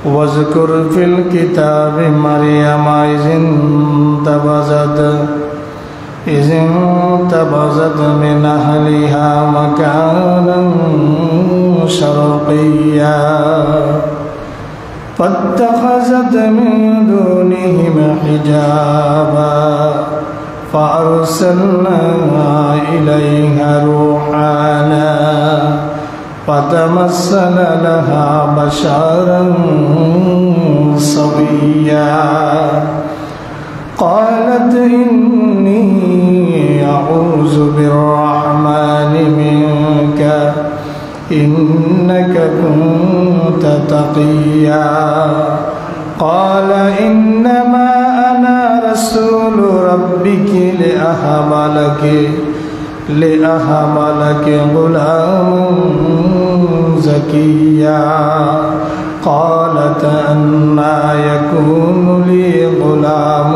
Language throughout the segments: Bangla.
واذكر في الكتاب مريم إذ انتبذت من أهلها مكانا شرقيا فاتخذت من دونهم حجابا فأرسلنا إليها روحانا فتمثل لها بشرا سويا قالت إني أعوذ بالرحمن منك إنك كنت تقيا قال إنما أنا رسول ربك لأهب لك غلاما زكيا قالت أنى يكون لي غلام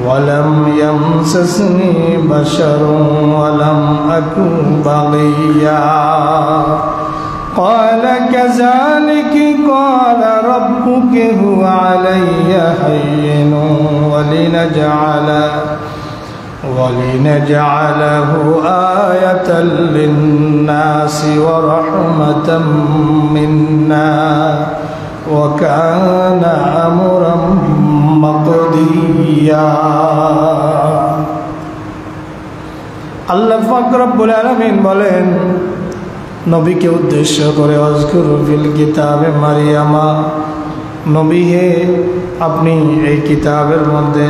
ولم يمسسني بشر ولم أكن بغيا قال كذلك قال ربك هو علي هين ولنجعله آية للناس ورحمة منا وكان أمرا مقضيا আল্লাহ পাক রব্বুল আলামিন বলেন নবীকে উদ্দেশ্য করে আযকুরু ফিল কিতাবে মারিয়ামা, নবী হে আপনি এই কিতাবের মধ্যে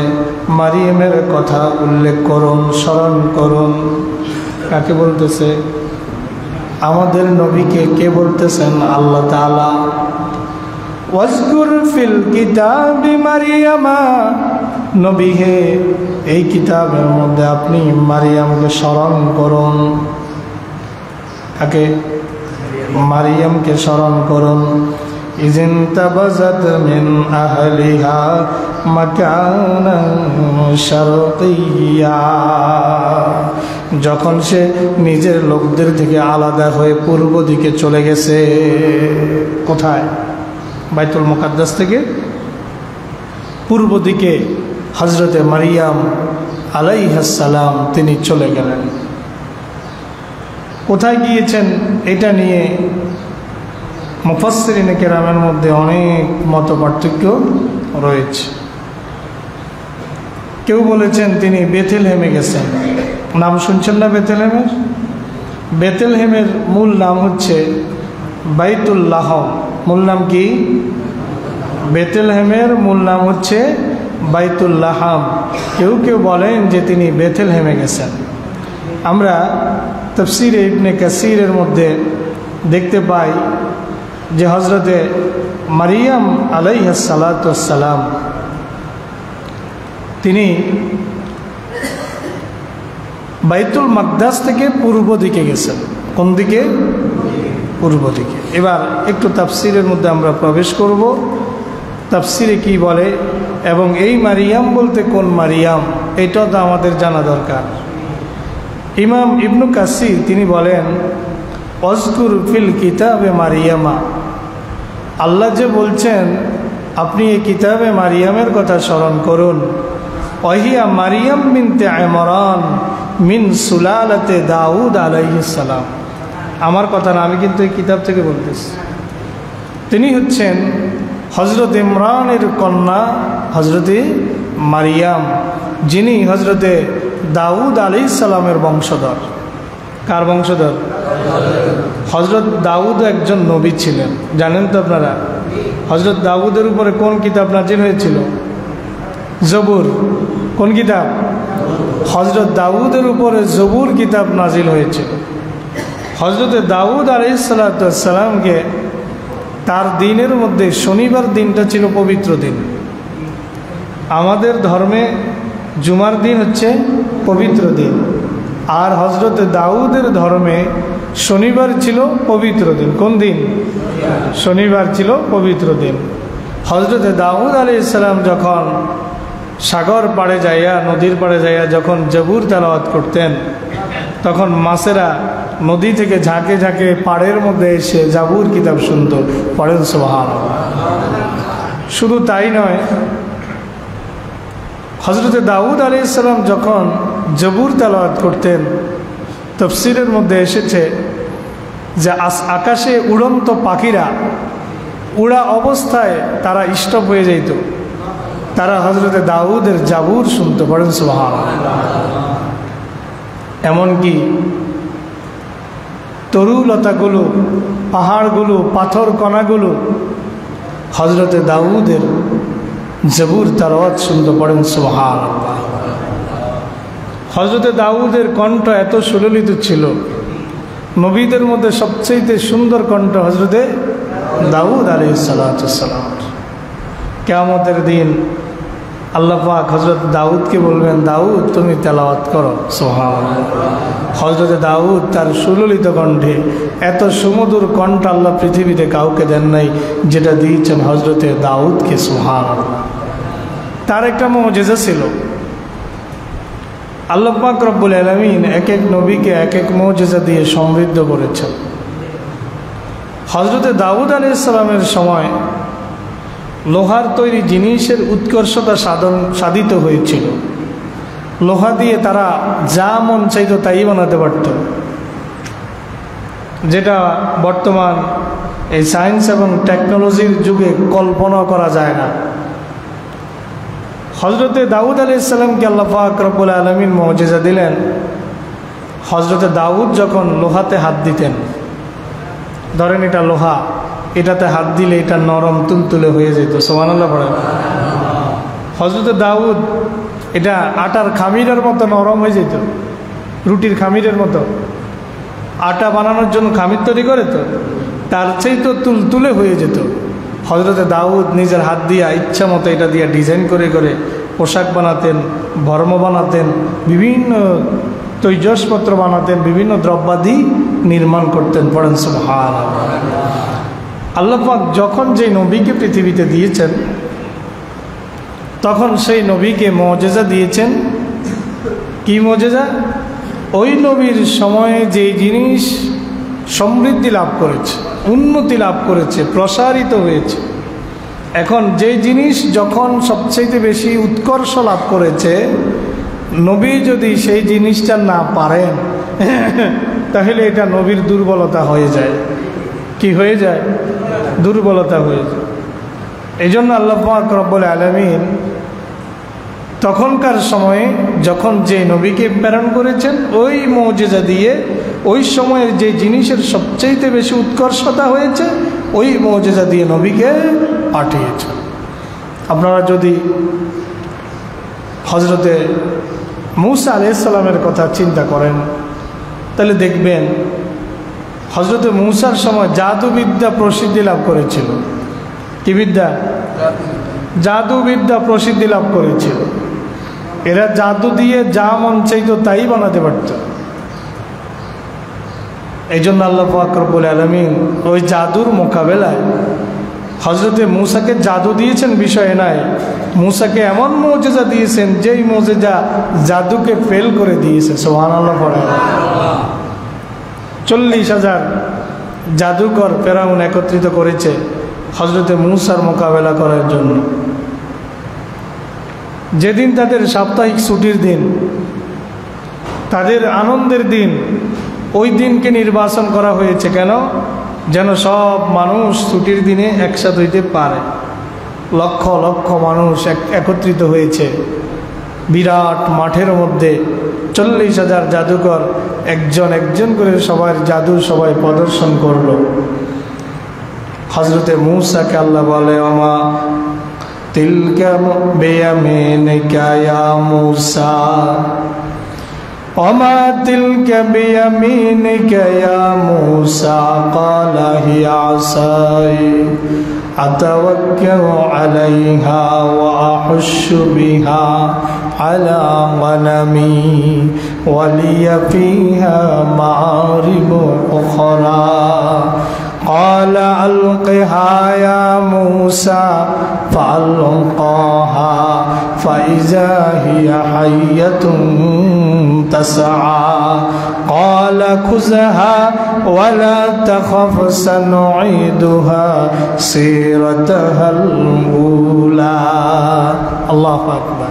মারিয়ামের কথা উল্লেখ করুন, স্মরণ করুন। কাকে বলতেছে? আমাদের নবীকে কে বলতেছেন? আল্লাহ তাআলা। ওয়াজকুর ফিল কিতাবি মারিয়ামা, নবী হে এই কিতাবের মধ্যে আপনি মারিয়ামকে স্মরণ করুন। কাকে? মারিয়ামকে স্মরণ করুন। ইযিন তাবাযাত মিন আহলিহা মাকানান শারকিয়্যা, যখন সে নিজের লোকদের থেকে আলাদা হয়ে পূর্ব দিকে চলে গেছে। কোথায়? বাইতুল মুকাদ্দাস থেকে পূর্ব দিকে হযরতে মারিয়াম আলাইহিস সালাম তিনি চলে গেলেন। কোথায় গিয়েছেন এটা নিয়ে মুফাসসিরিনে কেরামের মধ্যে অনেক মতপার্থক্য রয়েছে। কেউ বলেছেন তিনি বেথেলহেমে গেছেন। নাম শুনছেন না বেথেলহেমের? বেথেলহেমের মূল নাম হচ্ছে বাইতুল লাহম। মূল নাম কি? বেথেলহেমের মূল নাম হচ্ছে বাইতুল লাহাম। কেউ কেউ বলেন যে তিনি বেথেলহেমে গেছেন। আমরা তাফসীরে ইবনে কাসীরের মধ্যে দেখতে পাই যে হযরতে মারিয়াম আলাইহিস সালাতু ওয়াস সালাম তিনি বাইতুল মাকদাস থেকে পূর্ব দিকে গেছেন। কোন দিকে? পূর্ব দিকে। এবার একটু তাফসীরের মধ্যে আমরা প্রবেশ করব। তাফসীরে কি বলে এবং এই মারিয়াম বলতে কোন মারিয়াম, এটাও তো আমাদের জানা দরকার। ইমাম ইবনু কাসীর তিনি বলেন ওয়াজকুর ফিল কিতাবে মারিয়ামা, আল্লাহ যে বলছেন আপনি এই কিতাবে মারিয়ামের কথা স্মরণ করুন। ওয়াহিয়া মারিয়াম বিনতে ইমরান মিন সুলালাতে দাউদ আলাইহিস সালাম। আমার কথা না, আমি কিন্তু এই কিতাব থেকে বলতেছি। তিনি হচ্ছেন হযরত ইমরানের কন্যা হযরতে মারিয়াম, যিনি হযরতে দাউদ আলাইহিস সালামের বংশধর। কার বংশধর? হযরত দাউদ একজন নবী ছিলেন, জানেন তো আপনারা। হযরত দাউদের উপরে কোন কিতাব নাজিল হয়েছিল? জবুর। কোন কিতাব? হযরত দাউদের উপরে জবুর কিতাব নাজিল হয়েছিল। হযরতে দাউদ আলাইহিস সালাতু ওয়াস সালামকে তার দিনের মধ্যে শনিবার দিনটা ছিল পবিত্র দিন। আমাদের ধর্মে জুমার দিন হচ্ছে পবিত্র দিন, আর হযরতে দাউদের ধর্মে শনিবার ছিল পবিত্র দিন। কোন দিন? শনিবার ছিল পবিত্র দিন। হযরতে দাউদ আলাইহিস সালাম যখন সাগর পাড়ে যাইয়া, নদীর পাড়ে যাইয়া যখন জবুর তেলাওয়াত করতেন, তখন মাছেরা নদী থেকে ঝাঁকে ঝাঁকে পাড়ের মধ্যে এসে জাবুর কিতাব শুনত। পড়েন সুবহানাল্লাহ। শুধু তাই নয়, হযরতে দাউদ আলাইহিস সালাম যখন জবুর তেলাওয়াত করতেন, তাফসীরের মধ্যে এসেছে যে আকাশে উড়ন্ত পাখিরা উড়া অবস্থায় তারা স্টপ হয়ে যেত, তারা হযরতে দাউদের জাবুর শুনতো। পড়েন সুবহানাল্লাহ। এমনকি তরুলতাগুলো, পাহাড়গুলো, পাথর কণাগুলো হযরতে দাউদের জবুর তেলাওয়াত শুনতো। পড়েন সুবহানাল্লাহ। হযরতে দাউদের কণ্ঠ এত সুললিত ছিল, নবীদের মধ্যে সবচেয়ে সুন্দর কণ্ঠ হযরতে দাউদ আলাইহিস সালাতু ওয়াস সালাম। কিয়ামতের দিন আল্লাহ পাক হযরত দাউদকে বলবেন, দাউদ তুমি তেলাওয়াত করো। সুবহানাল্লাহ। হযরতে দাউদ তার সুললিত কণ্ঠে, এত সুমধুর কণ্ঠ আল্লাহ পৃথিবীতে কাউকে দেন নাই যেটা দিয়েছেন হযরতে দাউদকে। সুবহানাল্লাহ। তার একটা মুজিজা ছিল। আল্লাহ পাক রব্বুল আলামিন এক এক নবীকে এক এক মুজিজা দিয়ে সমৃদ্ধ করেছেন। হযরতে দাউদ আলাইহিস সালামের সময় লোহার তৈরি জিনিসের উৎকর্ষতা সাধিত হয়েছিল। লোহা দিয়ে তারা যা মন চাইতো তাই বানাতে পারত, যেটা বর্তমান এই সায়েন্স এবং টেকনোলজির যুগে কল্পনা করা যায় না। হযরতে দাউদ আলাইহিস সালামকে আল্লাহ পাক রব্বুল আলামিন মুজিজা দিলেন। হযরতে দাউদ যখন লোহাতে হাত দিতেন, ধরেন এটা লোহা, এটাতে হাত দিলে এটা নরম তুলতুলে হয়ে যেত। সুবহানাল্লাহ পড়েন। হযরতে দাউদ এটা আটার খামিরের মতো নরম হয়ে যেত, রুটির খামিরের মতো। আটা বানানোর জন্য খামির তৈরি করে, তো তার চেয়ে তো তুলতুলে হয়ে যেত। হযরতে দাউদ নিজের হাত দিয়ে ইচ্ছা মতো এটা দিয়ে ডিজাইন করে করে পোশাক বানাতেন, ভর্ম বানাতেন, বিভিন্ন তৈজসপত্র বানাতেন, বিভিন্ন দ্রব্যাদি নির্মাণ করতেন। পড়েন সুবহানাল্লাহ। আল্লাহ পাক যখন যে নবীকে পৃথিবীতে দিয়েছেন, তখন সেই নবীকে মুজিজা দিয়েছেন। কি মুজিজা? ওই নবীর সময়ে যে জিনিস সমৃদ্ধি লাভ করেছে, উন্নতি লাভ করেছে, প্রসারিত হয়েছে, এখন যে জিনিস যখন সবচেয়ে বেশি উৎকর্ষ লাভ করেছে, নবী যদি সেই জিনিসটা না পারেন তাহলে এটা নবীর দুর্বলতা হয়ে যায়। কি হয়ে যায়? দুর্বলতা হয়ে যায়। এই জন্য আল্লাহ পাক রব্বুল আলামিন তখনকার সময়ে যখন যে নবীকে প্রেরণ করেছেন, ওই মুজিজা দিয়ে ওই সময়ের যে জিনিসের সবচেয়ে বেশি উৎকর্ষতা হয়েছে, ওই মুজিজা দিয়ে নবীকে পাঠিয়েছেন। আপনারা যদি হযরতে মূসা আলাইহিস সালামের কথা চিন্তা করেন, তাহলে দেখবেন হযরতে মূসার সময় জাদুবিদ্যা প্রসিদ্ধি লাভ করেছিল। কি বিদ্যা? জাদুবিদ্যা প্রসিদ্ধি লাভ করেছিল। এরা জাদু দিয়ে যা মন চাইতো তাই বানাতে পারত। এই জন্য আল্লাহ পাক রব্বুল আলামিন ওই জাদুর মোকাবেলায় হযরতে মূসাকে জাদু দিয়েছেন বিষয়ে নাই, মূসাকে এমন মুজিজা দিয়েছেন যেই মুজিজা জাদুকে ফেল করে দিয়েছে। সুবহানাল্লাহ পড়ে। 40,000 জাদুকর ফেরাউন একত্রিত করেছে হযরতে মূসার মোকাবেলা করার জন্য। যেদিন তাদের সাপ্তাহিক ছুটির দিন, তাদের আনন্দের দিন, ওই দিনকে নির্বাচন করা হয়েছে কেন? যেন সব মানুষ ছুটির দিনে একসাথে হইতে পারে। লক্ষ লক্ষ মানুষ একত্রিত হয়েছে বিরাট মাঠের মধ্যে। 40,000 জাদুকর একজন একজন করে সবার জাদু সবাই প্রদর্শন করলো। হযরতে মূসাকে আল্লাহ বলে, ওমা তিলকা বিয়ামিনিকা ইয়া মূসা, ওমা তিলকা বিয়ামিনিকা ইয়া মূসা, ক্বালা হিয়া আসাই আতাওয়াক্কালু আলাইহা ওয়া আহুশু বিহা আলা গনামি ওয়া লিয়া ফিহা মাআরিব উখরা। قال ألقها يا موسى فألقاها فإذا هي حية تسعى قال خذها ولا تخف سنعيدها سيرتها الأولى الله أكبر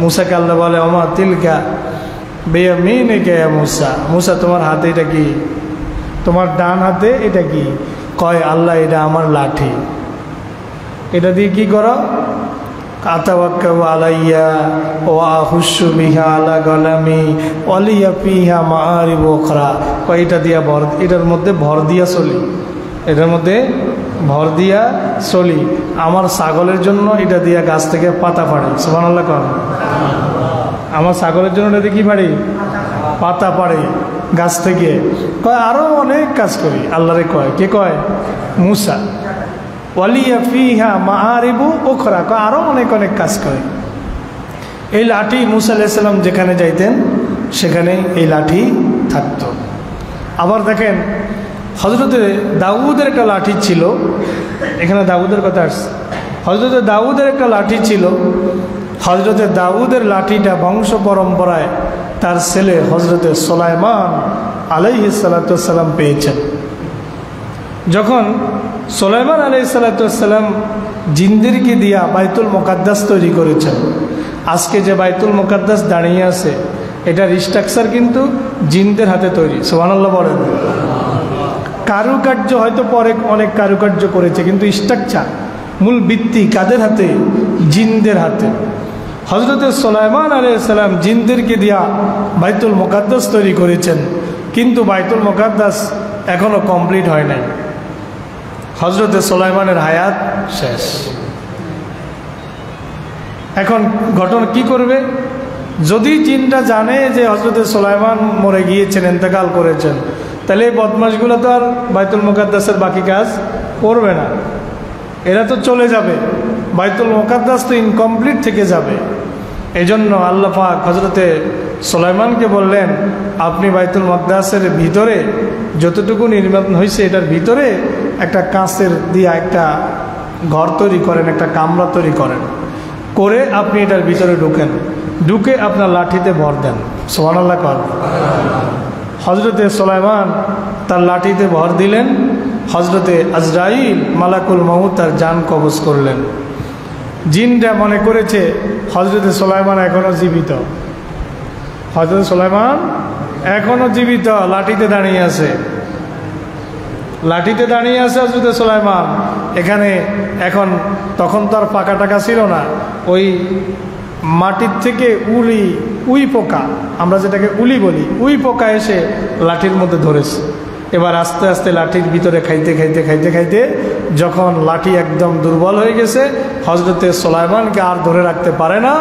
मूसा के अल्लाह बोले ओमा तिलका बेयमीनिका या मूसा मूसा तुम्हार हाथे এটা কি তোমার ডান হাতে এটা কি কয় আল্লাহ এটা আমার লাঠি এটা দিয়ে কি করো আতাওয়াক্কালু আলাইয়া ওয়া আহুশু বিহা আলা গলামি ওয়ালিয়া ফিহা মাআরিব উখরা কয় এটা দিয়া ভর এটার মধ্যে ভর দিয়া চলি এটার মধ্যে ভর দিয়া চলি আমার ছাগলের জন্য এটা দিয়া গাছ থেকে পাতা পাড়ে সুবহানাল্লাহ কোন আমার ছাগলের জন্য এটা কি পাড়ি পাতা পাড়ে গাছ থেকে কয় আরো অনেক কাজ করি আল্লাহরে কয় কে কয় मूसा ওয়ালিয়া ফিহা মাআরিবু উখরা কয় আরো অনেক অনেক কাজ করে এই লাঠি मूसा আলাইহিস সালাম যেখানে যাইতেন সেখানে এই লাঠি থাকতো আবার দেখেন হযরতে দাউদের একটা লাঠি ছিল এখানে দাউদের কথা আসছে হযরতে দাউদের একটা লাঠি ছিল হযরতে দাউদের লাঠিটা বংশ পরম্পরায় তার ছেলে হযরতে সুলাইমান আলাইহিস সালাতু ওয়াসসালাম পেয়েছেন যখন সুলাইমান আলাইহিস সালাতু ওয়াসসালাম জিনদেরকে দিয়া বাইতুল মুকাদ্দাস তৈরি করেছেন আজকে যে বাইতুল মুকাদ্দাস দাঁড়িয়ে আছে এটার স্ট্রাকচার কিন্তু জিনদের হাতে তৈরি সুবহানাল্লাহ বলেন কারুকার্য হয়তো পরে অনেক কারুকার্য করেছে কিন্তু স্ট্রাকচার মূল ভিত্তি কাদের হাতে জিনদের হাতে হযরতে সুলাইমান আলাইহিস সালাম জিনদেরকে দিয়া বাইতুল মুকাদ্দাস তৈরি করেছেন কিন্তু বাইতুল মুকাদ্দাস এখনো কমপ্লিট হয় নাই হযরতে সুলাইমানের হায়াত শেষ এখন ঘটনা কি করবে যদি জিনটা জানে যে হযরতে সুলাইমান মরে গিয়েছেন ইন্তেকাল করেছেন তাহলে এই বদমাশগুলো তো আর বাইতুল মুকাদ্দাসের বাকি কাজ করবে না এরা তো চলে যাবে বাইতুল মুকাদ্দাস তো ইনকমপ্লিট থেকে যাবে এজন্য আল্লাহ পাক হযরতে সুলাইমানকে বললেন আপনি বাইতুল মুকাদ্দাসের ভিতরে যতটুকু নির্মাণ হয়েছে এটার ভিতরে একটা কাঁচের দিয়া একটা ঘর তৈরি করেন একটা কামরা তৈরি করেন করে আপনি এটার ভিতরে ঢুকেন ঢুকে আপনার লাঠিতে ভর দেন সুবহানাল্লাহ কর হযরতে সুলাইমান তার লাঠিতে ভর দিলেন হযরতে আজরাইল মালাকুল মউত তার জান কবজ করলেন জিনটা মনে করেছে হযরতে সুলাইমান এখনো জীবিত হযরত সুলাইমান এখনো জীবিত লাঠিতে দাঁড়িয়ে আছে হযরতে সুলাইমান এখানে এখন তখন তো আর পাকা টাকা ছিল না ওই মাটির থেকে উই পোকা আমরা যেটাকে উলি বলি উই পোকা এসে লাঠির মধ্যে ধরেছে এবার আস্তে আস্তে লাঠির ভিতরে খাইতে খাইতে খাইতে খাইতে যখন লাঠি একদম দুর্বল হয়ে গেছে হযরতে সুলাইমানকে আর ধরে রাখতে পারে না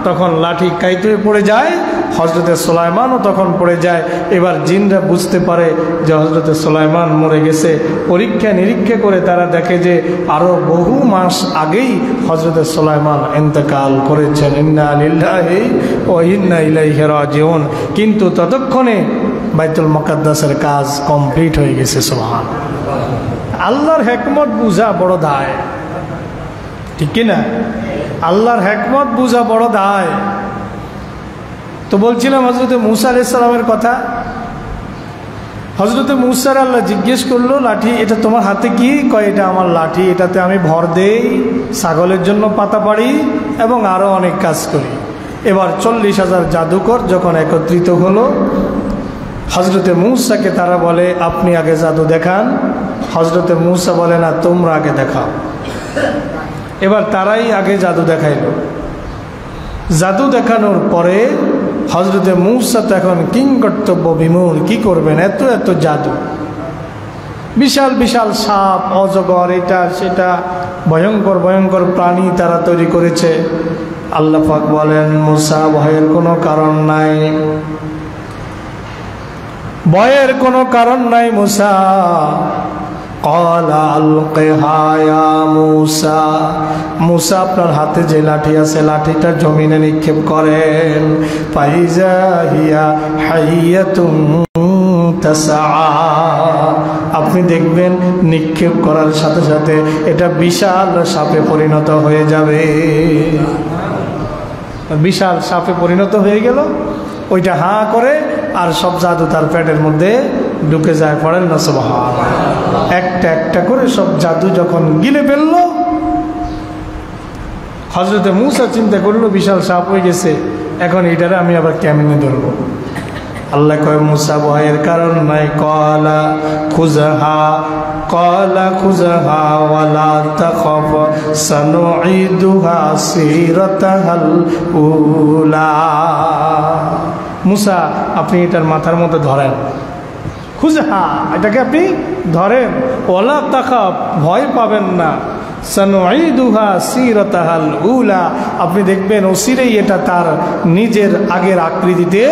তখন লাঠি কাইতে পড়ে যায় হযরতে সুলাইমানও তখন পড়ে যায় এবার জিনরা বুঝতে পারে যে হযরতে সুলাইমান মরে গেছে পরীক্ষা নিরীক্ষা করে তারা দেখে যে আরও বহু মাস আগেই হযরতে সুলাইমান ইন্তেকাল করেছেন ইন্না লিল্লাহি ওয়া ইন্না ইলাইহি রাজিউন কিন্তু ততক্ষণে বাইতুল মুকাদ্দাসের কাজ কমপ্লিট হয়ে গেছে সুবহান আল্লাহর হিকমত বুঝা বড় দায় ঠিক কি না আল্লাহর হিকমত বুঝা বড় দায় তো বলছিলাম হযরতে মূসা আলাইহিস সালামের কথা হযরতে মূসার আল্লাহ জিজ্ঞেস করলো লাঠি এটা তোমার হাতে কি কয় এটা আমার লাঠি এটাতে আমি ভর দেই ছাগলের জন্য পাতা পাড়ি এবং আরো অনেক কাজ করি এবার 40,000 জাদুকর যখন একত্রিত হলো হযরতে মূসাকে তারা বলে আপনি আগে জাদু দেখান হযরতে মূসা বলে না তোমরা আগে দেখাও এবার তারাই আগে জাদু দেখাইল জাদু দেখানোর পরে হযরতে মূসা তখন কিং কর্তব্য বিমূঢ় কি করবেন এত এত জাদু বিশাল বিশাল সাপ অজগর এটা সেটা ভয়ঙ্কর ভয়ঙ্কর প্রাণী তারা তৈরি করেছে আল্লাহ পাক বলেন মূসা ভয়ের কোনো কারণ নাই ভয়ের কোনো কারণ নাই মূসা ক্বালা আলকিহা ইয়া মূসা মূসা আপনার হাতে যে লাঠি আছে লাঠিটা জমিনে নিক্ষেপ করেন ফাইজা হিয়া হাইয়াতুন তাসআ আপনি দেখবেন নিক্ষেপ করার সাথে সাথে এটা বিশাল সাপে পরিণত হয়ে যাবে বিশাল সাপে পরিণত হয়ে গেল ওইটা হা করে আর সব জাদু তার পেটের মধ্যে ঢুকে যায়। পড়েন না সুবহানাল্লাহ। একটা একটা করে সব জাদু যখন গিলে ফেললো, হযরতে মূসা চিন্তা করলো বিশাল সাপ হয়ে গেছে, এখন এটারে আমি আবার কেমনে ধরবো। আল্লাহ কয় মূসা ভয়ের কারণ নাই, ক্বালা খুযহা ওয়ালা তাখাফ সানুঈদুহা সিরাতাহাল উলা। মূসা আপনি এটার মাথার মধ্যে ধরেন, খুযহা এটাকে আপনি ধরেন, ওয়ালা তাখাফ ভয় পাবেন না, সানুঈদুহা সিরাতাহাল উলা আপনি দেখবেন অচিরেই এটা তার নিজের আগের আকৃতিতে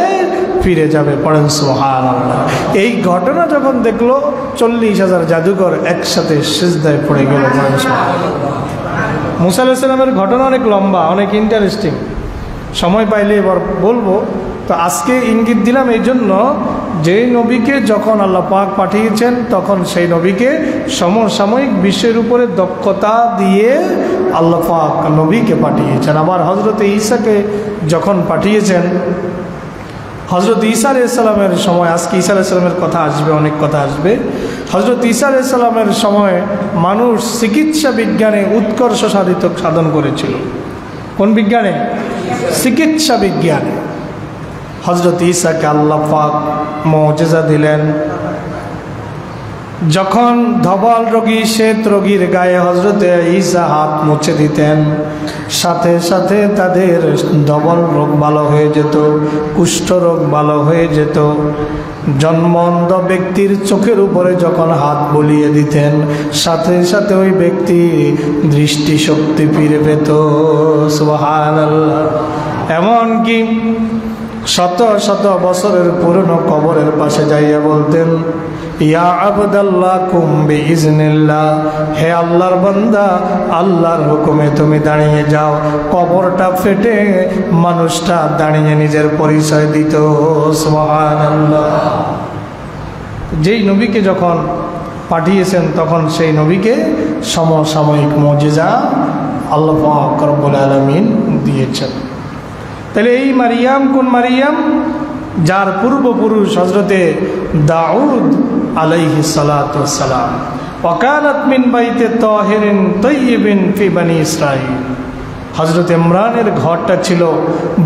ফিরে যাবে। পড়েন সুবহানাল্লাহ। এই ঘটনা যখন দেখলো 40,000 জাদুকর একসাথে সিজদায় পড়ে গেল। পড়েন সুবহানাল্লাহ। মূসা আলাইহিস সালামের ঘটনা অনেক লম্বা, অনেক ইন্টারেস্টিং, সময় পাইলে এবার বলবো। তো আজকে ইঙ্গিত দিলাম এই জন্য, যেই নবীকে যখন আল্লাহ পাক পাঠিয়েছেন তখন সেই নবীকে সমসাময়িক বিশ্বের উপরে দক্ষতা দিয়ে আল্লাহ পাক নবীকে পাঠিয়েছেন। আবার হযরত ঈসাকে যখন পাঠিয়েছেন, হযরত ঈসা আলাইহিস সালামের সময়, আজকে ঈসা আলাইহিস সালামের কথা আসবে, অনেক কথা আসবে। হযরত ঈসা আলাইহিস সালামের সময় মানুষ চিকিৎসা বিজ্ঞানে উৎকর্ষ সাধন করেছিল। কোন বিজ্ঞানে? চিকিৎসা বিজ্ঞানে। হযরত ঈসাকে আল্লাহ পাক মুজিজা দিলেন। যখন ধবল রোগী, শ্বেত রোগীর গায়ে হযরত ঈসা হাত মুছে দিতেন, সাথে সাথে তাদের ধবল রোগ ভালো হয়ে যেত, কুষ্ঠ রোগ ভালো হয়ে যেত। জন্মন্ধ ব্যক্তির চোখের উপরে যখন হাত বুলিয়ে দিতেন, সাথে সাথে ওই ব্যক্তি দৃষ্টিশক্তি ফিরে পেত। সুবহানাল্লাহ। এমনকি শত শত বছরের পুরনো কবরের পাশে যাইয়া বলতেন, ইয়া আবদাল্লাহ কুম বিইজনিল্লাহ, হে আল্লাহর বান্দা, আল্লাহর হুকুমে তুমি দাঁড়িয়ে যাও। কবরটা ফেটে মানুষটা দাঁড়িয়ে নিজের পরিচয় দিত। সুবহানাল্লাহ। যেই নবীকে যখন পাঠিয়েছেন তখন সেই নবীকে সমসাময়িক মুজিজা আল্লাহ পাক রব্বুল আলামিন দিয়েছেন। তাহলে এই মারিয়াম কোন মারিয়াম? যার পূর্বপুরুষ হযরতে দাউদ আলাইহিস সালাতু ওয়াস সালাম। ওয়াকানাত মিন বাইতে তাহিরিন তাইয়্যিবিন ফি বনি ইসরাঈল। হযরত ইমরানের ঘরটা ছিল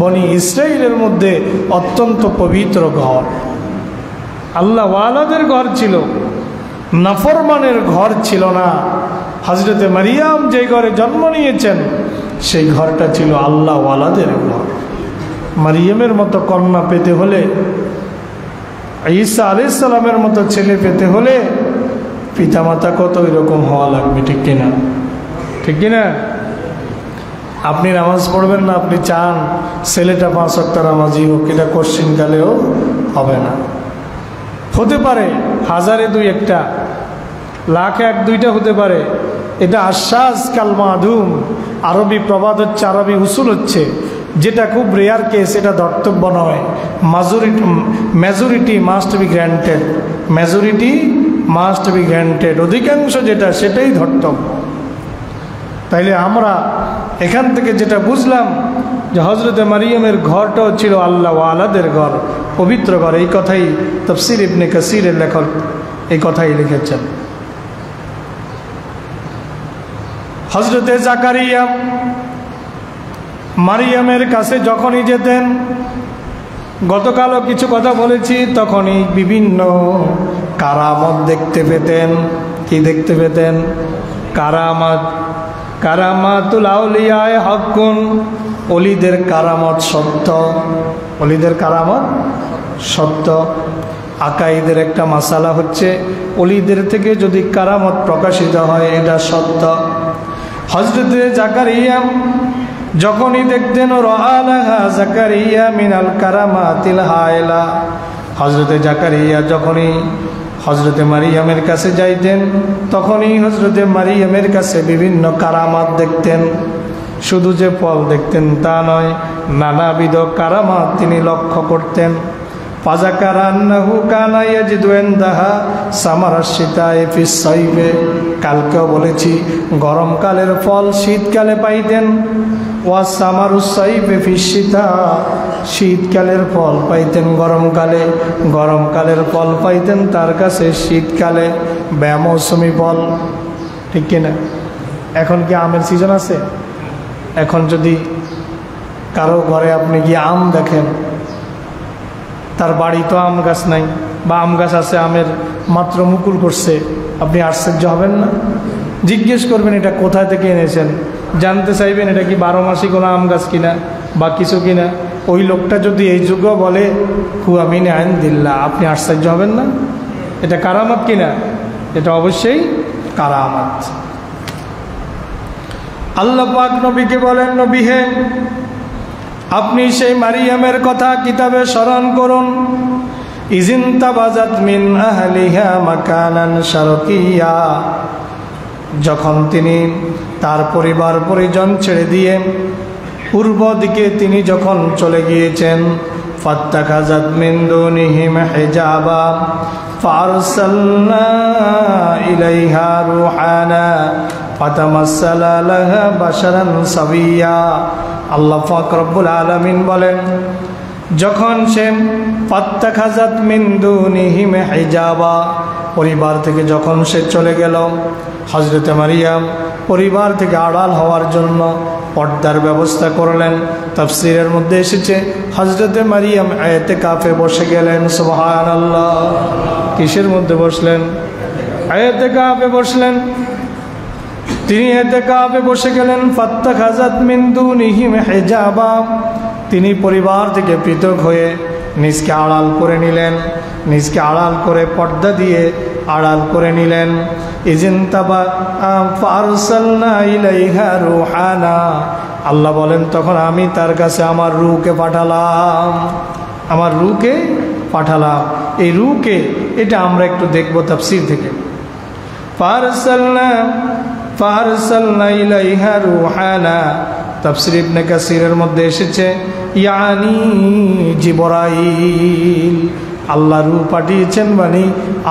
বনি ইসরাইলের মধ্যে অত্যন্ত পবিত্র ঘর, আল্লাহ ওয়ালাদের ঘর ছিল, নাফরমানের ঘর ছিল না। হযরতে মারিয়াম যে ঘরে জন্ম নিয়েছেন সেই ঘরটা ছিল আল্লাহ ওয়ালাদের ঘর। মারিয়ামের মতো কন্যা পেতে হলে, ঈসা আলাইহিস সালামের মতো ছেলে পেতে হলে পিতামাতা কত এরকম হওয়া লাগবে, ঠিক কিনা? ঠিক কিনা? আপনি নামাজ পড়বেন না, আপনি চান ছেলেটা 5 ওয়াক্ত নামাজি হোক, এটা কোশ্চিনকালেও হবে না। হতে পারে হাজারে 2-1টা, লাখে 1-2টা হতে পারে। এটা আশ্বাস কাল মাদুম, আরবি প্রবাদ হচ্ছে, আরবি উসুল হচ্ছে, যেটা খুব রেয়ার কেস এটা ধর্তব্য নয়। Majority must be granted, majority must be granted, অধিকাংশ যেটা সেটাই ধর্তব্য। তাইলে আমরা এখান থেকে যেটা বুঝলাম যে হযরতে মারিয়ামের ঘরটাও ছিল আল্লাহ ওয়ালাদের ঘর, পবিত্র ঘর। এই কথাই তাফসীর ইবনে কাসিরের লেখক এই কথাই লিখেছেন। হযরতে জাকারিয়া মারিয়ামের কাছে যখনই যেতেন, গতকালও কিছু কথা বলেছি, তখনই বিভিন্ন কারামত দেখতে পেতেন। কি দেখতে পেতেন? কারামত। কারামাতুল আউলিয়ায়ে হাক্কুন, ওলিদের কারামত সত্য, ওলিদের কারামত সত্য। আকাইদের একটা মাসালা হচ্ছে ওলিদের থেকে যদি কারামত প্রকাশিত হয় এটা সত্য। হযরতে জাকারিয়া যখনই দেখতেন রাআলাহা জাকারিয়া মিনাল কারামাতিল হায়লা, হযরতে জাকারিয়া যখনই হযরতে মারিয়ামের কাছে যাইতেন তখনই হযরতে মারিয়ামের কাছে বিভিন্ন কারামাত দেখতেন। শুধু যে ফল দেখতেন তা নয়, নানাবিধ কারামাত তিনি লক্ষ্য করতেন। ফাযাকারা আন্নাহু কানা ইয়াজিদু ইনদাহা সামারাশ শিতায়ে ফিস সাইফে, কালকেও বলেছি গরমকালের ফল শীতকালে পাইতেন। ওয়া সামারুস সাইফে ফিস শিতা, শীতকালের ফল পাইতেন গরমকালে, গরমকালের ফল পাইতেন তার কাছে শীতকালে, বেমৌসুমি ফল। ঠিক কিনা? এখন কি আমের সিজন আছে? এখন যদি কারো ঘরে আপনি গিয়ে আম দেখেন, তার বাড়ি তো আম গাছ নাই, বা আম গাছ আছে আমের মাত্র মুকুল করছে, আপনি আশ্চর্য হবেন না? জিজ্ঞেস করবেন এটা কোথায় থেকে এনেছেন, জানতে চাইবেন এটা কি 12 মাসি কোনো আম গাছ কিনা বা কিছু কিনা। ওই লোকটা যদি এই যুগ বলে হুয়া মিন ইনদিল্লাহ, আপনি আশ্চর্য হবেন না? এটা কারামত কিনা? এটা অবশ্যই কারামত। আল্লাহ পাক নবীকে বলেন, নবী হে, আপনি সেই মারিয়ামের কথা কিতাবে স্মরণ করুন। ইজিন তাবাজাত মিন আহলিহা মাকানান শারকিয়া, যখন তিনি তার পরিবার পরিজন ছেড়ে দিয়ে পূর্ব দিকে তিনি যখন চলে গিয়েছেন, ফাত্তাখাযাত মিন দুনিহিম হিজাবা ফারসালনা ইলাইহা রূহানা ফাতামাসসালা লাহা বাশারান সাবিয়্যা। আল্লাহ পাক রব্বুল আলামিন বলেন, যখন সে ফাত্তাখাযাত মিন দুনিহিম হিজাবা, পরিবার থেকে যখন সে চলে গেল, হযরতে মারিয়াম পরিবার থেকে আড়াল হওয়ার জন্য পর্দার ব্যবস্থা করলেন। তাফসীরের মধ্যে এসেছে হযরতে মারিয়াম ইতিকাফে বসে গেলেন। সুবহানাল্লাহ। কিসের মধ্যে বসলেন? ইতিকাফে বসলেন। তিনি ইতিকাফে বসে গেলেন। ফাত্তাখাযাত মিন দুনিহিম হিজাবা, তিনি পরিবার থেকে পৃথক হয়ে নিজকে আড়াল করে নিলেন, নিজকে আড়াল করে পর্দা দিয়ে আড়াল করে নিলেন। ইজিন তাবা ফারসালনা ইলাইহা রূহানা, আল্লাহ বলেন তখন আমি তার কাছে আমার রূহকে পাঠালাম, আমার রূহকে পাঠালাম। এই রূহকে, এটা আমরা একটু দেখব তাফসীর থেকে। ফারসালনা ইলাইহা রূহানা, তাফসীর ইবনে কাসিরের মধ্যে এসেছে ইয়ানি জিবরাইল, আল্লাহ রূহ পাঠিয়েছেন মানে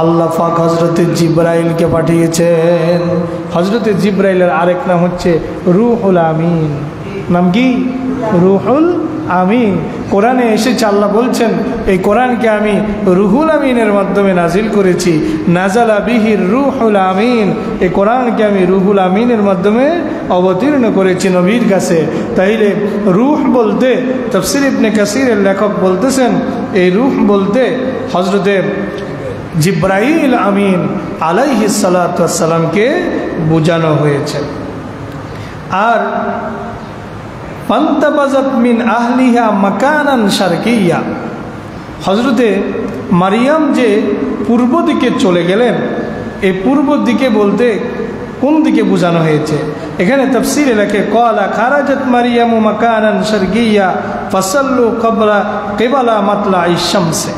আল্লাহ পাক হযরতে জিবরাইলকে পাঠিয়েছেন। হযরতে জিবরাইলের আরেক নাম হচ্ছে রূহুল আমিন। নাম কি? রূহুল আমিন। কোরআনে এসেছে, আল্লাহ বলছেন এই কোরআনকে আমি রুহুল আমিনের মাধ্যমে নাজিল করেছি। নাজালা বিহির রুহুল আমিন, এই কোরআনকে আমি রুহুল আমিনের মাধ্যমে অবতীর্ণ করেছি নবীর কাছে। তাইলে রূহ বলতে তাফসীর ইবনে কাসিরের লেখক বলতেছেন, এই রূহ বলতে হযরতে জিবরাইল আমিন আলাইহিস সালাতু ওয়াস সালামকে বোঝানো হয়েছে। আর ফান্তাবাজাত মিন আহলিহা মাকানান শারকিয়্যা, হযরতে মারিয়াম যে পূর্ব দিকে চলে গেলেন, এই পূর্ব দিকে বলতে কোন দিকে বোঝানো হয়েছে? এখানে তাফসীরে লেখে ক্বালা খারাজাত মারিয়ামু মাকানান শারকিয়্যা ফাসাল্লু কিবালা মাতলাইশ শামসে,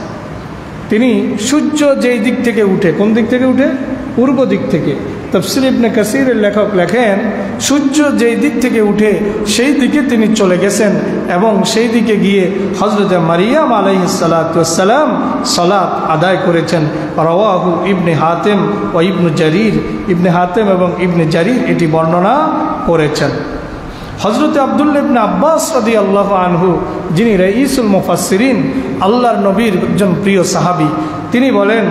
তিনি সূর্য যেই দিক থেকে উঠে, কোন দিক থেকে উঠে? পূর্ব দিক থেকে। তাফসীর ইবনে কাসিরের লেখক লেখেন সূর্য যেই দিক থেকে উঠে সেই দিকে তিনি চলে গেছেন এবং সেই দিকে গিয়ে হযরতে মারিয়াম আলাইহিস সালাতু ওয়াস সালাম সালাত আদায় করেছেন। রাওয়াহু ইবনে হাতিম ও ইবনে জারির, ইবনে হাতিম এবং ইবনে জারির এটি বর্ণনা করেছেন। হযরতে আব্দুল্লাহ ইবনে আব্বাস রাদিয়াল্লাহু আনহু, যিনি রাইসুল মুফাসসিরিন, আল্লাহর নবীর একজন প্রিয় সাহাবী, তিনি বলেন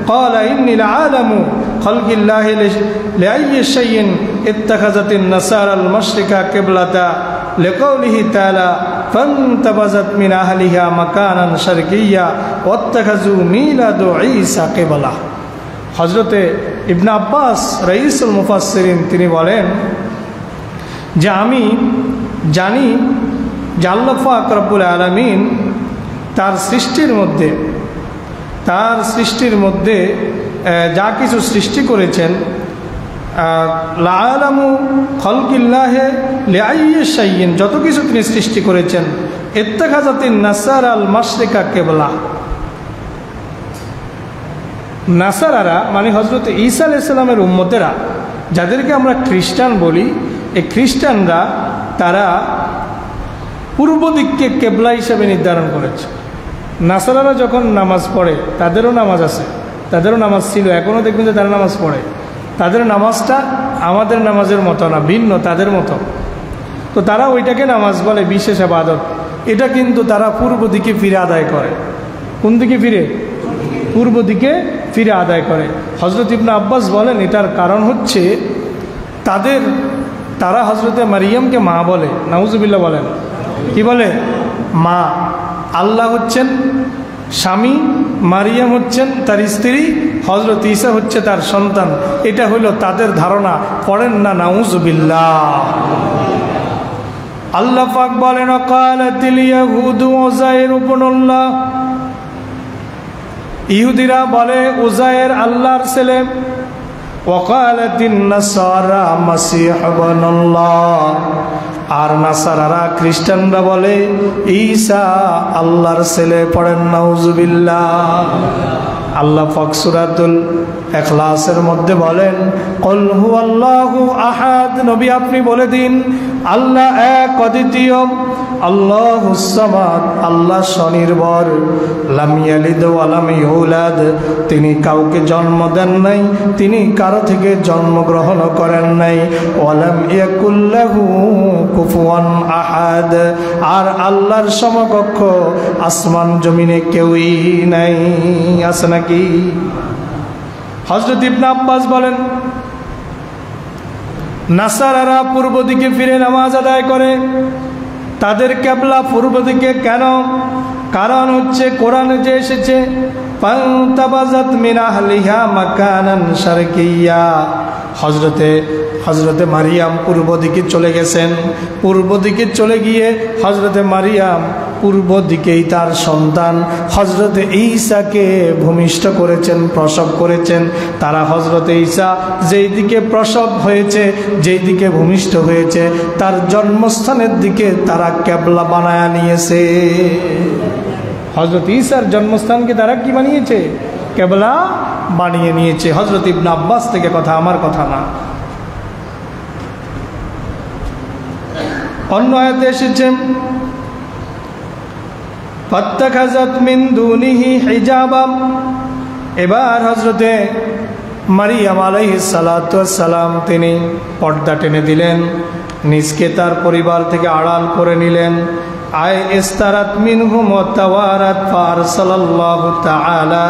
ক্বালা ইন্নী লাআলামু খালকিল্লাহি লিআইয়ি শাইইন ইত্তাখাযাতিন নাসারাল মাশরিকা কিবলাতা লিকাউলিহি তাআলা ফান্তাবাযাত মিন আহলিহা মাকানান শারকিয়্যা ওয়াত্তাখাযু মিলাদু ঈসা কিবলা। হযরতে ইবনে আব্বাস রাইসুল মুফাসসিরিন তিনি বলেন যে আমি জানি যে আল্লাহ পাক রব্বুল আলামিন তার সৃষ্টির মধ্যে যা কিছু সৃষ্টি করেছেন, লাআলামু খালকিল্লাহি লিআইয়ি শাইইন, যত কিছু তিনি সৃষ্টি করেছেন, ইত্তাখাযাতিন নাসারাল মাশরিকা কিবলা, নাসারারা মানে হযরত ঈসা আলাইহিস সালামের উম্মতেরা, যাদেরকে আমরা খ্রিস্টান বলি, এই খ্রিস্টানরা তারা পূর্ব দিককে কেবলা হিসেবে নির্ধারণ করেছে। নাসারারা যখন নামাজ পড়ে তাদেরও নামাজ আছে, তাদেরও নামাজ ছিল, এখনও দেখবেন যে তারা নামাজ পড়ে। তাদের নামাজটা আমাদের নামাজের মতো না, ভিন্ন তাদের মতো। তো তারা ওইটাকে নামাজ বলে বিশেষ ইবাদত। এটা কিন্তু তারা পূর্ব দিকে ফিরে আদায় করে। কোন দিকে ফিরে? পূর্ব দিকে ফিরে আদায় করে। হযরত ইবনে আব্বাস বলেন এটার কারণ হচ্ছে তারা হযরতে মারিয়ামকে মা বলে। নাউজুবিল্লাহ বলেন, কি বলে? মা। আল্লাহ হচ্ছেন স্বামী, মারিয়াম হচ্ছেন তার স্ত্রী, হযরত ঈসা হচ্ছে তার সন্তান। এটা হলো তাদের ধারণা। পড়েন না নাউজুবিল্লাহ। আল্লাহ পাক বলেন ক্বালাতিল ইয়াহুদু উযাইর ইবনুল্লাহ, ইহুদিরা বলে উযাইর আল্লাহর ছেলে। ওয়াকালাতিন নাসারা মাসীহ ইবনুল্লাহ, আর নাসারারা খ্রিস্টানরা বলে ঈসা আল্লাহর ছেলে। পড়েন নাউজুবিল্লাহ। আল্লাহ পাক সূরাতুল ইখলাসের মধ্যে বলেন কুল হুয়াল্লাহু আহাদ, নবী আপনি বলে দিন আল্লাহ এক অদ্বিতীয়, আল্লাহুস সামাদ, আল্লাহ স্বনির্ভর, লাম ইয়ালিদ ওয়া লাম ইউলাদ, তিনি কাউকে জন্ম দেন নাই, তিনি কারো থেকে জন্মগ্রহণ করেন নাই, ওয়া লাম ইয়াকুল লাহু কুফুয়ান আহাদ, আর আল্লাহর সমকক্ষ আসমান জমিনে কেউই নাই। আছে নাকি? হযরত ইবনে আব্বাস বলেন নাসারারা পূর্ব দিকে ফিরে নামাজ আদায় করে। তাদের কিবলা পূর্ব দিকে কেন? কারণ হচ্ছে কোরআনে যে এসেছে ফান্তাবাযাত মিন আহলিহা মাকানান শারকিয়্যা, হযরতে মারিয়াম পূর্ব দিকে চলে গেছেন। পূর্ব দিকে চলে গিয়ে হযরতে মারিয়াম পূর্ব দিকেই তার সন্তান হযরতে ঈসাকে ভূমিষ্ঠ করেছেন, প্রসব করেছেন। তারা হযরতে ঈসা যেই দিকে প্রসব হয়েছে, যেই দিকে ভূমিষ্ঠ হয়েছে, তার জন্মস্থানের দিকে তারা কিবলা বানায়া নিয়েছে। হযরত ঈসার জন্মস্থানকে তারা কি বানিয়েছে? কিবলা বানিয়ে নিয়েছে। হযরত ইবনে আব্বাস থেকে কথা, আমার কথা না। অন্য আয়াতে এসেছে ফাত্তাখাযাত মিন দুনিহি হিজাবা, এবার হযরতে মারিয়াম আলাইহিস সালাতু ওয়াস সালাম তিনি পর্দা টেনে দিলেন, নিজকে তার পরিবার থেকে আড়াল করে নিলেন। আয় ইস্তারাত মিনহুম ওয়া তাওয়ারাত ফারসালাল্লাহু তাআলা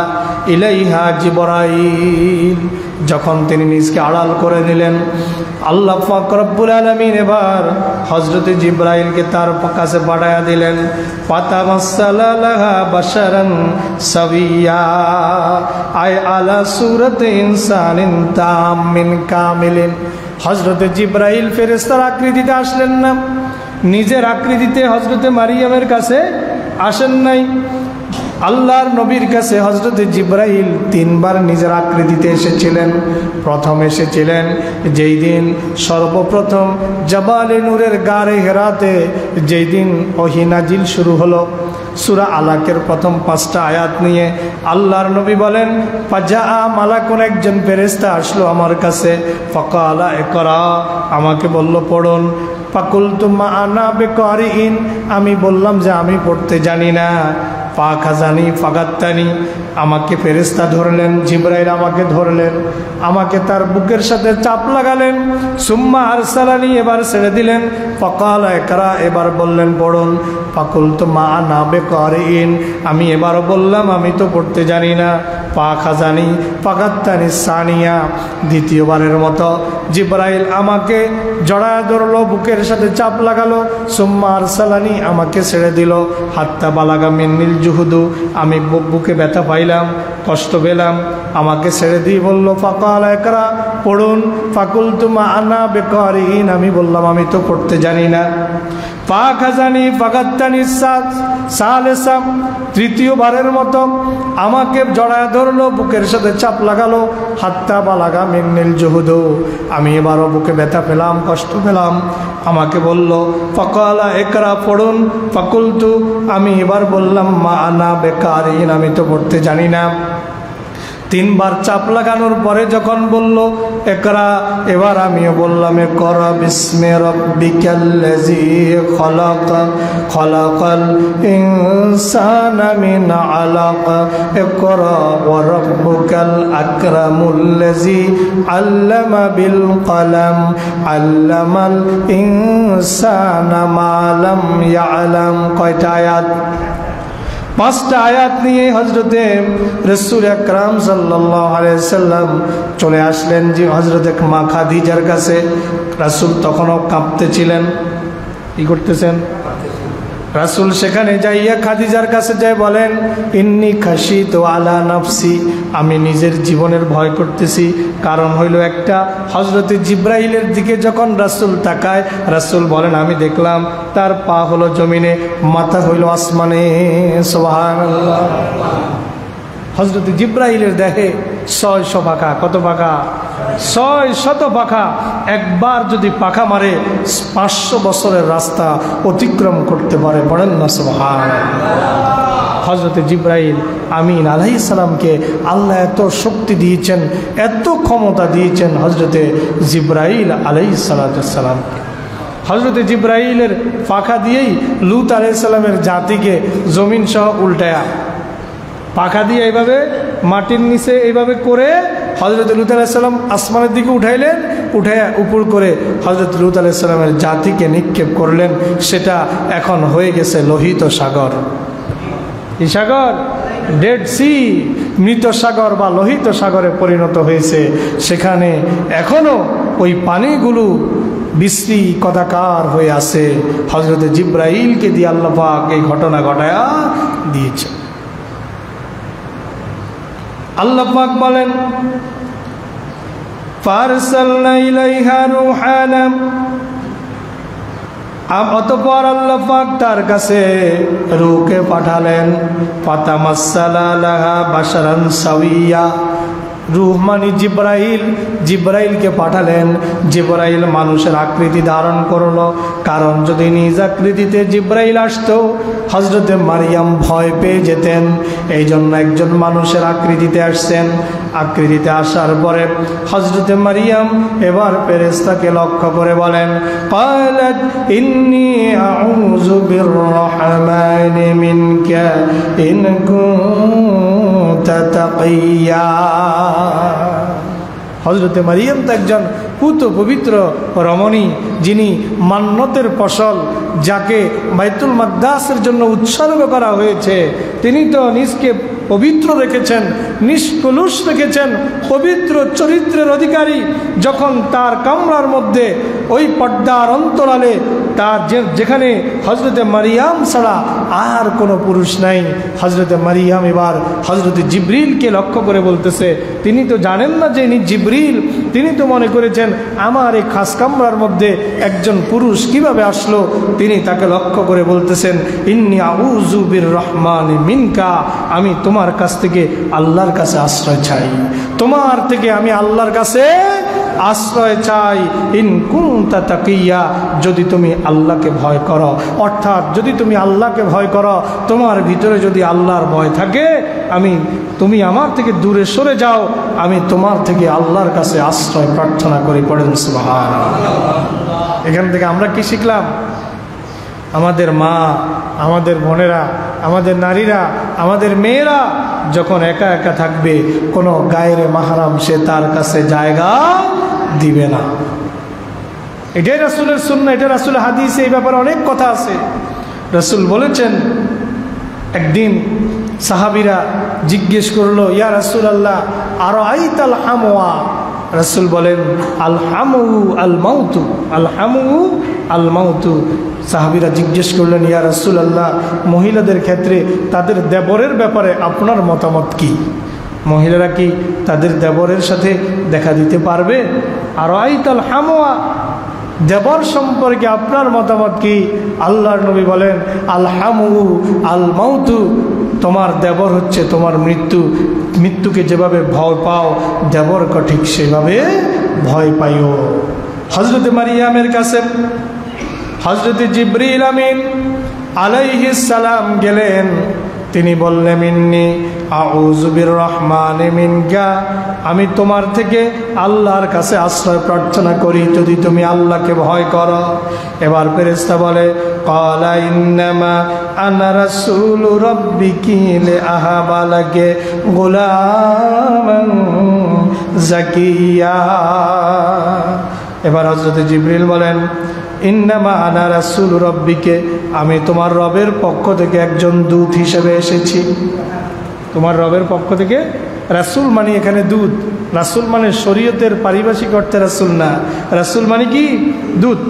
ইলাইহা জিবরাইল, যখন তিনি নিজকে আড়াল করে নিলেন আল্লাহ পাক রব্বুল আলামিন এবার হযরত জিবরাইলকে তার কাছে পাঠায়া দিলেন। ফাতামাসসালা লাহা বাশারান সাবিয়্যা, আয় আলা সূরাতি ইনসানিন তামিন কামিলিন। হযরত জিবরাইল ফেরেশতার আকৃতিতে আসলেন না, নিজের আকৃতিতে হযরতে মারিয়ামের কাছে আসেন নাই। আল্লাহর নবীর কাছে হযরত জিবরাইল তিনবার নিজের আকৃতিতে এসেছিলেন। প্রথম এসেছিলেন যেই দিন সর্বপ্রথম জাবালে নূরের গারে হেরাতে, যেই দিন ওহী নাজিল শুরু হলো সূরা আলাকের প্রথম 5টা আয়াত নিয়ে। আল্লাহর নবী বলেন ফাজা মালাকুন, একজন ফেরেশতা আসলো আমার কাছে। ফাকালা ইকরা, আমাকে বলল পড়ুন। ফাকুলতু মা আনা বিকারিইন, আমি বললাম যে আমি পড়তে জানি না। ফাখাযানি ফাগাত্তানি, আমাকে ফেরেশতা ধরলেন, জিবরাইল আমাকে ধরলেন, আমাকে তার বুকের সাথে চাপ লাগালেন। সুম্মা আরসালানি, এবার ছেড়ে দিলেন। ফাকালা ইকরা, এবার বললেন পড়ুন। ফাকুলতু মা আনা বিকারিইন, আমি এবারও বললাম আমি তো পড়তে জানি না। ফাখাযানি ফাগাত্তানি সানিয়া, দ্বিতীয়বারের মতো জিবরাইল আমাকে জড়ায় ধরলো, বুকের সাথে চাপ লাগালো। সুম্মা আরসালানি, আমাকে ছেড়ে দিল। হাত্তা বালাগা মিন্নিল জুহুদু, আমি বুকে ব্যথা পাইলাম, কষ্ট পেলাম, আমাকে ছেড়ে দিয়ে বলল ফাকালা ইকরা, পড়ুন। ফাকুলতু মা আনা বিকারিইন, আমি বললাম আমি তো পড়তে জানি না। ফাখাযানি ফাগাত্তানি সালেসা, তৃতীয়বারের মতো আমাকে জড়ায় ধরলো, বুকের সাথে চাপ লাগালো। হাত্তা বালাগা মিন্নিল জুহুদু, আমি এবারও বুকে ব্যথা পেলাম, কষ্ট পেলাম, আমাকে বলল ফাকালা ইকরা, পড়ুন। ফাকুলতু, আমি এবার বললাম মা আনা বিকারিইন, আমি তো পড়তে জানি না। তিনবার চাপ লাগানোর পরে যখন বলল ইকরা, এবার আমিও বললাম ইকরা বিসমি রাব্বিকাল্লাযী খলাক, খলাকাল ইনসানা মিন আলাক, ইকরা ওয়া রাব্বুকাল আকরামুল্লাযী আল্লামা বিল কলম, আল্লামাল ইনসানা মা লাম ইয়ালাম। কয়টা আয়াত? 5টা আয়াত নিয়ে হযরতে রাসূল আকরাম সাল্লাল্লাহু আলাইহি সাল্লাম চলে আসলেন যে হযরতে মা খাদিজার কাছে। রাসূল তখনও কাঁপতেছিলেন। কি করতেছেন? রাসূল সেখানে যাইয়া খাদিজার কাছে যায় বলেন, ইন্নী খাশিতু আলা নাফসি, আমি নিজের জীবনের ভয় করতেছি। কারণ হইল একটা, হযরতে জিব্রাইলের দিকে যখন রাসূল তাকায়, রাসূল বলেন আমি দেখলাম তার পা হলো জমিনে, মাথা হইল আসমানে। সুবহানাল্লাহ। হযরতে জিব্রাইলের দেখে 600 পাখা। কত পাখা? 600 পাখা। একবার যদি পাখা মারে 500 বছরের রাস্তা অতিক্রম করতে পারে। পড়েন না সুবহানাল্লাহ। হযরতে জিব্রাইল আমিন আলাইহিস সালামকে আল্লাহ এত শক্তি দিয়েছেন, এত ক্ষমতা দিয়েছেন হযরতে জিব্রাইল আলাইহিস সালামকে। হযরতে জিব্রাইলের পাখা দিয়েই লূত আলাইহিস সালামের জাতিকে জমিন সহ উল্টায়া, পাখা দিয়ে এইভাবে মাটির নিচে এইভাবে করে হযরত লূত আলাইহিস সালাম আসমানের দিকে উঠাইলেন, উঠাইয়া উপর করে হযরত লূত আলাইহিস সালামের জাতিকে নিক্ষেপ করলেন। সেটা এখন হয়ে গেছে লোহিত সাগর। এই সাগর ডেড সি, মৃত সাগর বা লোহিত সাগরে পরিণত হয়েছে। সেখানে এখনো ওই পানিগুলো বিশ্রী কদাকার হয়ে আছে। হযরতে জিব্রাইলকে দিয়ে আল্লাহ পাক এই ঘটনা ঘটায়া দিয়েছে। আল্লাহ পাক বলেন, ফারসালনা ইলাইহা রূহানা, অতঃপর আল্লাহ পাক তার কাছে রূহকে পাঠালেন। ফাতামাসসালা লাহা বাশারান সাওয়িয়া, রূহ মানে জিব্রাইল, জিব্রাইলকে পাঠালেন। জিব্রাইল মানুষের আকৃতি ধারণ করলো। কারণ যদি নিজ আকৃতিতে জিব্রাইল আসতো হযরতে মারিয়াম ভয় পেয়ে যেতেন। এই জন্য একজন মানুষের আকৃতিতে আসছেন। আকৃতিতে আসার পরে হযরতে মারিয়াম এবার ফেরেশতাকে লক্ষ্য করে বলেন, ক্বালাত ইন্নী আউযু বিররহমানি মিনকা ইন কুনতা তাকিয়া। হযরতে মারিয়াম তো একজন পুত পবিত্র রমণী, যিনি মান্নতের ফসল, যাকে বাইতুল মাকদাসের জন্য উৎসর্গ করা হয়েছে। তিনি তো নিজকে পবিত্র রেখেছেন, নিষ্কলুষ রেখেছেন, পবিত্র চরিত্রের অধিকারী। যখন তার কামরার মধ্যে ওই পর্দার অন্তরালে তার যেখানে হযরতে মারিয়াম ছাড়া আর কোনো পুরুষ নাই, হযরতে মারিয়াম এবার হযরতে জিবরিলকে লক্ষ্য করে বলতেছে, তিনি তো জানেন না যে ইনি জিবরিল। তিনি তো মনে করেছেন আমার এই খাস কামরার মধ্যে একজন পুরুষ কিভাবে আসলো। তিনি তাকে লক্ষ্য করে বলতেছেন, ইন্নী আউযু বিররহমানি মিনকা, আমি তোমার কাছ থেকে আল্লাহর কাছে আশ্রয় চাই। তোমার থেকে আমি আল্লাহর কাছে আশ্রয় চাই। ইন কুনতা তাকিয়া, যদি তুমি আল্লাহকে ভয় করো, অর্থাৎ যদি তুমি আল্লাহকে ভয় করো, তোমার ভিতরে যদি আল্লাহর ভয় থাকে, তুমি আমার থেকে দূরে সরে যাও, আমি তোমার থেকে আল্লাহর কাছে আশ্রয় প্রার্থনা করি। পড়েন সুবহানাল্লাহ। এখান থেকে আমরা কি শিখলাম? আমাদের মা, আমাদের বোনেরা, আমাদের নারীরা, আমাদের মেয়েরা যখন একা একা থাকবে, কোনো গায়রে মাহরাম সে তার কাছে জায়গা দিবে না। এটাই রাসূলের সুন্নাহ, এটা রাসূলের হাদিসে এই ব্যাপারে অনেক কথা আছে। রাসূল বলেছেন, একদিন সাহাবীরা জিজ্ঞেস করলো, ইয়া রাসূলুল্লাহ আরাআইতাল হামওয়া। রাসূল বলেন, আল হামু আল মাউতু, আল হামু আল মাউতু। সাহাবীরা জিজ্ঞেস করলেন, ইয়া রাসূলুল্লাহ মহিলাদের ক্ষেত্রে তাদের দেবরের ব্যাপারে আপনার মতামত কি? মহিলারা কি তাদের দেবরের সাথে দেখা দিতে পারবে? আরাআইতাল হামওয়া, দেবর সম্পর্কে আপনার মতামত কি? আল্লাহর নবী বলেন, আল হামু আল মাউতু, তোমার দেবর হচ্ছে তোমার মৃত্যু। মৃত্যুকে যেভাবে ভয় পাও, দেবরকে ঠিক সেভাবে ভয় পাইও। হযরতে মারিয়ামের কাছে হযরতে জিবরিল আমিন আলাইহিস সালাম গেলেন। তিনি বললেন ইন্নী আউযু বিররহমানি মিনকা, আমি তোমার থেকে আল্লাহর কাছে আশ্রয় প্রার্থনা করি যদি তুমি আল্লাহকে ভয় করো। এবার ফেরেশতা বলে ক্বালা ইন্নামা আনা রাসূলু রাব্বিকি লিআহাবা লাকি গুলামান জাকিয়া। এবার হযরত জিবরিল বলেন ইন্নামা আনা রাসূল রাব্বিকে, আমি তোমার রবের পক্ষ থেকে একজন দূত হিসেবে এসেছি। তোমার রবের পক্ষ থেকে, রাসূল মানে এখানে দূত, রাসূল মানে শরীয়তের পারিভাষিক অর্থে রাসূল না, রাসূল মানে কি দূত।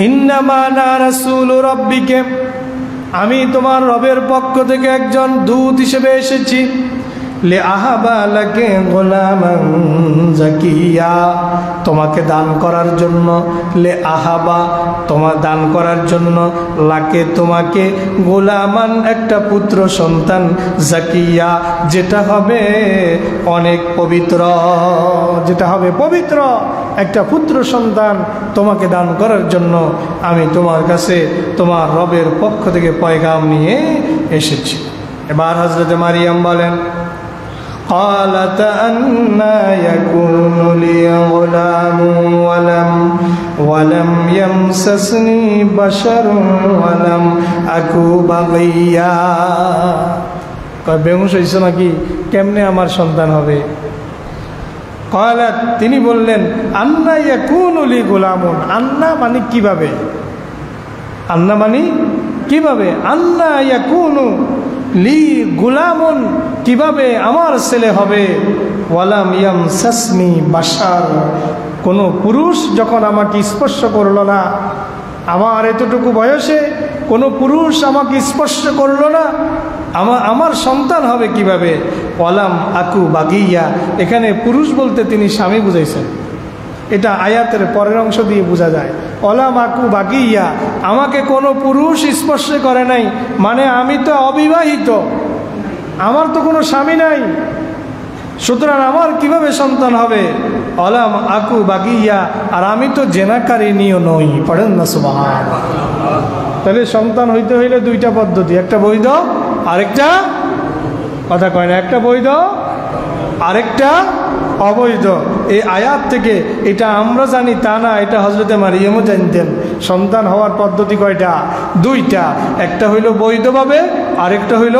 ইন্নামা আনা রাসূল রাব্বিকে, আমি তোমার রবের পক্ষ থেকে একজন দূত হিসেবে এসেছি। লিআহাবা লাকি গুলামান জাকিয়া, তোমাকে দান করার জন্য, লিআহাবা তোমার দান করার জন্য, লাকে তোমাকে, গোলামান একটা পুত্র সন্তান, জাকিয়া যেটা হবে অনেক পবিত্র, যেটা হবে পবিত্র একটা পুত্র সন্তান তোমাকে দান করার জন্য আমি তোমার কাছে তোমার রবের পক্ষ থেকে পয়গাম নিয়ে এসেছি। এবার হযরত মারিয়াম বলেন قالت أنى يكون لي غلام ولم يمسسني بشر ولم أكو بغيا। কয় বেহুশ হইছো নাকি, কেমনে আমার সন্তান হবে? قالت, তিনি বললেন আন্না ইয়াকুনু লি গুলামুন, আন্না মানে কিভাবে, আন্না মানে কিভাবে, আন্না ইয়াকুনু লি গুলামুন কিভাবে আমার ছেলে হবে, ওয়ালাম ইয়ামসাসনি বাশার, কোনো পুরুষ যখন আমাকে স্পর্শ করলো না, আমার এতটুকু বয়সে কোনো পুরুষ আমাকে স্পর্শ করলো না, আমার সন্তান হবে কিভাবে। ওয়ালাম আকু বাগিয়া, এখানে পুরুষ বলতে তিনি স্বামী বুঝাইছেন, এটা আয়াতের পরের অংশ দিয়ে বোঝা যায়। ওয়ালাম আকু বাগিয়া, আমাকে কোনো পুরুষ স্পর্শ করে নাই, মানে আমি তো অবিবাহিত, আমার তো কোনো স্বামী নাই, সুতরাং আমার কিভাবে সন্তান হবে। ওয়ালাম আকু বাগিয়া, আর আমি তো জেনাকারিনীও নই, পড়েন না সুবহানাল্লাহ। তাহলে সন্তান হইতে হইলে দুইটা পদ্ধতি, একটা বৈধ আরেকটা, কথা কয় না, একটা বৈধ আরেকটা অবৈধ। এই আয়াত থেকে এটা আমরা জানি তা না, এটা হযরতে মারিয়ামও জানতেন। সন্তান হওয়ার পদ্ধতি কয়টা? দুইটা, একটা হইল বৈধভাবে, আরেকটা হইল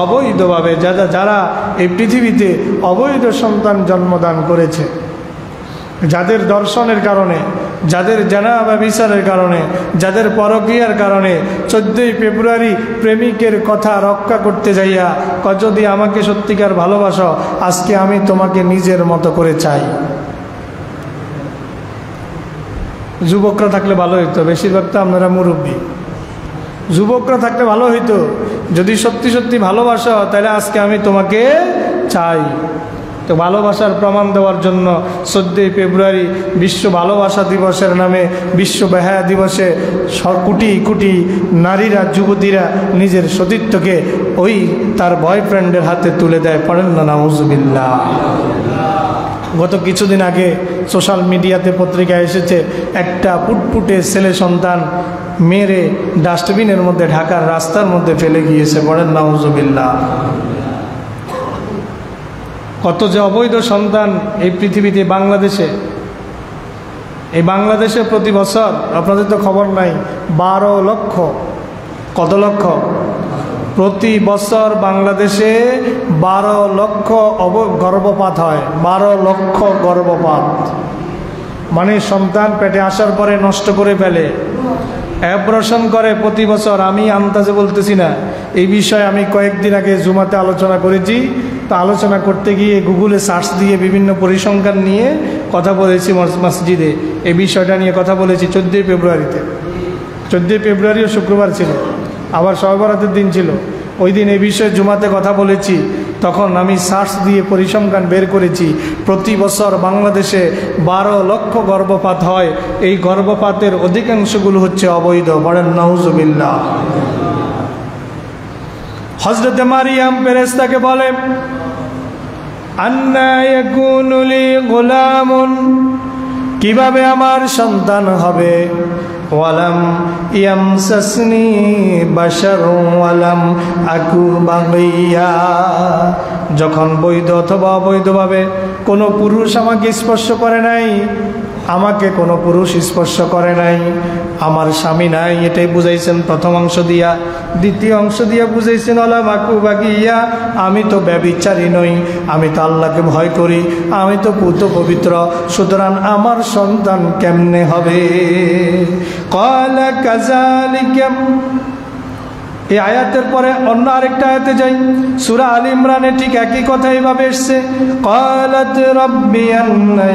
অবৈধভাবে। যারা এই পৃথিবীতে অবৈধ সন্তান জন্মদান করেছে, যাদের দর্শনের কারণে, যাদের জানা বা বিচারের কারণে, যাদের পরকীয়ার কারণে 14ই ফেব্রুয়ারি প্রেমিকের কথা রক্ষা করতে যাইয়া যদি আমাকে সত্যিকার ভালোবাসো, আজকে আমি তোমাকে নিজের মতো করে চাই। যুবকরা থাকলে ভালো হইতো, বেশিরভাগ তো আপনারা মুরব্বী। যুবকরা থাকলে ভালো হইতো, যদি সত্যি সত্যি ভালোবাসো তাহলে আজকে আমি তোমাকে চাই। তো ভালোবাসার প্রমাণ দেওয়ার জন্য 14ই ফেব্রুয়ারি বিশ্ব ভালোবাসা দিবসের নামে, বিশ্ব বেহায়া দিবসে কোটি কোটি নারীরা, যুবতীরা নিজের সতীত্বকে ওই তার বয়ফ্রেন্ডের হাতে তুলে দেয়, পড়েন না নাউজুবিল্লাহ। গত কিছুদিন আগে সোশ্যাল মিডিয়াতে পত্রিকায় এসেছে, একটা ফুটফুটে ছেলে সন্তান মেরে ডাস্টবিনের মধ্যে ঢাকার রাস্তার মধ্যে ফেলে গিয়েছে, পড়েন নাউজুবিল্লাহ। কত যে অবৈধ সন্তান এই পৃথিবীতে, বাংলাদেশে, এই বাংলাদেশে প্রতি বছর, আপনাদের তো খবর নাই, 12 লক্ষ, কত লক্ষ, প্রতি বছর বাংলাদেশে 12 লক্ষ গর্ভপাত হয়। 12 লক্ষ গর্ভপাত মানে সন্তান পেটে আসার পরে নষ্ট করে ফেলে, অ্যাবর্শন করে প্রতি বছর। আমি আন্দাজে বলতেছি না, এই বিষয়ে আমি কয়েকদিন আগে জুমাতে আলোচনা করেছি। তো আলোচনা করতে গিয়ে গুগলে সার্চ দিয়ে বিভিন্ন পরিসংখ্যান নিয়ে কথা বলেছি মসজিদে, এই বিষয়টা নিয়ে কথা বলেছি 14ই ফেব্রুয়ারিতে। 14ই ফেব্রুয়ারিও শুক্রবার ছিল, আবার শবে বরাতের দিন ছিল, ওই দিন এই বিষয়ে জুমাতে কথা বলেছি। তখন আমি সার্চ দিয়ে পরিসংখ্যান বের করেছি, প্রতি বছর বাংলাদেশে 12 লক্ষ গর্ভপাত হয়। এই গর্ভপাতের অধিকাংশগুলো হচ্ছে অবৈধ, বলেন নাউজুবিল্লাহ। হযরত মারিয়াম ফেরেশতাকে বলে আন্না ইয়াকুনু লি গুলামুন, কিভাবে আমার সন্তান হবে। ওয়ালাম ইয়ামসাসনি বাশারুন ওয়ালাম আকু বাগিয়া। যখন বৈধ অথবা অবৈধভাবে কোনো পুরুষ আমাকে স্পর্শ করে নাই, আমাকে কোনো পুরুষ স্পর্শ করে নাই, আমার স্বামী নাই, এটাই বুঝাইছেন প্রথম অংশ দিয়া। দ্বিতীয় অংশ দিয়া বুঝাইছেন ওয়ালাম আকু বাগিয়া, আমি তো ব্যভিচারী নই, আমি তো আল্লাহকে ভয় করি, আমি তো পুত পবিত্র, সুতরাং আমার সন্তান কেমনে হবে? ক্বালা কাযালিকা। এই আয়াতের পরে অন্য আরেকটা আয়াতে যাই, সূরা আলে ইমরানে ঠিক একই কথা এইভাবে এসেছে, ক্বালাত রাব্বি আন্না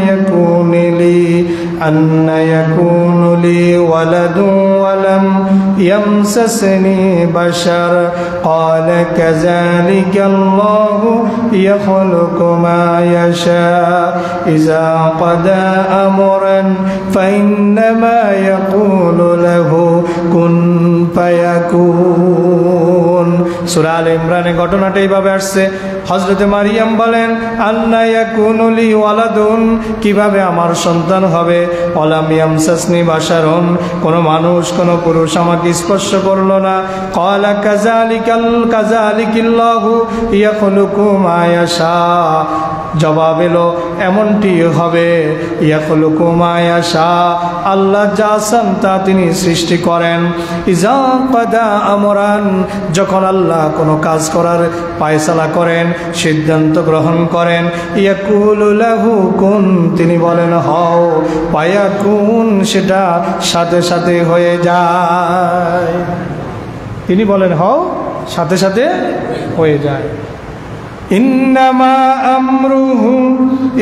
ইয়াকুনু লি ওয়ালাদুন ওয়া লাম ইয়ামসাসনি বাশার ক্বালা কাযালিকা আল্লাহু ইয়াখলুকু মা ইয়াশা ইযা ক্বাদা আমরান ফাইন্নামা ইয়াকুলু লাহু কুন ফায়াকুন। সূরা আলে ইমরানে ঘটনাটা এইভাবে আসছে, হযরতে মারিয়াম বলেন আন্না ইয়াকুনু লি ওয়ালাদুন, কিভাবে আমার সন্তান হবে, ওয়ালাম ইয়ামসাসনি বাশারুন, কোনো মানুষ কোনো পুরুষ আমাকে স্পর্শ করলো না, ক্বালা কাযালিকাল্লাহু ইয়াখলুকু মা ইয়াশা, জবাব এলো এমনটি হবে, ইয়াখলুকু মা ইয়াশা, আল্লাহ যা চান তা তিনি সৃষ্টি করেন। ইযা ক্বাদা আমরান, যখন আল্লাহ কোনো কাজ করার ফায়সালা করেন, সিদ্ধান্ত গ্রহণ করেন, ইয়াকুলু লাহু কুন, তিনি বলেন হও, ফায়াকুন, সেটা সাথে সাথে হয়ে যায়। তিনি বলেন হও, সাথে সাথে হয়ে যায়। ইন্নামা আমরুহু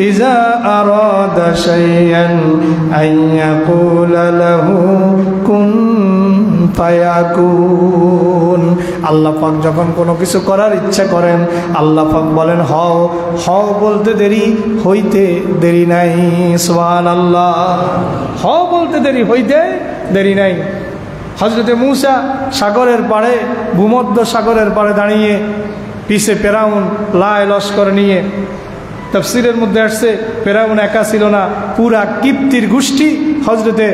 ইযা আরাদা শাইআন আন ইয়াকুলা লাহু কুন ফায়াকুন। আল্লাহ পাক যখন কোনো কিছু করার ইচ্ছা করেন, আল্লাহ পাক বলেন হও, হও বলতে দেরি হইতে দেরি নাই। সুবহানাল্লাহ, হও বলতে দেরি হইতে দেরি নাই। হযরতে মূসা সাগরের পাড়ে, ভূমধ্য সাগরের পাড়ে দাঁড়িয়ে, পিছে ফেরাউন লায় লস্কর নিয়ে। তাফসীরের মধ্যে আসছে ফেরাউন একা ছিল না, পুরা কিপ্তির গোষ্ঠী হযরতে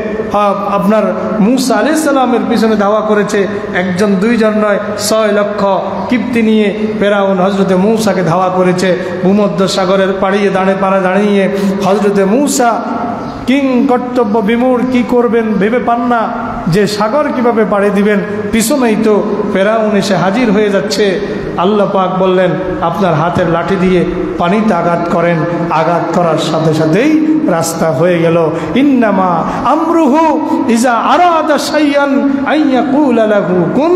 আপনার মূসা আলাইহিস সালামের পিছনে ধাওয়া করেছে। একজন দুইজন নয়, 6 লক্ষ কিপ্তি নিয়ে ফেরাউন হযরতে মূসাকে ধাওয়া করেছে। ভূমধ্য সাগরের পাড়িয়ে দাঁড়িয়ে হযরতে মূসা কিং কর্তব্য বিমূঢ়, কি করবেন ভেবে পান না যে সাগর কিভাবে পাড়ি দিবেন, পিছনেই তো ফেরাউন এসে হাজির হয়ে যাচ্ছে। আল্লাহ পাক বললেন আপনার হাতের লাঠি দিয়ে পানিতে আঘাত করেন, আঘাত করার সাথে সাথেই রাস্তা হয়ে গেল। ইন্নামা আমরুহু ইযা আরাদা শাইআন আন ইয়াকুলা লাহু কুন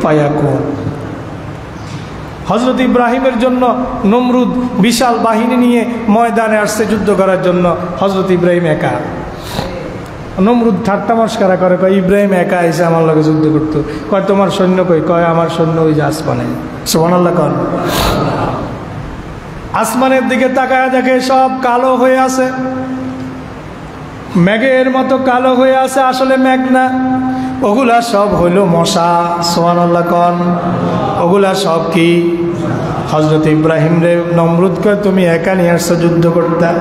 ফায়াকুন। হযরত ইব্রাহিমের জন্য নমরুদ বিশাল বাহিনী নিয়ে ময়দানে আসছে যুদ্ধ করার জন্য, হযরত ইব্রাহিম একা। নমরুদ ঠাট্টা মস্করা করে, কয় ইব্রাহিম একা এসে আমার লগে যুদ্ধ করতো। কয় তোমার সৈন্য কই? কয় আমার সৈন্য ওই যে আসমানে। সুবহানাল্লাহ কন। আসমানের দিকে তাকায় দেখে সব কালো হয়ে আছে, মেঘের মতো কালো হয়ে আছে, আসলে মেঘ না, ওগুলা সব হইল মশা। সুবহানাল্লাহ কন। ওগুলা সব কি? হযরত ইব্রাহিম রে নমরুদ কয় তুমি একা নিয়ে আসছো যুদ্ধ করতে,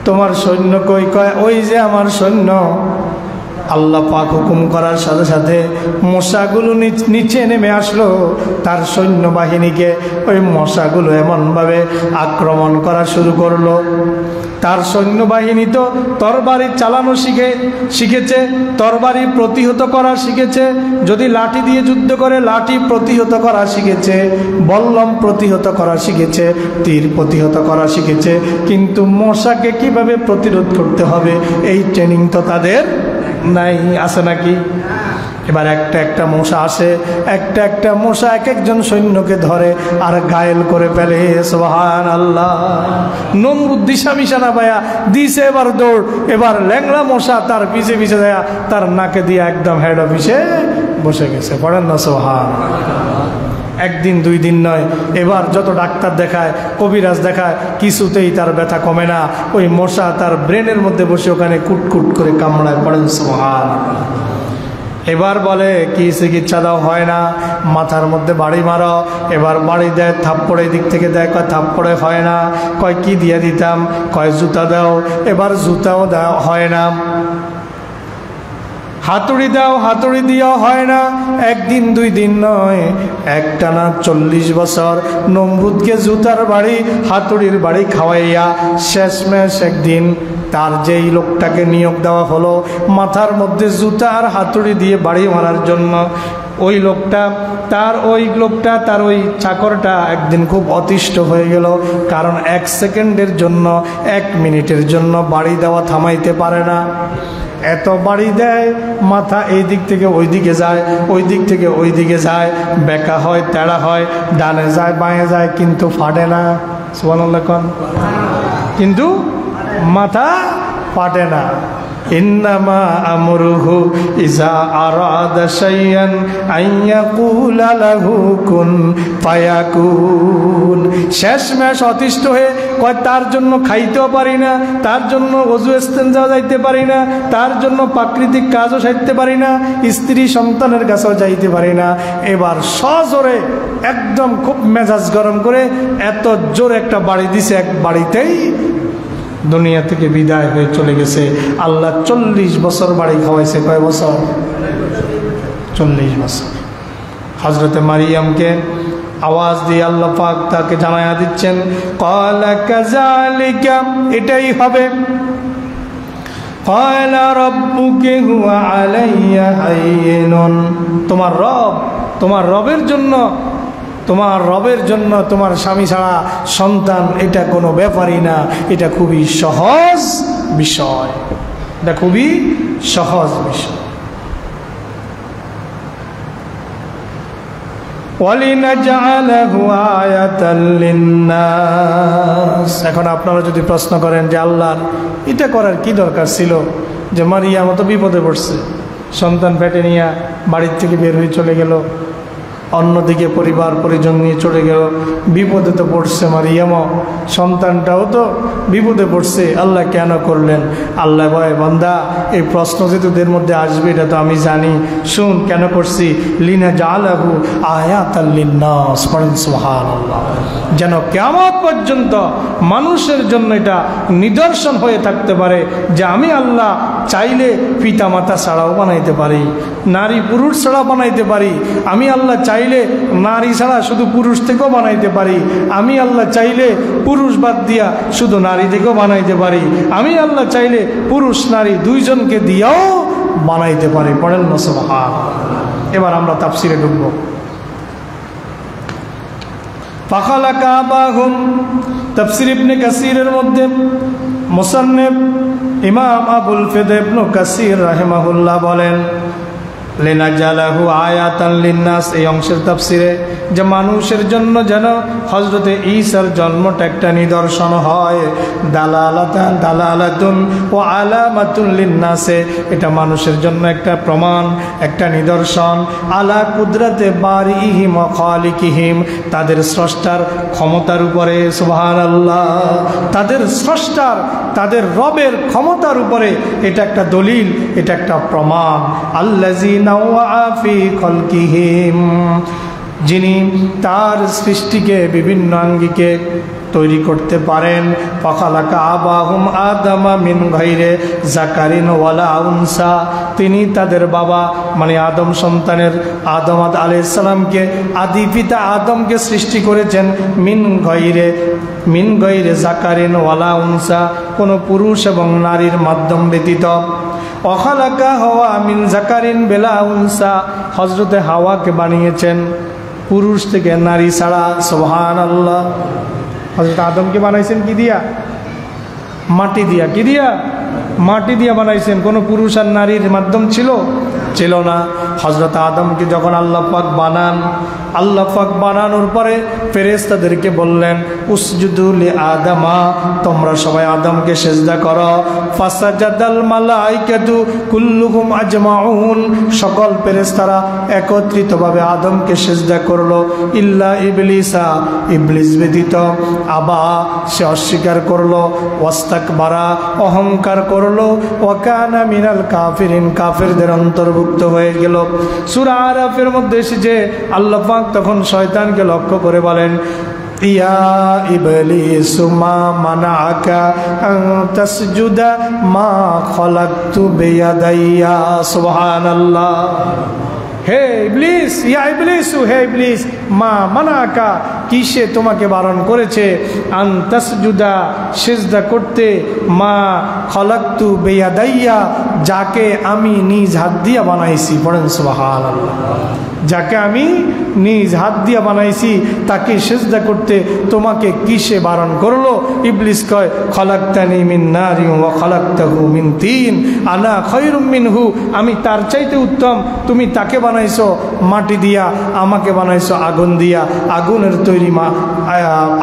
তোমার সৈন্য কই? কয় ওই যে আমার সৈন্য। আল্লাহ পাক হুকুম করার সাথে সাথে মশাগুলো নিচে নেমে আসলো তার সৈন্যবাহিনীকে। ওই মশাগুলো এমনভাবে আক্রমণ করা শুরু করলো। তার সৈন্যবাহিনী তো তরবারি চালানো শিখেছে, তরবারি প্রতিহত করা শিখেছে, যদি লাঠি দিয়ে যুদ্ধ করে লাঠি প্রতিহত করা শিখেছে, বল্লম প্রতিহত করা শিখেছে, তীর প্রতিহত করা শিখেছে, কিন্তু মশাকে কিভাবে প্রতিরোধ করতে হবে এই ট্রেনিং তো তাদের নাই। আছে নাকি? এবার একটা একটা মশা আসে, একটা একটা মশা এক একজন সৈন্যকে ধরে আর ঘায়েল করে ফেলে। সুবহানাল্লাহ। নমরুদ দিশা মিশা না পায়া দিছে এবার দৌড়। এবার ল্যাংড়া মশা তার পিছে পিছে দেয়া তার নাকে দিয়ে একদম হেড অফিসে বসে গেছে। পড়েন না সুবহানাল্লাহ। একদিন দুই দিন নয়, এবার যত ডাক্তার দেখায়, কবিরাজ দেখায়, কিছুতেই তার ব্যথা কমে না। ওই মশা তার ব্রেনের মধ্যে বসে ওখানে কুটকুট করে কামড়ায়। পড়েন সুবহানাল্লাহ। এবার বলে কি চিকিৎসা দাও, হয় না, মাথার মধ্যে বাড়ি মারো। এবার বাড়ি দেয়, থাপ্পড়ে দিক থেকে দেয়, কয় থাপ্পড়ে হয় না। কয় কি দিয়ে দিতাম? কয় জুতা দাও। এবার জুতাও দেওয়া হয় না। হাতুড়ি দাও, হাতুড়ি দিয়েও হয় না। একদিন দুই দিন নয়, একটানা 40 বছর নমরুদকে জুতার বাড়ি হাতুড়ির বাড়ি খাওয়াইয়া শেষমেশ একদিন তার যেই লোকটাকে নিয়োগ দেওয়া হলো মাথার মধ্যে জুতা আর হাতুড়ি দিয়ে বাড়ি মারার জন্য, ওই লোকটা তার ওই চাকরটা একদিন খুব অতিষ্ঠ হয়ে গেল। কারণ 1 সেকেন্ডের জন্য 1 মিনিটের জন্য বাড়ি দেওয়া থামাইতে পারে না। এত বাড়ি দেয়, মাথা এই দিক থেকে ওই দিকে যায়, ওই দিক থেকে ওই দিকে যায়, বেঁকা হয়, তেড়া হয়, ডানে যায় বাঁয়ে যায়, কিন্তু ফাটে না। সুবহানাল্লাহ কোন, কিন্তু মাথা ফাটে না। ইন্নামা আমরুহু ইজা আরাদা শাইআন আইয়াকুলা লাহু কুন ফায়াকুন। শেষমেশ অতিষ্ঠ হয়ে কয় তার জন্য খাইতেও পারি না, তার জন্য ওযু ইস্তেঞ্জা যাইতে পারি না, তার জন্য প্রাকৃতিক কাজও সারতে পারি না, স্ত্রী সন্তানের কাছেও যাইতে পারি না। এবার সজোরে একদম খুব মেজাজ গরম করে এত জোরে একটা বাড়ি দিছে, এক বাড়িতেই দুনিয়া থেকে বিদায় হয়ে চলে গেছে। আল্লাহ 40 বছর বাড়ি খাওয়াইছে। কয় বছর? 40 বছর। হযরতে মারিয়ামকে আওয়াজ দিয়ে আল্লাহ পাক তাকে জানায়া দিচ্ছেন, ক্বালা কাযালিকা, এটাই হবে। ক্বালা রাব্বুকি হুয়া আলাইয়া হাইয়িনুন, তোমার রবের জন্য তোমার স্বামী ছাড়া সন্তান এটা কোনো ব্যাপারই না, এটা খুবই সহজ বিষয়, এটা খুবই সহজ বিষয়। ওয়ালিনাজআলাহু আয়াতাল লিন্নাস। এখন আপনারা যদি প্রশ্ন করেন যে আল্লাহ এটা করার কি দরকার ছিল, যে মারিয়াম তো বিপদে পড়ছে, সন্তান পেটে নিয়ে বাড়ির থেকে বের হয়ে চলে গেল, অন্যদিকে পরিবার পরিজন নিয়ে চলে গেল, বিপদে তো পড়ছে মারিয়ামও, সন্তানটাও তো বিপদে পড়ছে, আল্লাহ কেন করলেন? আল্লাহ বলে, বান্দা এই প্রশ্ন যে তোদের মধ্যে আসবে এটা তো আমি জানি, শুন কেন করছি। লিনাজআলাহু আয়াতাল লিন্নাস, পড়েন সুবহানাল্লাহ। যেন কিয়ামত পর্যন্ত মানুষের জন্য এটা নিদর্শন হয়ে থাকতে পারে যে আমি আল্লাহ চাইলে পিতা মাতা ছাড়াও বানাইতে পারি, নারী পুরুষ ছাড়া বানাইতে পারি, আমি আল্লাহ চাইলে নারী ছাড়া শুধু পুরুষ থেকেও বানাইতে পারি, আমি আল্লাহ চাইলে পুরুষ বাদ দিয়া শুধু নারী থেকেও বানাইতে পারি, আমি আল্লাহ চাইলে পুরুষ নারী দুইজনকে দিয়াও বানাইতে পারি। পড়েন না সুবহানাল্লাহ। এবার আমরা তাফসিরে ঢুকব। ফাখালাকা আবাহুম, তাফসির ইবনে কাসিরের মধ্যে মুসান্নিফ ইমাম আবুল ফিদা ইবনে কাসির রাহিমাহুল্লাহ বলেন, লিনাজআলাহু আয়াতান লিন্নাস, এই অংশের তাফসিরে যে মানুষের জন্য যেন হযরতে ঈসার জন্মটা একটা নিদর্শন হয়, দালালাতুন ওয়া আলামাতুন লিন্নাসে, এটা মানুষের জন্য একটা প্রমাণ, একটা নিদর্শন, আলা কুদরাতে বারিহিম ওয়া খালিকিহিম, তাদের স্রষ্টার ক্ষমতার উপরে। সুবহানাল্লাহ। তাদের স্রষ্টার, তাদের রবের ক্ষমতার উপরে এটা একটা দলিল, এটা একটা প্রমাণ। আল্লাযী নাওয়া ফি খালকিহিম, যিনি তার সৃষ্টিকে বিভিন্ন আঙ্গিকে তৈরি করতে পারেন। ফাখালাকা আবাহুম আদামা মিন গায়রে যাকারিন ওয়ালা উনসা, তিনি তাদের বাবা মানে আদম সন্তানের আদম আলাইহিস সালামকে, আদি পিতা আদমকে সৃষ্টি করেছেন মিন গায়রে যাকারিন ওয়ালা উনসা, কোনো পুরুষ এবং নারীর মাধ্যম ব্যতীত। ওয়াখালাকা হাওয়া মিন যাকারিন বেলা উনসা, হযরতে হাওয়াকে বানিয়েছেন পুরুষ থেকে, নারী ছাড়া। সুবহানাল্লাহ। হযরত আদমকে বানাইছেন কি দিয়া? মাটি দিয়া। কি দিয়া? মাটি দিয়া বানাইছেন। কোনো পুরুষ আর নারীর মাধ্যম ছিল না। হযরত আদমকে যখন আল্লাহ পাক বানানোর পরে ফেরেশতাদেরকে বললেন, উসজুদু লি আদামা, তোমরা সবাই আদমকে সিজদা করো। ফাসাজাদাল মালাইকাতু কুল্লুহুম আজমাউন, সকল ফেরেশতারা একত্রিতভাবে আদমকে সিজদা করলো, ইল্লা ইবলিসা, ইবলিস ব্যতীত। আবা, সে অস্বীকার করলো, ওয়াস্তাকবারা, অহংকার করলো, ওয়া কানা মিনাল কাফিরিন, কাফিরদের অন্তর্ভুক্ত হয়ে গেল। সূরা আরাফের মধ্যে এসেছে আল্লাহ পাক তখন শয়তানকে লক্ষ্য করে বলেন, ইয়া ইবলিসু মা মানাআকা আন তাসজুদা মা খালাকতু বিয়াদাইয়া। সুবহানাল্লাহ। হে ইবলিস, ইয়া ইবলিসু, হে ইবলিস, মা মানাআকা, কিসে তোমাকে বারণ করেছে, আন তাসজুদা, সিজদা করতে, মা খালাকতু বিয়াদাইয়া, যাকে আমি নিজ হাত দিয়ে বানাইছি। পড়েন সুবহানাল্লাহ। যাকে আমি নিজ হাত দিয়ে বানাইছি তাকে সিজদা করতে তোমাকে কিসে বারণ করলো? ইবলিস কয়, খালাকতানি মিন নারিন ওয়া খালাকতাহু মিন তিন, আনা খায়রুম মিনহু, আমি তার চাইতে উত্তম। তুমি তাকে বানাইছো মাটি দিয়া, আমাকে বানাইছো আগুন দিয়া।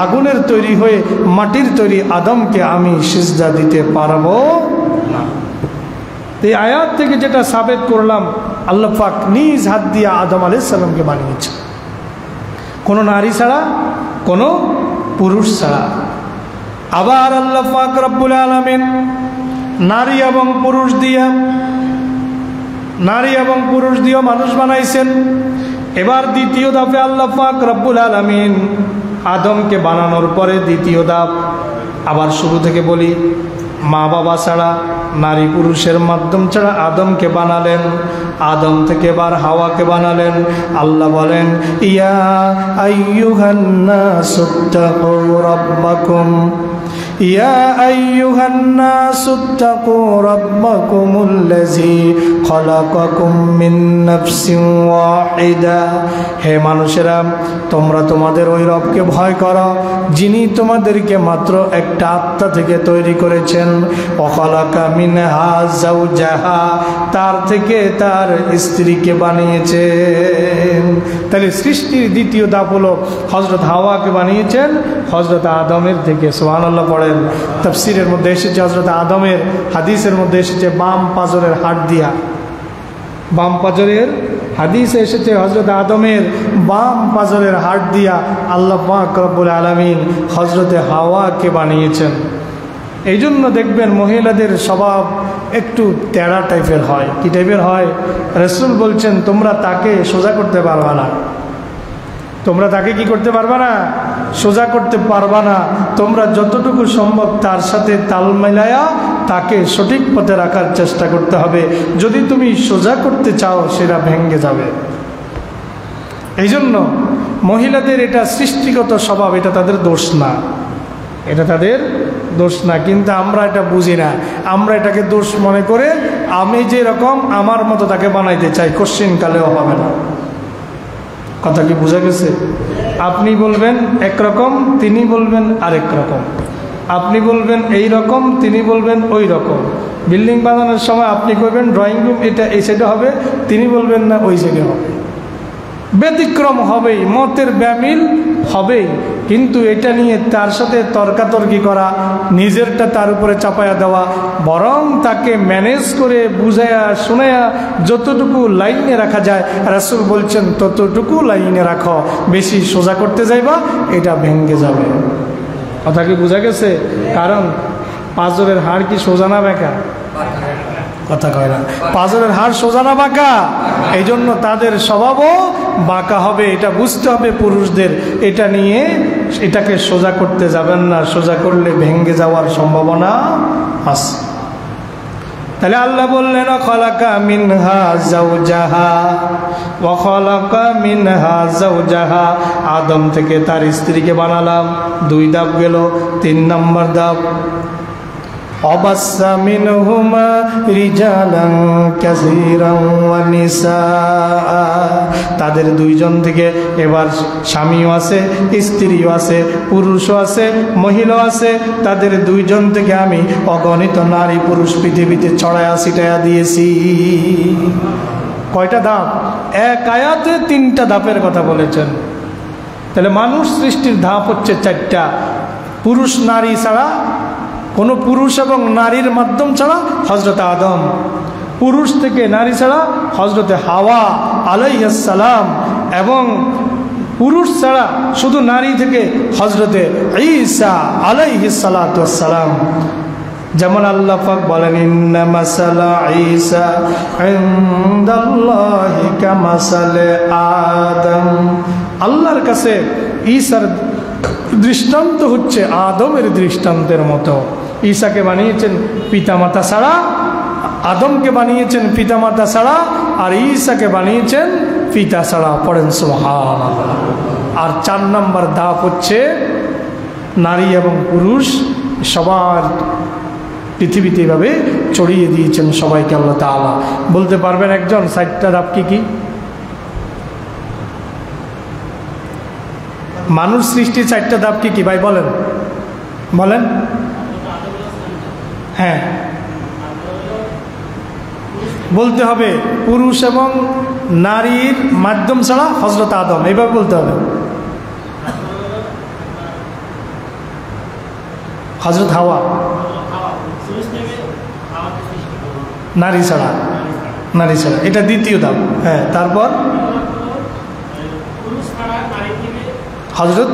আগুনের তৈরি হয়ে মাটির তৈরি আদমকে আমি সিজদা দিতে পারবো না। এই আয়াত থেকে যেটা সাবেত করলাম, আল্লাহ পাক নিজ হাত দিয়ে আদম আলাইহিস সালামকে বানিয়েছে, কোনো নারী ছাড়া, কোনো পুরুষ ছাড়া। আবার আল্লাহ পাক রব্বুল আলামিন নারী এবং পুরুষ দিয়ে মানুষ বানাইছেন। এবার দ্বিতীয় ধাপে আল্লাহ পাক রব্বুল আলামিন আদমকে বানানোর পরে দ্বিতীয় ধাপ, আবার শুরু থেকে বলি, মা বাবা ছাড়া, নারী পুরুষের মাধ্যম ছাড়া আদমকে বানালেন। আদম থেকে এবার হাওয়াকে বানালেন। আল্লাহ বলেন, ইয়া আইয়ুহান নাসু তাকু রাব্বাকুম, ইয়া আইয়ুহান নাসু তাকু রাব্বাকুমুল্লাযী খালাকাকুম মিন নাফসিন ওয়াহিদা। হে মানুষেরা, তোমরা তোমাদের ওই রবকে ভয় করো যিনি তোমাদেরকে মাত্র একটা আত্মা থেকে তৈরি করেছেন। ওয়া খালাকা মিনহা যাওজাহা, তার থেকে তার স্ত্রীকে বানিয়েছেন। তাহলে সৃষ্টির দ্বিতীয় ধাপ হলো হযরত হাওয়াকে বানিয়েছেন হযরত আদমের থেকে। সুবহানাল্লাহ পড়েন। তাফসীরের মধ্যে এসেছে হযরত আদমের, হাদিসের মধ্যে এসেছে বাম পাজরের হাড় দিয়া, বাম পাজরের হাদিসে এসেছে হযরত আদমের বাম পাজরের হাড় দিয়া আল্লাহ পাক রব্বুল আলামিন হযরতে হাওয়াকে বানিয়েছেন। এই জন্য দেখবেন মহিলাদের স্বভাব একটু তেড়া টাইপের হয়। কি টাইপের হয়? রাসূল বলছেন, তোমরা তাকে সোজা করতে পারবা না। তোমরা তাকে কি করতে পারবা না? সোজা করতে পারবা না। তোমরা যতটুকু সম্ভব তার সাথে তাল মিলায়া তাকে সঠিক পথে রাখার চেষ্টা করতে হবে। যদি তুমি সোজা করতে চাও, সেটা ভেঙে যাবে। এই জন্য মহিলাদের এটা সৃষ্টিগত স্বভাব, এটা তাদের দোষ না, এটা তাদের দোষ না। কিন্তু আমরা এটা বুঝি না, আমরা এটাকে দোষ মনে করে আমি যেরকম আমার মতো তাকে বানাইতে চাই, কোশ্চিন কালেও হবে না। কথা কি বোঝা গেছে? আপনি বলবেন একরকম, তিনি বলবেন আরেক রকম। আপনি বলবেন এই রকম, তিনি বলবেন ওই রকম। বিল্ডিং বানানোর সময় আপনি করবেন ড্রয়িং রুম এটা এই সাইডে হবে, তিনি বলবেন না ওই সাইডে হবে। ব্যতিক্রম হবেই, মতের ব্যামিল হবেই। কিন্তু এটা নিয়ে তার সাথে তর্কাতর্কি করা, নিজেরটা তার উপরে চাপায়া দেওয়া, বরং তাকে ম্যানেজ করে বুঝায়া শোনায়া যতটুকু লাইনে রাখা যায়, রাসূল বলছেন ততটুকু লাইনে রাখো। বেশি সোজা করতে যাইবা, এটা ভেঙে যাবে। কথা কি বোঝা গেছে? কারণ পাঁজরের হাড় কি সোজা না বাঁকা? কথা কয় না। পাঁজরের হাড় সোজা না বাঁকা? এই জন্য তাদের স্বভাবও বাঁকা হবে, এটা বুঝতে হবে পুরুষদের। এটা নিয়ে এটাকে সোজা করতে যাবেন না, সোজা করলে ভেঙে যাওয়ার সম্ভাবনা আছে। তাহলে আল্লাহ বললেন, খালাকা মিনহা যাওজাহা ওয়া খালাকা মিনহা যাওজাহা, আদম থেকে তার স্ত্রীকে বানালাম। 2 ধাপ গেল। 3 নম্বর ধাপ, অবাসা মিনহুমা রিজালান কাসীরান ওয়া নিসা, তাদের 2 জন থেকে এবার স্বামীও আছে, স্ত্রীও আছে, পুরুষও আছে, মহিলাও আছে। তাদের 2 জন থেকে আমি অগণিত নারী পুরুষ পৃথিবীতে ছড়ায়া ছিটায়া দিয়েছি। কয়টা ধাপ? এক আয়াতে 3টা ধাপের কথা বলেছেন। তাহলে মানুষ সৃষ্টির ধাপ হচ্ছে 4টা। পুরুষ নারী ছাড়া, কোনো পুরুষ এবং নারীর মাধ্যম ছাড়া হযরত আদম, পুরুষ থেকে নারী ছাড়া হযরতে হাওয়া আলাইহিস সালাম, এবং পুরুষ ছাড়া শুধু নারী থেকে হযরতে ঈসা আলাইহিস সালাতু ওয়াস সালাম। যেমন আল্লাহ পাক বলেন, ইন্না মাসালা ঈসা ইনদাল্লাহি কামাসালে আদম, আল্লাহর কাছে ঈসার দৃষ্টান্ত হচ্ছে আদমের দৃষ্টান্তের মতো। ঈসাকে বানিয়েছেন পিতামাতা ছাড়া, আদমকে বানিয়েছেন পিতামাতা ছাড়া, আর ঈসাকে বানিয়েছেন পিতা ছাড়া। পড়েন সুবহানাল্লাহ। আর 4 নম্বর ধাপ হচ্ছে নারী এবং পুরুষ সবার পৃথিবীতে এভাবে ছড়িয়ে দিয়েছেন সবাইকে আল্লাহ তাআলা। বলতে পারবেন একজন 4টা ধাপ কি কি? মানুষ সৃষ্টি 4টা ধাপ কি কি ভাই বলেন, বলেন। হ্যাঁ বলতে হবে পুরুষ এবং নারীর মাধ্যম ছাড়া হযরত আদম, এইভাবে বলতে হবে। হযরত হাওয়া নারী ছাড়া, নারী ছাড়া, এটা দ্বিতীয় ধাপ। হ্যাঁ তারপর হযরত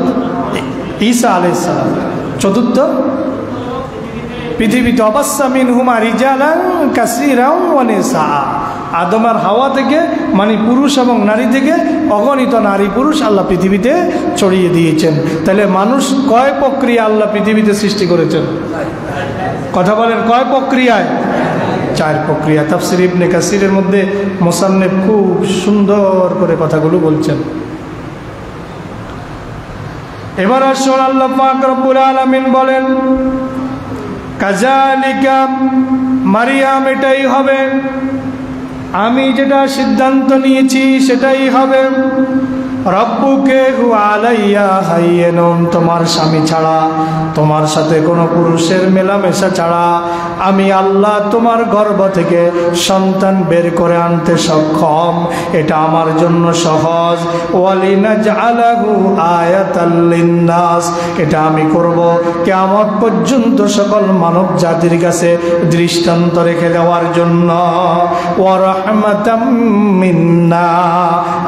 ঈসা আলাইহিস সালাম। চতুর্থ পৃথিবীতে অবাসা মিনহুমা রিজালান কাসীরান ওয়া নিসা। আদম আর হাওয়া থেকে মানে পুরুষ এবং নারী থেকে অগণিত নারী পুরুষ আল্লাহ পৃথিবীতে ছড়িয়ে দিয়েছেন। তাহলে মানুষ কয় প্রক্রিয়া আল্লাহ পৃথিবীতে সৃষ্টি করেছেন? কথা বলেন, কয় প্রক্রিয়ায়? 4 প্রক্রিয়া। তাফসীর ইবনে কাসিরের মধ্যে মুসান্নিফ খুব সুন্দর করে কথাগুলো বলছেন। এবার আসুন আল্লাহ পাক রব্বুল আলামিন বলেন কাযালিকা মারিয়াম, এটাই হবে, আমি যেটা সিদ্ধান্ত নিয়েছি সেটাই হবে। রব্বুকে আলাইয়া হাইয়্যুন, তোমার স্বামী ছাড়া, তোমার সাথে কোনো পুরুষের মেলামেশা ছাড়া আমি আল্লাহ তোমার গর্ভ থেকে সন্তান বের করে আনতে সক্ষম, এটা আমার জন্য সহজ। ওয়ালিনাজআলাহু আয়াতাল লিন্নাস, এটা আমি করব কিয়ামত পর্যন্ত সকল মানব জাতির কাছে দৃষ্টান্ত রেখে দেওয়ার জন্য। ওয়া রাহমাতাম মিন্না,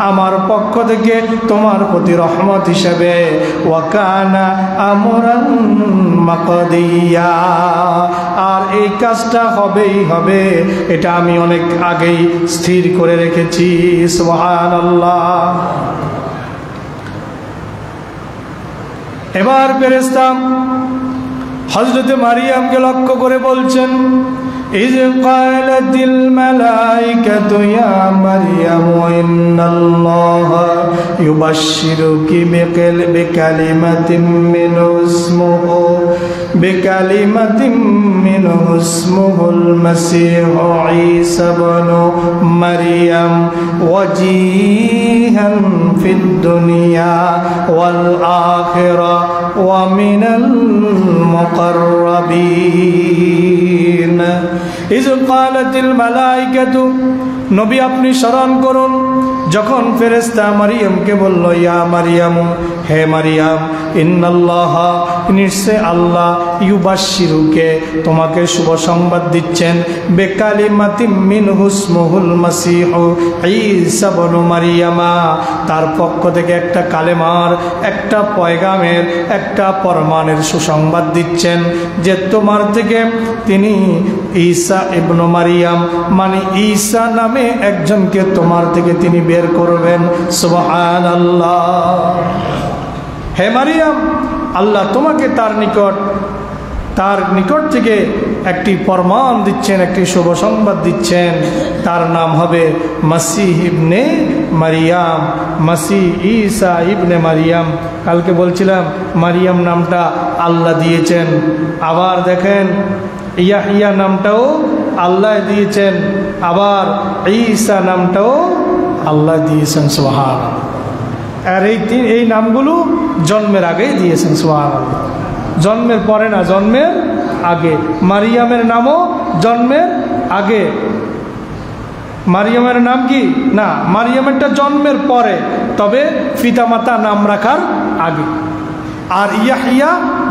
আমার পক্ষ থেকে তোমার প্রতি রহমত হিসেবে। ওয়া কানা আমরান মাকদিয়া, আর এই কাজটা হবেই হবে, এটা আমি অনেক আগেই স্থির করে রেখেছি। সুবহানাল্লাহ। এবার ফেরেশতা হযরত মারিয়ামকে লক্ষ্য করে বলছেন إذ قالت الملائكة يا مريم إن الله يبشرك بكلمة منه اسمه المسيح عيسى بن مريم وجيها في الدنيا والآخرة ومن المقربين إذ قالت الملائكة, নবী আপনি স্মরণ করুন যখন ফেরেশতা মারিয়ামকে বলল ইয়া মারিয়াম, হে মারিয়াম, ইন্নাল্লাহ, নিশ্চয় আল্লাহ, ইউবাশশিরুকে, তোমাকে শুভ সংবাদ দিচ্ছেন, বিকালিমাতিম মিনহু ইসমুহুল মাসীহু ঈসা ইবনু মারিয়ামা, তার পক্ষ থেকে একটা কালেমার, একটা পয়গামের, একটা ফরমানের সুসংবাদ দিচ্ছেন যে তোমার থেকে তিনি ঈসা ইবনু মারিয়াম মানে ঈসা নামে একজনকে তোমার থেকে তিনি বের করবেন। সুবহানাল্লাহ। হে মারিয়াম, আল্লাহ তোমাকে তার নিকট থেকে একটি ফরমান দিচ্ছেন, একটি শুভ সংবাদ দিচ্ছেন, তার নাম হবে মাসিহ ইবনে মারিয়াম, মাসিহ ঈসা ইবনে মারিয়াম। কালকে বলছিলাম মারিয়াম নামটা আল্লাহ দিয়েছেন, আবার দেখেন ইয়াহিয়া নামটাও আল্লাহ দিয়েছেন, আবার ঈসা নামটাও আল্লাহ দিয়েছেন। সুবহানাল্লাহ। আর এই নামগুলো জন্মের আগেই দিয়েছেন। সুবহানাল্লাহ। জন্মের পরে না, জন্মের আগে। মারিয়ামের নামও জন্মের আগে। মারিয়ামের নাম কি না, মারিয়ামেরটা জন্মের পরে, তবে পিতামাতা নাম রাখার আগে। আর ইয়াহিয়া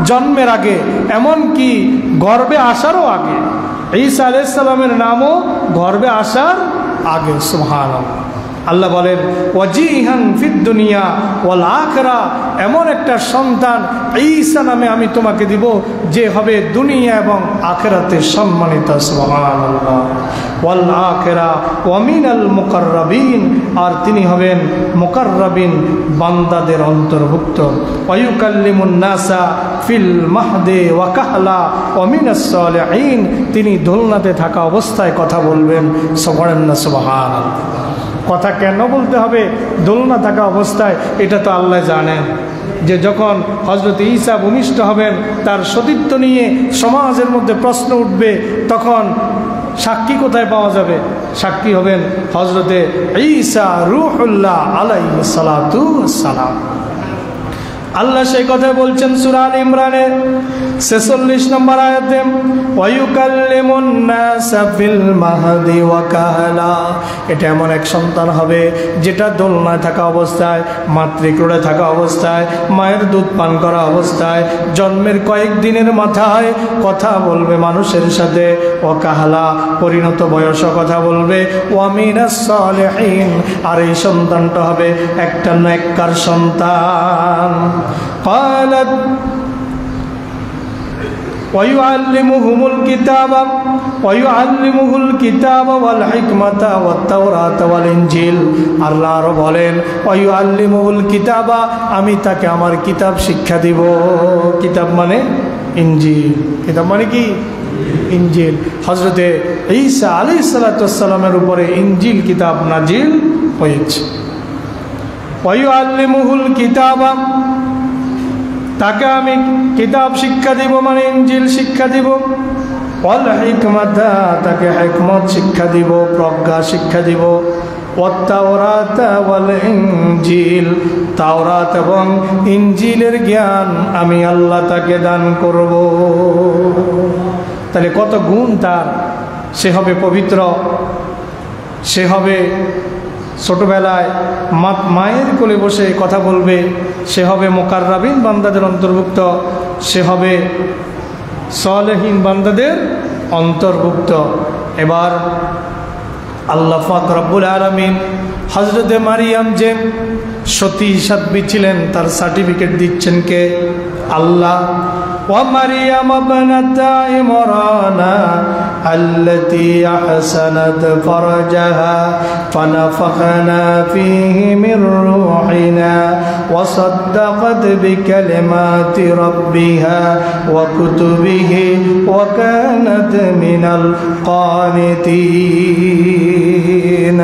জন্মের আগে, এমন কি গর্ভে আসারও আগে। ঈসা আলাইহিস সালামের নামও গর্ভে আসার আগে। সুবহানাল্লাহ। আল্লাহ বলেন ওয়াজিহান ফিদ দুনিয়া ওয়াল আখিরা, এমন একটা সন্তান ঈসা নামে আমি তোমাকে দিব যে হবে দুনিয়া এবং আখিরাতে সম্মানিত। সুবহানাল্লাহ। ওয়াল আখিরা ওয়া মিনাল মুকাররাবিন, আর তিনি হবেন মুকাররাবিন, বান্দাদের অন্তর্ভুক্ত। ওয়া ইউকাল্লিমুন নাসা ফিল মাহদি ওয়া কাহলা ওয়া মিনাস সালিহিন, তিনি দোলনাতে থাকা অবস্থায় কথা বলবেন। সুবহানাল্লাহ। কথা কেন বলতে হবে দোলনা থাকা অবস্থায়? এটা তো আল্লাহ জানেন যে যখন হযরত ঈসা ভূমিষ্ঠ হবেন, তার সতীত্ব নিয়ে সমাজের মধ্যে প্রশ্ন উঠবে, তখন সাক্ষী কোথায় পাওয়া যাবে? সাক্ষী হবেন হযরতে ঈসা রূহুল্লাহ আলাইহিস সালাতু ওয়াস সালাম। আল্লাহ সেই কথা বলছেন সূরা আল ইমরানের 46 নম্বর আয়াতে, ওয়া ইউকাল্লিমুন নাসা ফিল মাহদি ওয়া কাহলা, এটা এমন এক সন্তান হবে যেটা দোলনায় থাকা অবস্থায়, মাতৃক্রোড়ে থাকা অবস্থায়, মায়ের দুধ পান করা অবস্থায়, জন্মের কয়েকদিনের মাথায় কথা বলবে মানুষের সাথে। ওয়া কাহলা, পরিণত বয়সে কথা বলবে। ওয়া মিনাস সালিহিন, আর এই সন্তানটা হবে একটা নেককার সন্তান। قالت ويعلمه الكتاب والحكمة والتوراة والإنجيل। আল্লাহ আরো বলেন ওয়ায়ুআল্লিমুহুল কিতাবা, আমি তাকে আমার কিতাব শিক্ষা দিব। কিতাব মানে ইনজিল। কিতাব মানে কি? ইনজিল। হযরতে ঈসা আলাইহিস সালাতু ওয়াস সালামের উপরে ইনজিল কিতাব নাজিল হয়েছে। ওয়ায়ুআল্লিমুহুল কিতাবা, তাকে আমি কিতাব শিক্ষা দিব, মানে ইনজিল শিক্ষা দিব। ওয়াল হিকমাতা, তাকে হিকমত শিক্ষা দিব, প্রজ্ঞা শিক্ষা দিব। ওয়াত তাওরাতা ওয়াল ইনজিল, তাওরাত এবং ইনজিলের জ্ঞান আমি আল্লাহ তাকে দান করব। তাহলে কত গুণ তার! সে হবে পবিত্র, সে হবে ছোটবেলায় মায়ের কোলে বসে কথা বলবে, সে হবে মুকাররাবিন, বান্দাদের অন্তর্ভুক্ত, সে হবে সালেহীন, বান্দাদের অন্তর্ভুক্ত। এবার আল্লাহ পাক রব্বুল আলামিন হযরতে মারিয়াম যে সতী সাধ্বী ছিলেন তার সার্টিফিকেট দিচ্ছেন কে? আল্লাহ। ওয়া মারিয়াম ইবনাতা ইমরানা আল্লাতী আহসানাত ফারজাহা ফানাফাখনা ফীহি মির রূহিনা ওয়া সাদ্দাকাত বিকালিমাতি রাব্বিহা ওয়া কুতুবিহি ওয়া কানাত মিনাল কানিতিন।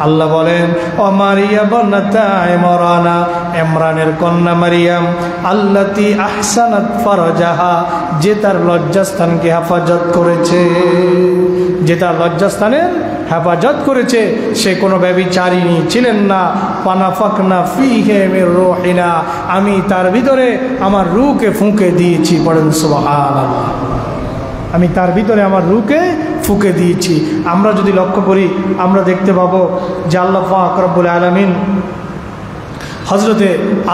আল্লাহ বলেন ও মারিয়াম ইবনাতা ইমরানা, ইমরানের কন্যা মারিয়াম, আল্লাতী আহসানাত ফারজাহা, যে তার লজ্জাস্থানকে হেফাজত করেছে, যে তার লজ্জাস্থানের হেফাজত করেছে, সে কোনো ব্যভিচারিণী ছিলেন না। ফানাফাখনা ফীহি মির রূহিনা, আমি তার ভিতরে আমার রূহকে ফুঁকে দিয়েছি। পড়েন সুবহানাল্লাহ। আমি তার ভিতরে আমার রূহকে ফুঁকে দিয়েছি। আমরা যদি লক্ষ্য করি আমরা দেখতে পাবো যে আল্লাহ পাক রব্বুল আলামিন হযরতে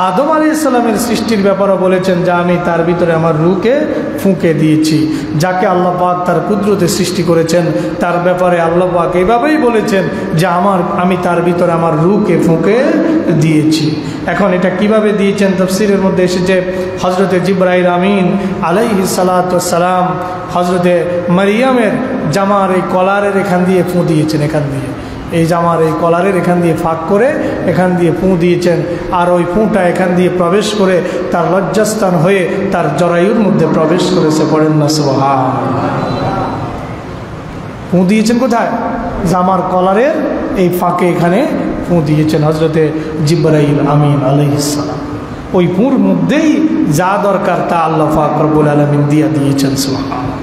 আদম আলাইহিস সালামের সৃষ্টির ব্যাপারে বলেছেন যে আমি তার ভিতরে আমার রূহকে ফুঁকে দিয়েছি। যাকে আল্লাহ পাক তার কুদরতে সৃষ্টি করেছেন তার ব্যাপারে আল্লাহ পাক এইভাবেই বলেছেন যে আমি তার ভিতরে আমার রূহকে ফুঁকে দিয়েছি। এখন এটা কিভাবে দিয়েছেন তাফসীরের মধ্যে এসেছে, হযরতে জিবরাইল আমিন আলাইহিস সালাতু ওয়াস সালাম হযরতে মারিয়ামের জামার এই কলারের এখান দিয়ে ফুঁ দিয়েছেন, এখান দিয়ে এই জামার এই কলারের এখান দিয়ে ফাঁক করে এখান দিয়ে ফুঁ দিয়েছেন। আর ওই ফুঁটা এখান দিয়ে প্রবেশ করে তার লজ্জাস্থান হয়ে তার জরায়ুর মধ্যে প্রবেশ করেছে। পড়েন না সুবহানাল্লাহ। ফুঁ দিয়েছেন কোথায়? জামার কলারের এই ফাঁকে এখানে ফুঁ দিয়েছেন হযরতে জিবরাইল আমিন আলাইহিস সালাম। ওই ফুঁর মধ্যেই যা দরকার তা আল্লাহ পাক রব্বুল আলামিন দিয়ে দিয়েছেন। সুবহানাল্লাহ।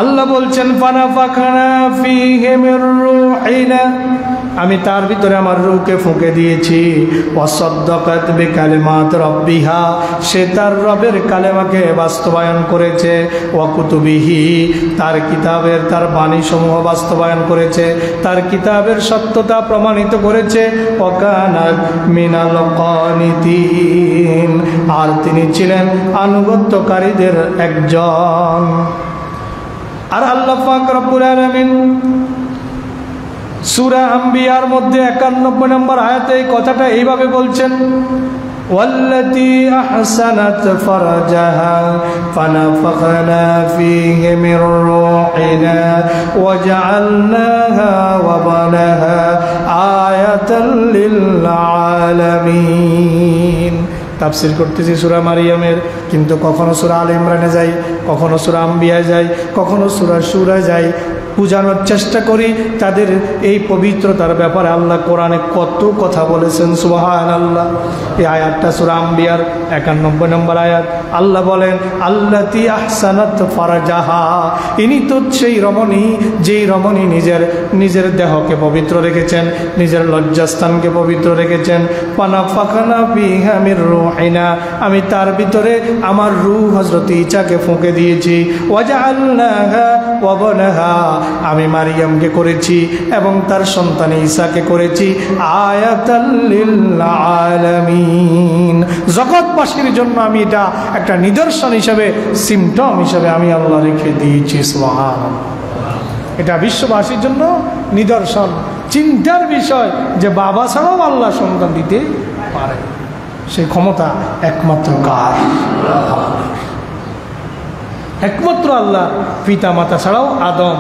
আল্লাহ বলছেন ফানাফাখনা ফীহি মির রূহিনা, আমি তার ভিতরে আমার রূহকে ফুঁকে দিয়েছি। ওয়াসাদ্দাকাত বিকালিমাতি রাব্বিহা, সে তার রবের কালেমাকে বাস্তবায়ন করেছে। ওয়া কুতুবিহি, তার কিতাবের তার বাণীসমূহ বাস্তবায়ন করেছে, তার কিতাবের সত্যতা প্রমাণিত করেছে। ওয়া কানাত মিনাল কানিতিন, আর তিনি ছিলেন আনুগত্যকারীদের একজন। আর আল্লাহ পাক রব্বুল আলামিন সূরা আম্বিয়ার মধ্যে 91 নম্বর আয়াতে এই কথাটা এইভাবে বলছেন, ওয়াল্লাতী আহসানাত ফারজাহা ফানাফাখনা ফীহি মির রূহিনা ওয়াজআলনাহা ওয়া বানাহা আয়াতাল লিল আলামিন। তাফসীর করতেছি সূরা মারিয়ামের, কিন্তু কখনো সূরা আলে ইমরানে যাই, কখনো সূরা আম্বিয়ায় যাই, কখনো সূরা শুরা যাই, বোঝানোর চেষ্টা করি তাদের এই পবিত্রতার ব্যাপারে আল্লাহ কোরআনে কত কথা বলেছেন। সুবহানাল্লাহ। এই আয়াতটা সূরা আম্বিয়ার 91 নম্বর আয়াত। আল্লাহ বলেন, আল্লাতী আহসানাত ফারজাহা, ইনি তো সেই রমণী যেই রমণী নিজের দেহকে পবিত্র রেখেছেন, নিজের লজ্জাস্থানকে পবিত্র রেখেছেন। ফানাফাখনা ফীহা মির রূহিনা, আমি তার ভিতরে আমার রূহ হযরত ঈসাকে ফুঁকে দিয়েছি। ওয়াজআলনাহা ওয়া বানাহা, আমি মারিয়ামকে করেছি এবং তার সন্তান ঈসাকে করেছি আয়াতাল লিল আলামিন, জগৎবাসীর জন্য আমি এটা একটা নিদর্শন হিসেবে, সিমটম হিসেবে আমি আল্লাহ রেখে দিয়েছি। সুবহানাল্লাহ। এটা বিশ্ববাসীর জন্য নিদর্শন, চিন্তার বিষয় যে বাবা ছাড়াও আল্লাহ সন্তান দিতে পারে। সেই ক্ষমতা একমাত্র কার? একমাত্র আল্লাহ। পিতা মাতা ছাড়াও আদম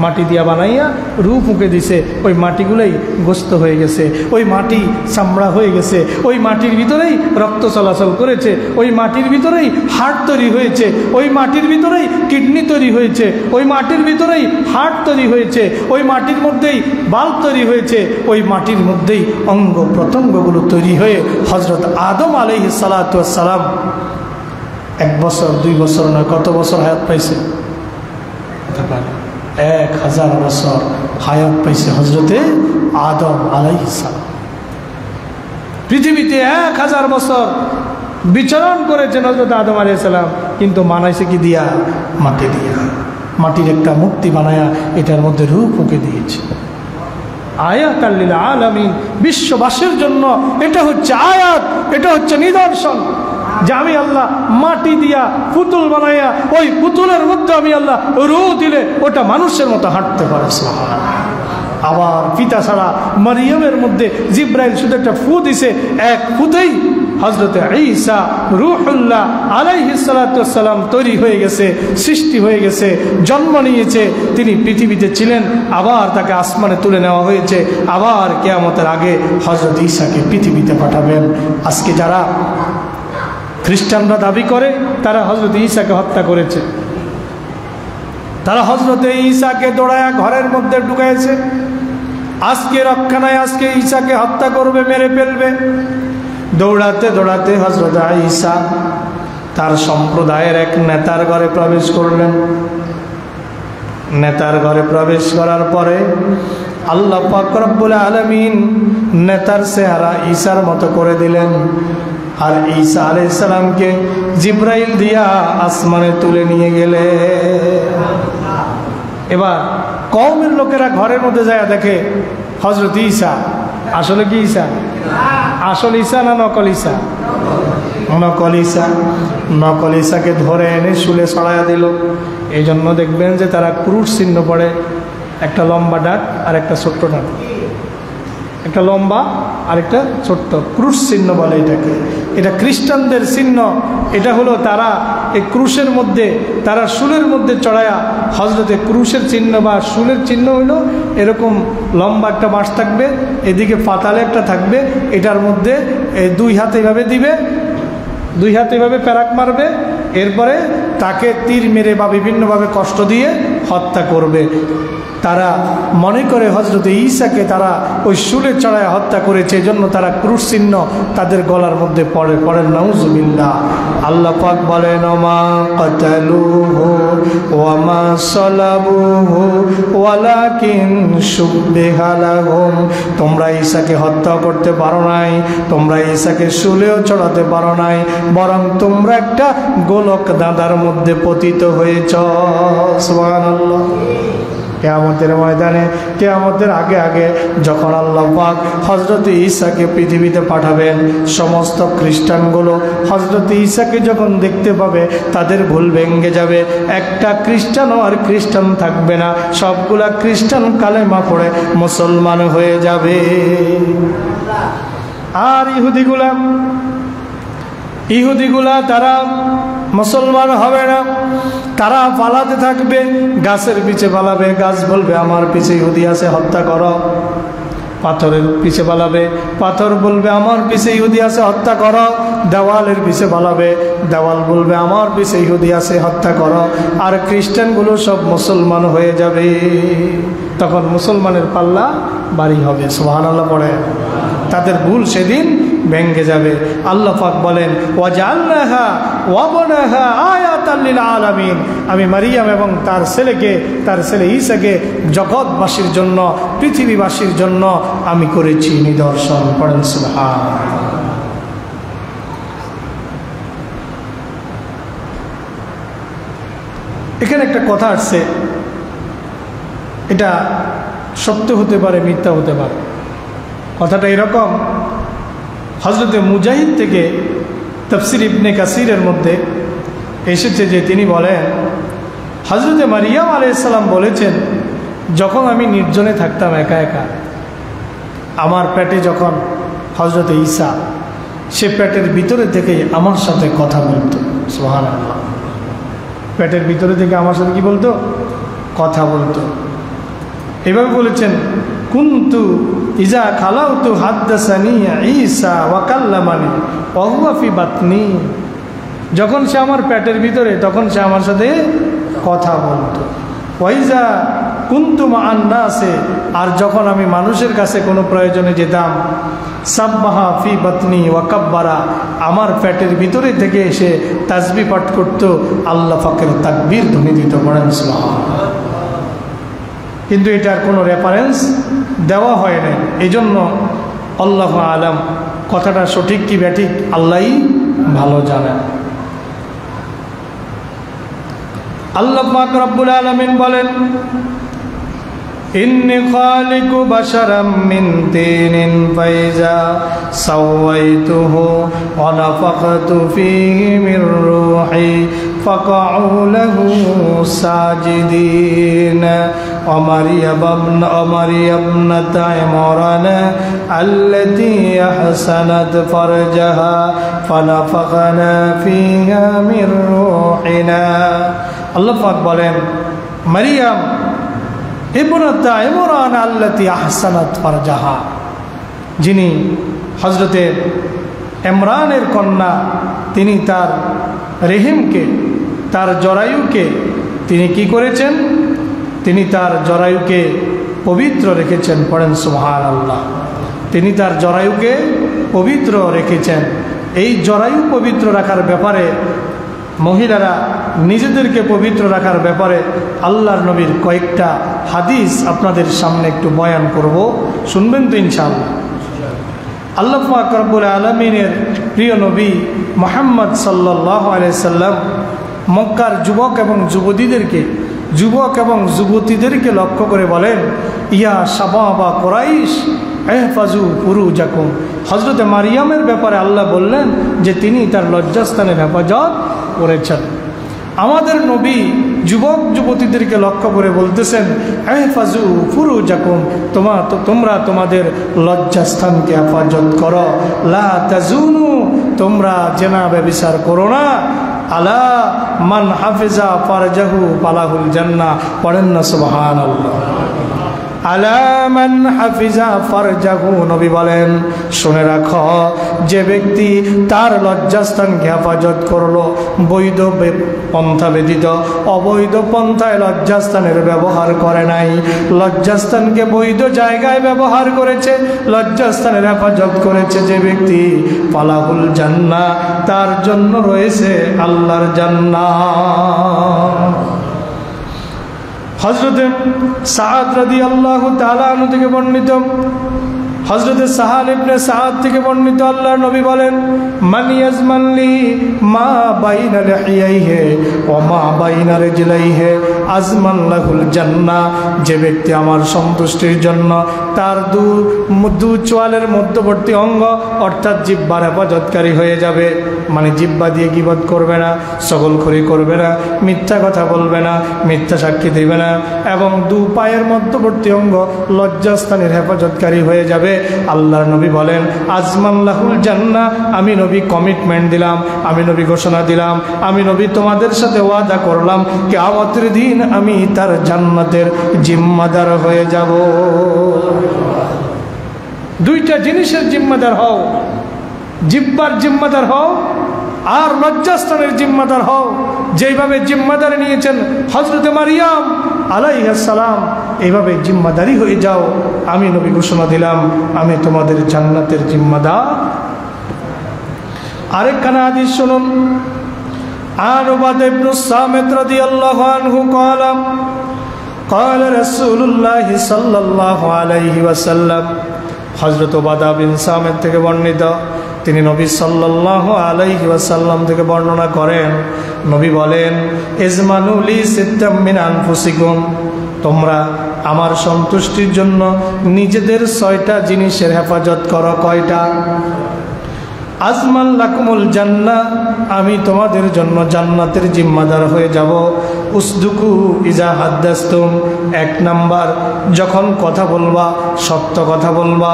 মাটি দিয়া বানাইয়া রূহ ফুঁকে দিছে, ওই মাটিগুলোই গোস্ত হয়ে গেছে, ওই মাটি চামড়া হয়ে গেছে, ওই মাটির ভিতরেই রক্ত চলাচল করেছে, ওই মাটির ভিতরেই হার্ট তৈরি হয়েছে, ওই মাটির ভিতরেই কিডনি তৈরি হয়েছে, ওই মাটির ভিতরেই হার্ট তৈরি হয়েছে, ওই মাটির মধ্যেই বাল্ব তৈরি হয়েছে, ওই মাটির মধ্যেই অঙ্গ প্রত্যঙ্গগুলো তৈরি হয়ে হযরত আদম আলাইহিস সালাতু ওয়াস সালাম 1 বছর 2 বছর নয়, কত বছর হায়াত পাইছে? 1000 বছর হায়াত পাইছে হযরতে আদম আলাইহিস সালাম। পৃথিবীতে 1000 বছর বিচরণ করেছেন হযরত আদম আলাইহিস সালাম, কিন্তু মানাইছে কি দিয়া? মাটি দিয়া। মাটির একটা মূর্তি বানায়া এটার মধ্যে রূহ ফুঁকে দিয়েছে। আয়াতাল লিল আলামিন, বিশ্ববাসীর জন্য এটা হচ্ছে আয়াত, এটা হচ্ছে নিদর্শন যে আমি আল্লাহ মাটি দিয়া পুতুল বানাইয়া ওই পুতুলের মধ্যে আমি আল্লাহ রূহ দিলে ওটা মানুষের মতো হাঁটতে পারে। আবার পিতা ছাড়া মারিয়ামের মধ্যে জিব্রাইল শুধু একটা ফু দিছে, এক ফুতেই হযরতে ঈসা রূহুল্লাহ আলাইহিস সালাতু ওয়াস সালাম তৈরি হয়ে গেছে, সৃষ্টি হয়ে গেছে, জন্ম নিয়েছে। তিনি পৃথিবীতে ছিলেন, আবার তাকে আসমানে তুলে নেওয়া হয়েছে, আবার কিয়ামতের আগে হযরত ঈসাকে পৃথিবীতে পাঠাবেন। আজকে যারা খ্রিস্টানরা দাবি করে তারা হযরত ঈসাকে হত্যা করেছে, তারা হযরতে ঈসাকে দৌড়ায়া ঘরের মধ্যে ঢুকাইছে। আজকে রক্ষা নাই, আজকে ঈসাকে হত্যা করবে, মেরে ফেলবে। দৌড়াতে দৌড়াতে হযরত ঈসা তার সম্প্রদায়ের এক নেতার ঘরে প্রবেশ করলেন। নেতার ঘরে প্রবেশ করার পরে আল্লাহ পাক রব্বুল আলামিন নেতার চেহারা ঈসার মতো করে দিলেন, আর ঈসা আলাইহিস সালামকে জিব্রাইল দিয়া আসমানে তুলে নিয়ে গেলে। এবার কওমের লোকেরা ঘরের মধ্যে যায় দেখে হযরত ঈসা। আসলে কি ঈসা? আসল ঈসা না নকল ঈসা? নকল ঈসা। নকল ঈসাকে ধরে এনে শুলে ছড়াইয়া দিল। এই জন্য দেখবেন যে তারা ক্রুশ চিহ্ন পড়ে, একটা লম্বা ডাক আর একটা ছোট্ট ডাক, একটা লম্বা আর একটা ছোট্ট, ক্রুশ চিহ্ন বলে এটাকে। এটা খ্রিস্টানদের চিহ্ন। এটা হলো তারা এই ক্রুশের মধ্যে, তারা শুলের মধ্যে চড়ায়া হযরতে ক্রুশের চিহ্ন বা শুলের চিহ্ন হইলো এরকম লম্বা একটা বাঁশ থাকবে, এদিকে পাতালে একটা থাকবে, এটার মধ্যে এই 2 হাত এইভাবে দিবে, 2 হাত এইভাবে প্যারাক মারবে, এরপরে তাকে তীর মেরে বা বিভিন্নভাবে কষ্ট দিয়ে হত্যা করবে। তারা মনে করে হযরত ঈসাকে তারা ওই শুলে চড়ায় হত্যা করেছে, এজন্য তারা ক্রুশ চিহ্ন তাদের গলার মধ্যে পড়েন নাউজুবিল্লাহ। আল্লাহ পাক বলেন, ওমা কাতালুহু ওয়া মা সালাবুহু ওয়ালাকিন শুববিহা লাহুম, তোমরা ঈসাকে হত্যা করতে পারো নাই, তোমরা ঈসাকে শুলেও চড়াতে পারো নাই, বরং তোমরা একটা গোলক দাঁদার মধ্যে পতিত হয়েছ। সুবহানাল্লাহ। কিয়ামতের ময়দানে, কিয়ামতের আগে আগে যখন আল্লাহ পাক হযরত ঈসাকে পৃথিবীতে পাঠাবেন, সমস্ত খ্রিস্টানগুলো হযরত ঈসাকে যখন দেখতে পাবে তাদের ভুল ভেঙে যাবে। একটা খ্রিস্টানও আর খ্রিস্টান থাকবে না, সবগুলা খ্রিস্টান কালেমা পড়ে মুসলমান হয়ে যাবে। আর ইহুদিগুলা তারা মুসলমান হবে না, তারা পালাতে থাকবে, গাছের পিছে পালাবে, গাছ বলবে আমার পিছে ইহুদি আছে হত্যা করো। পাথরের পিছে পালাবে, পাথর বলবে আমার পিছে ইহুদি আছে হত্যা করো। দেওয়ালের পিছে পালাবে, দেওয়াল বলবে আমার পিছে ইহুদি আছে হত্যা করো। আর খ্রিস্টানগুলো সব মুসলমান হয়ে যাবে, তখন মুসলমানের পাল্লা ভারী হবে। সুবহানাল্লাহ পড়ে। তাদের ভুল সেদিন ভেঙে যাবে। আল্লাহ পাক বলেন ওয়াজআলনাহা ওয়া বানাহা আয়াতাল লিল আলামিন, আমি মারিয়াম এবং তার ছেলেকে, তার ছেলে ঈসাকে জগৎবাসীর জন্য, পৃথিবীবাসীর জন্য আমি করেছি নিদর্শন। পড়েন সুবহানাল্লাহ। এখানে একটা কথা আসছে, এটা সত্য হতে পারে মিথ্যা হতে পারে। কথাটা এরকম, হযরতে মুজাহিদ থেকে তাফসীর ইবনে কাসিরের মধ্যে এসেছে যে তিনি বলেন হযরতে মারিয়াম আলাইহিস সালাম বলেছেন, যখন আমি নির্জনে থাকতাম একা একা, আমার পেটে যখন হযরতে ঈসা, সে পেটের ভিতরে থেকে আমার সাথে কথা বলতো। সুবহানাল্লাহ। পেটের ভিতরে থেকে আমার সাথে কি বলতো? কথা বলতো। এভাবে বলেছেন কুনতু ইজা খালাউতু হাদ্দাসানি ঈসা ওয়া কাল্লামানি ওয়া হুয়া ফি বাতনি, যখন সে আমার পেটের ভিতরে তখন সে আমার সাথে কথা বলতো। ওয়াইজা কুনতু মা'আন নাসে, আর যখন আমি মানুষের কাছে কোনো প্রয়োজনে যেতাম, সাব্বাহা ফি বাতনি ওয়া কাব্বারা, আমার পেটের ভিতরে থেকে এসে তাসবিহ পাঠ করত, আল্লাহ পাকের তাকবীর ধ্বনি দিত। পড়েন সুবহানাল্লাহ। কিন্তু এটার কোনো রেফারেন্স দেওয়া হয় নাই, এই জন্য আল্লাহু আলাম কথাটা সঠিক কি ব্যাঠিক আল্লাহই ভালো জানেন। আল্লাহ পাক রব্বুল আলামিন বলেন ইন্নী খালিকু বাশারাম মিন তিনিন ফাইজা সাওয়াইতুহু ওয়া নাফাখতু ফীহি মির রূহি ফাকাউ লাহু সাজিদিন ওয়া মারিয়াম ইবনাতা ইমরান আল্লাতী আহসানাত ফারজাহা ফানাফাখনা ফীহা মির রূহিনা। আল্লাহ পাক বলেন মারিয়াম ইবনাতা ইমরান আল্লাতী আহসানাত ফারজাহা, যিনি হযরতে ইমরানের কন্যা, তিনি তার রেহিমকে, তার জরায়ুকে তিনি কি করেছেন? তিনি তার জরায়ুকে পবিত্র রেখেছেন। পড়েন সুবহানাল্লাহ। তিনি তার জরায়ুকে পবিত্র রেখেছেন। এই জরায়ু পবিত্র রাখার ব্যাপারে, মহিলারা নিজেদেরকে পবিত্র রাখার ব্যাপারে আল্লাহর নবীর কয়েকটা হাদিস আপনাদের সামনে একটু বয়ান করব, শুনবেন তো ইনশাআল্লাহ। আল্লাহ পাক রব্বুল আলামিনের প্রিয় নবী মুহাম্মদ সাল্লাল্লাহু আলাইহি সাল্লাম মক্কার যুবক এবং যুবতীদেরকে লক্ষ্য করে বলেন ইয়া শাবাবা কুরাইশ ইহফাজু ফুরুজাকুম। হযরতে মারিয়ামের ব্যাপারে আল্লাহ বললেন যে তিনি তার লজ্জাস্থানের হেফাজত করেছেন। আমাদের নবী যুবক যুবতীদেরকে লক্ষ্য করে বলতেছেন ইহফাজু ফুরুজাকুম, তোমরা তোমাদের লজ্জাস্থানকে হেফাজত করো। লা তাজুনু, তোমরা জেনা ব্যভিচার করো না। আলা মান হাফিজা ফারজাহু ফালাহুল জান্নাহ। পড়েন না সুবহানাল্লাহ। আলা মান হাফিজা ফারজাহু, নবী বলেন শুনে রাখো, যে ব্যক্তি তার লজ্জাস্থানকে হেফাজত করলো, বৈধ পন্থা ব্যতীত অবৈধ পন্থায় লজ্জাস্থানের ব্যবহার করে নাই, লজ্জাস্থানকে বৈধ জায়গায় ব্যবহার করেছে, লজ্জাস্থানের হেফাজত করেছে যে ব্যক্তি, ফালাহুল জান্নাহ, তার জন্য রয়েছে আল্লাহর জান্নাত। হযরত সাদ রাদিয়াল্লাহু তাআলা আনহু থেকে বর্ণিত হযরত সাহাল ইবনে সাদ থেকে বর্ণিত, আল্লাহর নবী বলেন, মান ইয়াজমানলি মা বাইনা লিহিয়াইহি ওয়া মা বাইনা রিজলাইহি আজমান লাহুল জান্নাহ। যে ব্যক্তি আমার সন্তুষ্টির জন্য তার দু চোয়ালের মধ্যবর্তী অঙ্গ অর্থাৎ জিহ্বার হেফাজতকারী হয়ে যাবে, মানে জিহ্বা দিয়ে গীবত করবে না, চগলখড়ি করবে না, মিথ্যা কথা বলবে না, মিথ্যা সাক্ষী দেবে না, এবং দু পায়ের মধ্যবর্তী অঙ্গ লজ্জাস্থানের হেফাজতকারী হয়ে যাবে। আল্লাহর নবী বলেন, আজমান লাহুল জান্নাহ, আমি নবী কমিটমেন্ট দিলাম, আমি নবী ঘোষণা দিলাম, আমি নবী তোমাদের সাথে ওয়াদা করলাম, কিয়ামতের দিন আমি তার জান্নাতের জিম্মাদার হয়ে যাব। দুইটা জিনিসের জিম্মাদার হও, জিহ্বার জিম্মাদার হও আর লজ্জাস্থানের জিম্মাদার হও। যেইভাবে জিম্মাদারি নিয়েছেন হযরত মারিয়াম আলাইহিস সালাম, এইভাবে জিম্মাদারি হয়ে যাও। আমি নবী ঘোষণা দিলাম, আমি তোমাদের জান্নাতের জিম্মাদার। আরেকখানা হাদিস শুনুন। আন উবাদা ইবনে সামিত রাদিয়াল্লাহু আনহু قال قال رسول الله صلى الله عليه وسلم। হযরত উবাদা বিন সামিত থেকে বর্ণিত, তিনি নবী সাল্লাল্লাহু আলাইহি ওয়াসাল্লাম থেকে বর্ণনা করেন, নবী বলেন, ইজমানু লি সিত্তাম মিন আনফুসিকুম, তোমরা আমার সন্তুষ্টির জন্য নিজেদের 6টা জিনিসের হেফাজত করো। কয়টা? আজমান লাকুমুল জান্নাহ, আমি তোমাদের জন্য জান্নাতের জিম্মাদার হয়ে যাব। উসদুকু ইজা হাদ্দাসতুম, 1 নাম্বার, যখন কথা বলবা সত্য কথা বলবা।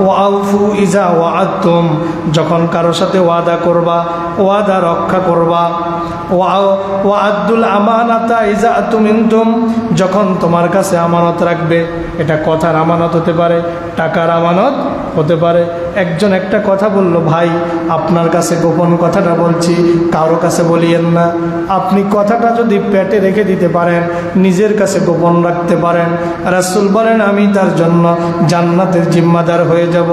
ওয়াউফু ইজা ওয়াআদতুম, যখন কারো সাথে ওয়াদা করবা ওয়াদা রক্ষা করবা। ওয়াআদ্দুল আমানাতা ইজা আতুমিনতুম, যখন তোমার কাছে আমানত রাখবে, এটা কথার আমানত হতে পারে, টাকার আমানত হতে পারে। একজন একটা কথা বলল, ভাই আপনার কাছে গোপন কথাটা বলছি, কারো কাছে বলিয়েন না। আপনি কথাটা যদি পেটে রেখে দিতে পারেন, নিজের কাছে গোপন রাখতে পারেন, রাসূল বলেন আমি তার জন্য জান্নাতের জিম্মাদার হয়ে যাব।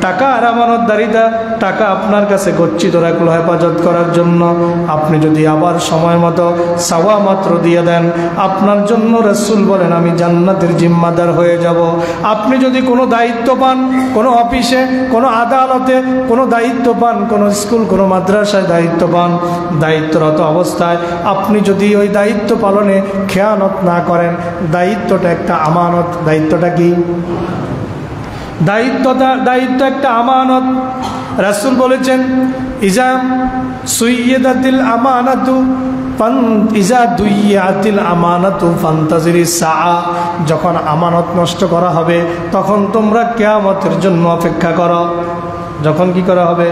টাকা আর আমানতদারিতা, টাকা আপনার কাছে গচ্ছিত রাখলো হেফাজত করার জন্য, আপনি যদি আবার সময় মতো সাওয়া মাত্র দিয়ে দেন, আপনার জন্য রাসূল বলেন আমি জান্নাতের জিম্মাদার হয়ে যাব। আপনি যদি কোনো দায়িত্ব পান, কোনো অফিসে, কোনো আদালতে কোনো দায়িত্ব পান, কোনো স্কুল, কোনো মাদ্রাসায় দায়িত্ব পান, দায়িত্বরত অবস্থায় আপনি যদি ওই দায়িত্ব পালনে খেয়ানত না করেন, দায়িত্বটা একটা আমানত। দায়িত্বটা কি? দায়িত্ব একটা আমানত। রাসূল বলেছেন, ইজা সুইয়্যাদাতিল আমানাতু ইজা দুইয়াতিল আমানাতু ফান্তাজিরিস সাআ, যখন আমানত নষ্ট করা হবে তখন তোমরা কিয়ামতের জন্য অপেক্ষা করো। যখন কি করা হবে?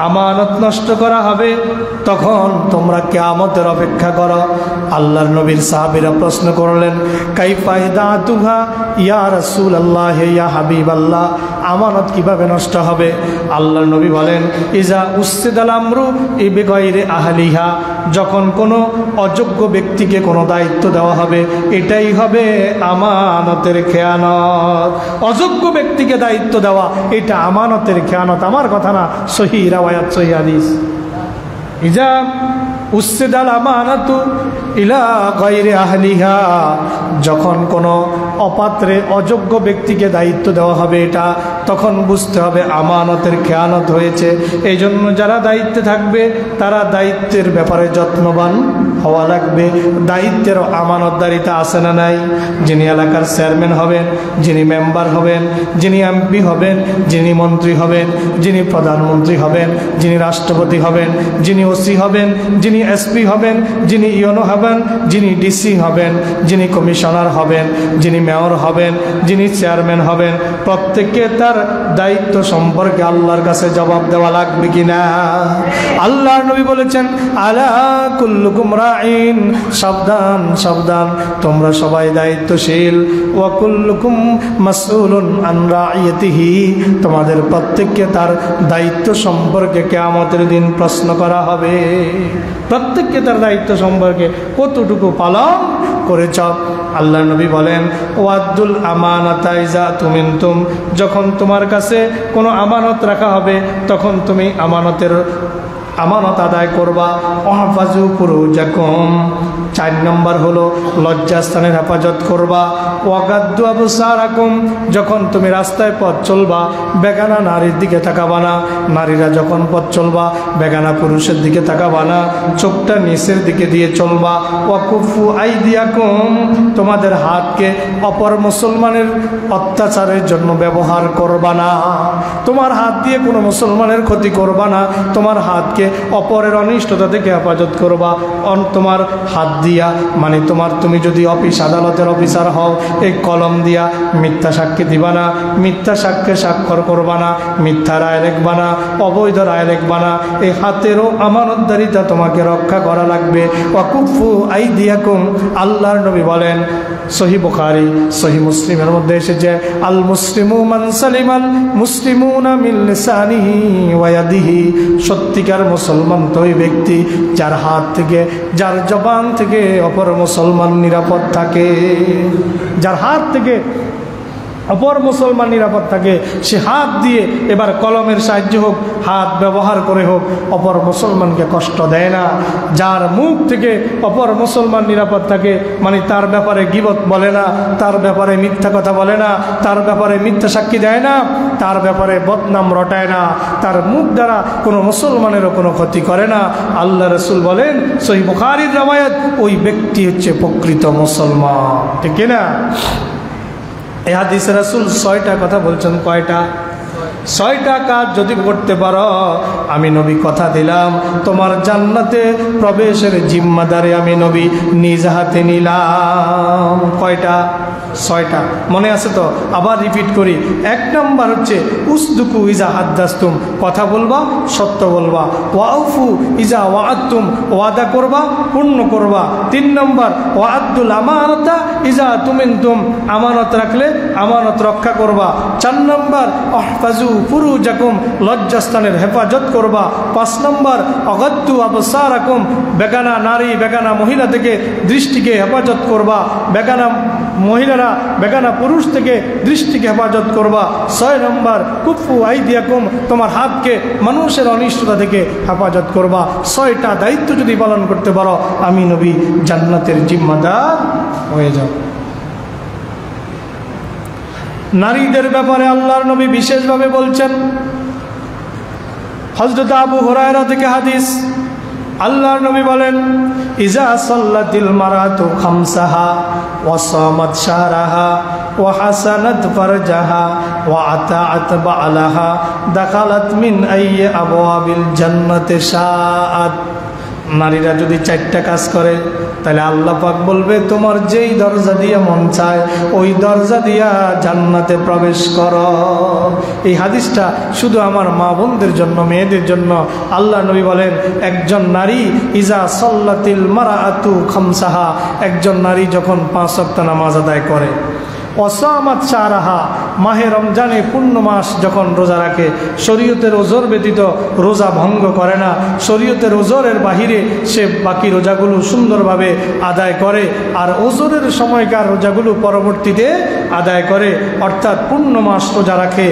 আমানত নষ্ট করা হবে, তখন তোমরা কিয়ামতের অপেক্ষা করো। আল্লাহর নবীর সাহাবীরা প্রশ্ন করলেন, কাইফা ইদাতুহা ইয়া রাসূলুল্লাহ ইয়া হাবিবাল্লাহ, আমানত কিভাবে নষ্ট হবে? আল্লাহর নবী বলেন, ইজা উসসিদাল আমরু বিগাইরি আহলিহা, যখন কোনো অযোগ্য ব্যক্তিকে কোনো দায়িত্ব দেওয়া হবে, এটাই হবে আমানতের খেয়ানত। অযোগ্য ব্যক্তিকে দায়িত্ব দেওয়া, এটা আমানতের খেয়ানত। আমার কথা না, সহিহ রাওয়ায়াত, সহিহ হাদিস। ইজা উসসিদাল আমানাতু ইলা গায়রি আহলিহা, যখন কোনো অপাত্রে অযোগ্য ব্যক্তিকে দায়িত্ব দেওয়া হবে, এটা তখন বুঝতে হবে আমানতের খেয়ানত হয়েছে। এই জন্য যারা দায়িত্বে থাকবে তারা দায়িত্বের ব্যাপারে যত্নবান হওয়া লাগবে। দায়িত্বের আমানতদারিতা আছে না নাই? যিনি এলাকার চেয়ারম্যান হবেন, যিনি মেম্বার হবেন, যিনি এমপি হবেন, যিনি মন্ত্রী হবেন, যিনি প্রধানমন্ত্রী হবেন, যিনি রাষ্ট্রপতি হবেন, যিনি ওসি হবেন, যিনি এসপি হবেন, যিনি ইওনো হবেন, যিনি ডিসি হবেন, যিনি কমিশনার হবেন, যিনি মেয়র হবেন, যিনি চেয়ারম্যান হবেন, প্রত্যেককে তার দায়িত্ব সম্পর্কে আল্লাহর কাছে জবাব দেওয়া লাগবে কিনা? আল্লাহর নবী বলেছেন, আলা কুল্লুকুম রাইন, সাবধান সাবধান, তোমরা সবাই দায়িত্বশীল। ওয়া কুল্লুকুম মাসউলুন আন রাইয়াতিহি, তোমাদের প্রত্যেককে তার দায়িত্ব সম্পর্কে কিয়ামতের দিন প্রশ্ন করা হবে। প্রত্যেককে তার দায়িত্ব সম্পর্কে কতটুকু পালন করেছ। আল্লাহ নবী বলেন, ওয়াদ্দুল আমানাতা ইজা তুমিনতুম, যখন তোমার কাছে কোনো আমানত রাখা হবে তখন তুমি আমানতের আমানত আদায় করবা। ওয়াহফাজু ফুরুজাকুম, 4 নম্বর হলো লজ্জাস্থানের হেফাজত করবা। ওয়াগাদ্দু আবসারাকুম, যখন তুমি রাস্তায় পথ চলবা বেগানা নারীর দিকে তাকাবা না, নারীরা যখন পথ চলবা বেগানা পুরুষের দিকে তাকাবা না, চোখটা নিচের দিকে দিয়ে চলবা। ওয়াকুফু আইদিয়াকুম, তোমাদের হাতকে অপর মুসলমানের অত্যাচারের জন্য ব্যবহার করবা না, তোমার হাত দিয়ে কোনো মুসলমানের ক্ষতি করবা না, তোমার হাতকে অপরের অনিষ্টতা থেকে হেফাজত করবা। তোমার হাত দিয়া মানে তুমি যদি অফিস আদালতের অফিসার হও, এই কলম দিয়া মিথ্যা সাক্ষী দিবা না, মিথ্যা সাক্ষ্যে স্বাক্ষর করবা না, মিথ্যা রায় লিখবা না, অবৈধ রায় লিখবা না। এই হাতেরও আমানতদারিতা তোমাকে রক্ষা করা লাগবে। ওয়াকুফু আইদিয়াকুম, আল্লাহর নবী বলেন, সহিহ বুখারী সহিহ মুসলিমের মধ্যে এসেছে, আল মুসলিমু মান সালিমাল মুসলিমুনা মিন লিসানিহি ওয়া ইয়াদিহি, সত্যিকার মুসলমান তো ওই ব্যক্তি যার হাত থেকে যার জবান থেকে অপর মুসলমান নিরাপদ থাকে, যার হাত থেকে অপর মুসলমান নিরাপদ থাকে। সে হাত দিয়ে এবার কলমের সাহায্য হোক, হাত ব্যবহার করে হোক, অপর মুসলমানকে কষ্ট দেয় না। যার মুখ থেকে অপর মুসলমান নিরাপদ থাকে, মানে তার ব্যাপারে গীবত বলে না, তার ব্যাপারে মিথ্যা কথা বলে না, তার ব্যাপারে মিথ্যা সাক্ষী দেয় না, তার ব্যাপারে বদনাম রটায় না, তার মুখ দ্বারা কোনো মুসলমানেরও কোনো ক্ষতি করে না। আল্লাহ রসুল বলেন, সহিহ বুখারীর রওয়ায়াত, ওই ব্যক্তি হচ্ছে প্রকৃত মুসলমান, ঠিক না? এই হাদিসে রাসূল 6টা কথা বলছেন। কয়টা? 6টা কাজ যদি করতে পারো, আমি নবী কথা দিলাম তোমার জান্নাতে প্রবেশের জিম্মাদারি আমি নবী নিজ হাতে নিলাম। কয়টা? 6টা। মনে আছে তো? আবার রিপিট করি। 1 নম্বর হচ্ছে উসদুকু ইজা হাদ্দাসতুম, কথা বলবা, সত্য বলবা। ওয়াউফু ইজা ওয়াআদতুম, ওয়াদা করবা, পূর্ণ করবা। 3 নম্বর ওয়াআদ্দুল আমানাতা ইজা তুমিনতুম, আমানত রাখলে আমানত রক্ষা করবা। 4 নম্বর আহফাজু ফুরুজাকুম, লজ্জাস্থানের হেফাজত করবা। 5 নম্বর অগাদ্দু আবসারাকুম, বেগানা নারী বেগানা মহিলা থেকে দৃষ্টিকে হেফাজত করবা, বেগানা মহিলারা বেগানা পুরুষ থেকে দৃষ্টিকে হেফাজত করবা। 6 নম্বর কুফু আইদিয়াকুম, তোমার হাতকে মানুষের অনিষ্টতা থেকে হেফাজত করবা। 6টা দায়িত্ব যদি পালন করতে পারো, আমি নবী জান্নাতের জিম্মাদার হয়ে যাও। নারীদের ব্যাপারে আল্লাহর নবী বিশেষভাবে বলছেন। হযরত আবু হুরায়রা থেকে হাদিস, আল্লাহর নবী বলেন, ইজা সাল্লাতিল মারাতু খামসাহা ওয়া সামাত শাহরাহা ওয়া হাসানাত ফারজাহা ওয়া আতাআত বা'লাহা দাখালাত মিন আইয়ি আবওয়াবিল জান্নাতি শাআত। নারীরা যদি 4টা কাজ করে, তাহলে আল্লাহ পাক বলবে, তোমার যেই দরজা দিয়ে মন চায় ওই দরজা দিয়া জান্নাতে প্রবেশ করো। এই হাদিসটা শুধু আমার মা বোনদের জন্য, মেয়েদের জন্য। আল্লাহ নবী বলেন, একজন নারী ইজা সাল্লাতিল মারাআতু খামসাহা, একজন নারী যখন 5 ওয়াক্ত নামাজ আদায় করে, ওয়াসামাত শাহরাহা, মাহে রমজানে পূর্ণ মাস যখন রোজা রাখে, শরীয়তের ওজর ব্যতীত রোজা ভঙ্গ করে না, শরীয়তের ওজরের বাহিরে সে বাকি রোজাগুলো সুন্দরভাবে আদায় করে, আর ওজরের সময়কার রোজাগুলো পরবর্তীতে আদায় করে, অর্থাৎ পূর্ণ মাস রোজা রাখে।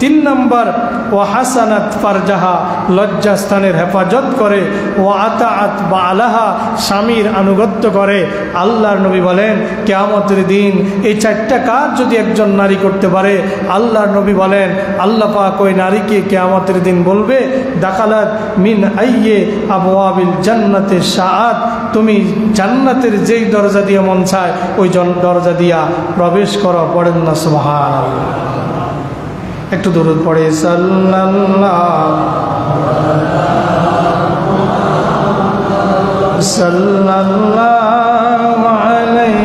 3 নম্বর ওয়া হাসানাত ফারজাহা, লজ্জাস্থানের হেফাজত করে। ওয়া আতাআত বা'লাহা, স্বামীর আনুগত্য করে। আল্লাহর নবী বলেন, কিয়ামতের দিন এই 4টা কাজ যদি একজন নারী করতে পারে, আল্লাহর নবী বলেন, আল্লাহ পাক ওই নারীকে কিয়ামতের দিন বলবে, দাখালাত মিন আইয়ি আবওয়াবিল জান্নাতি শাআত, তুমি জান্নাতের যেই দরজা দিয়ে মন চায় ওই দরজা দিয়া প্রবেশ করো। পড়েন না সুবহানাল্লাহ। একটু দরুদ পড়ে, সাল্লাল্লাহু আলাইহি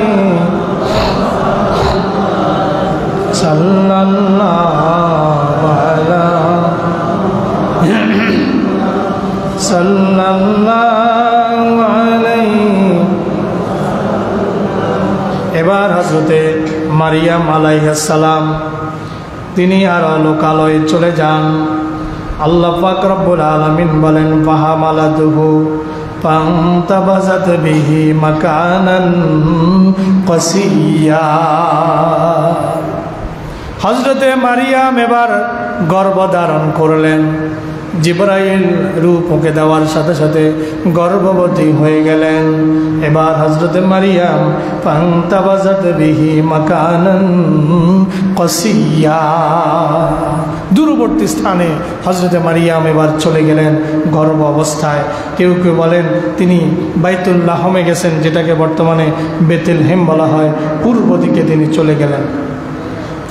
সাল্লাল্লাহু আলাইহি। এবার হযরতে মারিয়াম আলাইহিস সালাম তিনি আর লোকালয়ে চলে যান। আল্লাহ পাক রব্বুল আলামিন বলেন, ফাহামালাতুহু ফান্তাবাযাত বিহি মাকানান কাসিয়্যা। হযরতে মারিয়াম এবার গর্ভধারণ করলেন। জিবরাইল রূপ ওকে দেওয়ার সাথে সাথে গর্ভবতী হয়ে গেলেন। এবার হযরতে মারিয়াম ফান্তাবাযাত বিহি মাকানান কসিয়া, দূরবর্তী স্থানে হযরতে মারিয়াম এবার চলে গেলেন গর্ভ অবস্থায়। কেউ কেউ বলেন তিনি বাইতুল্লাহমে গেছেন, যেটাকে বর্তমানে বেতেলহেম বলা হয়, পূর্ব দিকে তিনি চলে গেলেন।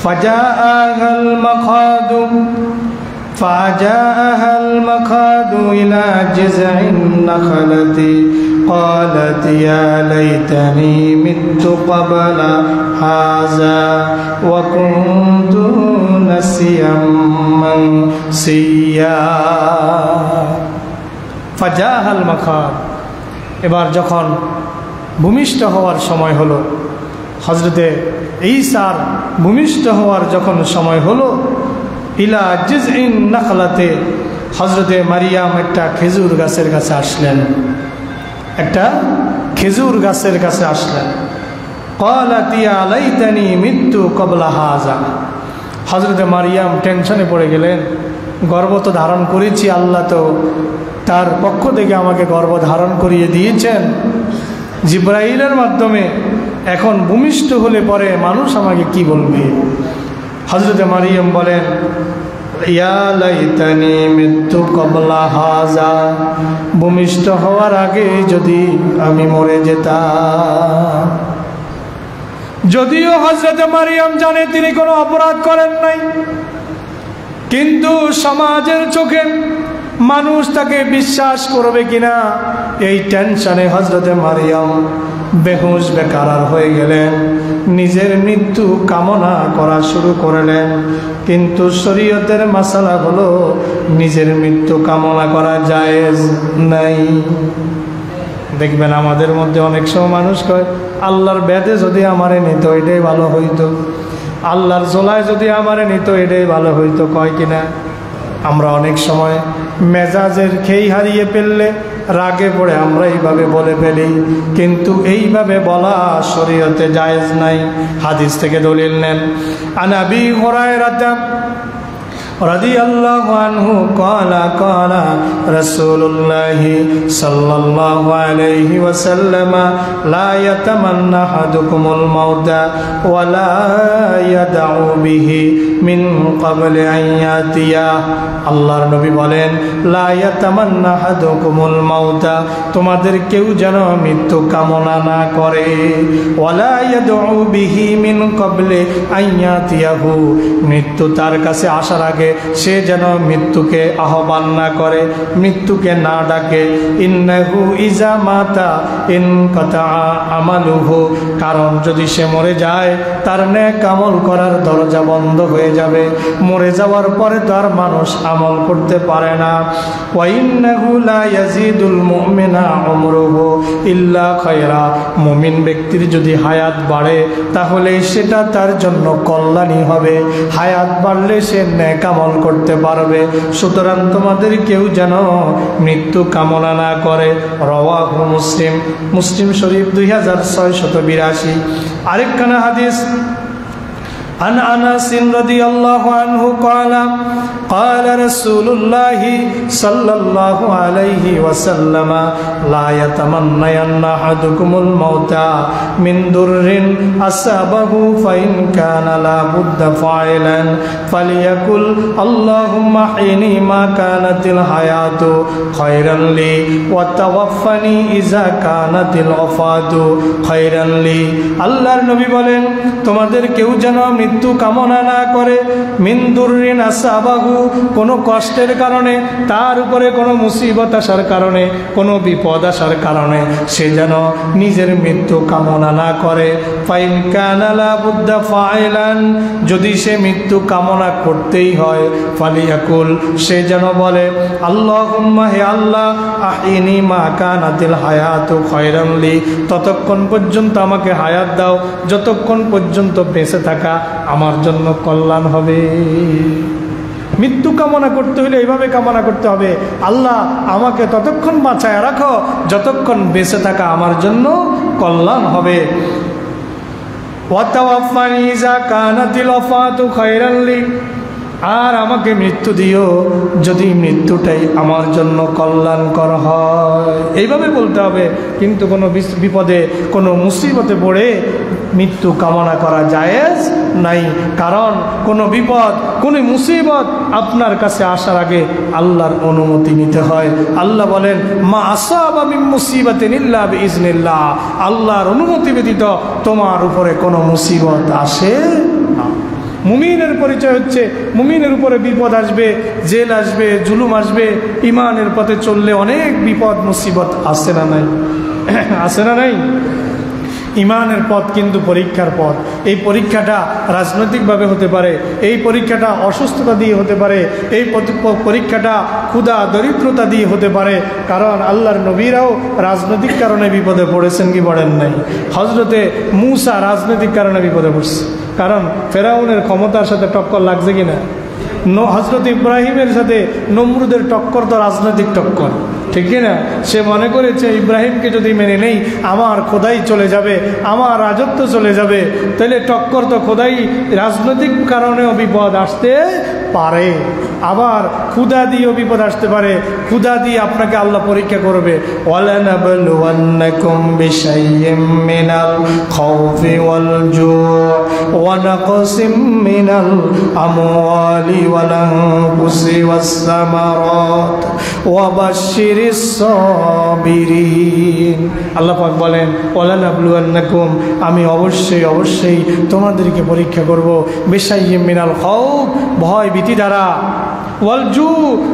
ফাজাআহাল মাখাদু ফাজাআহাল মাখাদু ইলা জিযইন নাখলাতি قالت يا ليتني مت قبل هذا وكنت نسيا منسيا فجاءها المخاض। এবার যখন ভূমিষ্ঠ হওয়ার সময় হলো, হযরতে ঈসার ভূমিষ্ঠ হওয়ার যখন সময় হলো, ইলা জিযইন নাখলাতে, হযরতে মারিয়াম একটা খেজুর গাছের কাছে আসলেন, একটা খেজুর গাছের কাছে আসলেন। ক্বালাত ইয়া লাইতানি মিতু ক্বাবলা হাযা, হযরতে মারিয়াম টেনশনে পড়ে গেলেন। গর্ভ তো ধারণ করেছি, আল্লাহ তো তার পক্ষ থেকে আমাকে গর্ভ ধারণ করিয়ে দিয়েছেন জিবরাইলের মাধ্যমে, এখন ভূমিষ্ঠ হলে পরে মানুষ আমাকে কি বলবে। হযরতে মারিয়াম বলেন ইয়া লাইতানি মিতু ক্বাবলা হাযা, ভূমিষ্ঠ হওয়ার আগে যদি আমি মরে যেতাম। যদিও হযরতে মারিয়াম জানে তিনি কোনো অপরাধ করেন নাই, কিন্তু সমাজের চোখে মানুষ তাকে বিশ্বাস করবে কিনা এই টেনশনে হযরতে মারিয়াম বেহুশ বেকারার হয়ে গেলেন, নিজের মৃত্যু কামনা করা শুরু করলেন। কিন্তু শরীয়তের মাসালা হলো নিজের মৃত্যু কামনা করা জায়েজ নাই। দেখবেন আমাদের মধ্যে অনেক সময় মানুষ কয় আল্লাহর বেদে যদি আমারে নিত এটাই ভালো হইতো, আল্লাহর জোলায় যদি আমারে নিত এটাই ভালো হইতো, কয় কিনা। আমরা অনেক সময় মেজাজের খেই হারিয়ে ফেললে রাগে পড়ে আমরা এইভাবে বলে ফেলি, কিন্তু এইভাবে বলা শরীয়তে জায়েজ নাই। হাদিস থেকে দলিল নেন। আন আবি হুরায়রা রাদিয়াল্লাহু আনহু ক্বালা ক্বালা রাসূলুল্লাহি সাল্লাল্লাহু আলাইহি ওয়াসাল্লাম লা ইয়াতামান্না আহাদুকুমুল মাউতা ওয়া লা ইয়াদউ বিহি মিন ক্বাবলি আন ইয়াতিয়া। আল্লাহর নবী বলেন লা ইয়াতামান্না আহাদুকুমুল মাউতা, তোমাদের কেউ যেন মৃত্যু কামনা না করে, ওয়া লা ইয়াদউ বিহি মিন ক্বাবলি আন ইয়াতিয়াহু, মৃত্যু তার কাছে আসার আগে সে যেন মৃত্যুকে আহ্বান না করে, মৃত্যুকে না ডাকে। ইন্নাহু ইজা মাতা ইনকাতা আমালুহু, কারণ যদি সে মরে যায় তার নেক আমল করার দরজা বন্ধ হয়ে যাবে, মরে যাওয়ার পরে তো আর মানুষ আমল করতে পারে না। ওয়া ইন্নাহু লা ইয়াজিদুল মুমিনা উমরুহু ইল্লা খায়রা, মুমিন ব্যক্তির যদি হায়াত বাড়ে তাহলে সেটা তার জন্য কল্যাণই হবে, হায়াত বাড়লে সে নেক আমল করতে পারবে। সুতরাং তোমাদের কেউ যেন মৃত্যু কামনা না করে। রাওয়াহু মুসলিম, মুসলিম শরীফ 2682। আরেকখানা হাদিস عن أنس رضي الله عنه قال قال رسول الله صلى الله عليه وسلم لا يتمنين أحدكم الموت من ضر أصابه فإن كان لا بد فاعلا فليقل اللهم احيني ما كانت الحياة خيرا لي وتوفني إذا كانت الوفاة خيرا لي। আল্লাহর নবী বলেন তোমাদের কেউ যেন মৃত্যু কামনা না করে, মিন দুররিন আসাবাহু, কোনো কষ্টের কারণে, তার উপরে কোনো মুসিবত আসার কারণে, কোনো বিপদ আসার কারণে সে যেন নিজের মৃত্যু কামনা না করে। ফাইন কানা লা বুদ্দা ফাইলান, যদি সে মৃত্যু কামনা করতেই হয়, ফালিয়াকুল, সে যেন বলে আল্লাহুম্মা, হে আল্লাহ, আহিনি মা কানাতিল হায়াতু খায়রান লি, ততক্ষণ পর্যন্ত আমাকে হায়াত দাও যতক্ষণ পর্যন্ত বেঁচে থাকা আমার জন্য কল্যাণ হবে। মৃত্যু কামনা করতে হলে এইভাবে কামনা করতে হবে, আল্লাহ আমাকে ততক্ষণ বাঁচায় রাখো যতক্ষণ বেঁচে থাকা আমার জন্য কল্যাণ হবে। ওয়াতাওয়াফানি ইযা কানাতিল ওয়াফাতু খায়রান লি, আর আমাকে মৃত্যু দিও যদি মৃত্যুটাই আমার জন্য কল্যাণকর হয়। এইভাবে বলতে হবে। কিন্তু কোনো বিপদে কোনো মুসিবতে পড়ে মৃত্যু কামনা করা জায়েজ নাই। কারণ কোনো বিপদ কোনো মুসিবত আপনার কাছে আসার আগে আল্লাহর অনুমতি নিতে হয়। আল্লাহ বলেন, মা আসাবা মিন মুসিবাতিন ইল্লা বিইজনিল্লাহ, আল্লাহর অনুমতি ব্যতীত তোমার উপরে কোনো মুসিবত আসে না। মুমিনের পরিচয় হচ্ছে মুমিনের উপরে বিপদ আসবে, জেল আসবে, জুলুম আসবে। ইমানের পথে চললে অনেক বিপদ মুসিবত আসে না নাই? আসে না নাই? ইমানের পথ কিন্তু পরীক্ষার পথ। এই পরীক্ষাটা রাজনৈতিকভাবে হতে পারে, এই পরীক্ষাটা অসুস্থতা দিয়ে হতে পারে, এই পরীক্ষাটা ক্ষুধা দরিদ্রতা দিয়ে হতে পারে। কারণ আল্লাহর নবীরাও রাজনৈতিক কারণে বিপদে পড়েছেন কি পড়েন নাই? হজরতে মূসা রাজনৈতিক কারণে বিপদে পড়ছে। কারণ ফেরাউনের ক্ষমতার সাথে টক্কর লাগছে কিনা? হজরত ইব্রাহিমের সাথে নমরুদের টক্কর তো রাজনৈতিক টক্কর, ঠিক কিনা? সে মনে করেছে ইব্রাহিমকে যদি মেনে নেই আমার খোদাই চলে যাবে, আমার রাজত্ব চলে যাবে। তাহলে টক্কর তো খোদাই, রাজনৈতিক কারণেও বিপদ আসতে পারে। আবার ক্ষুধা দিয়েও বিপদ আসতে পারে। ক্ষুধা দিয়ে আপনাকে আল্লাহ পরীক্ষা করবে। ওয়ালানাবলুওয়ান্নাকুম বিশাইইম মিনাল খাউফি ওয়াল জু'i ওয়া নাকসিম মিনাল আমওয়ালি ওয়াল আনফুসি ওয়াস সামারাত ওয়া বাশশিরিস সাবিরিন। আল্লাহ পাক বলেন, ওয়ালানাবলুওয়ান্নাকুম, আমি অবশ্যই তোমাদেরকে পরীক্ষা করব। বিশাইইম মিনাল খাউফ, ভয় ভীতি দ্বারা, ওয়াল জু,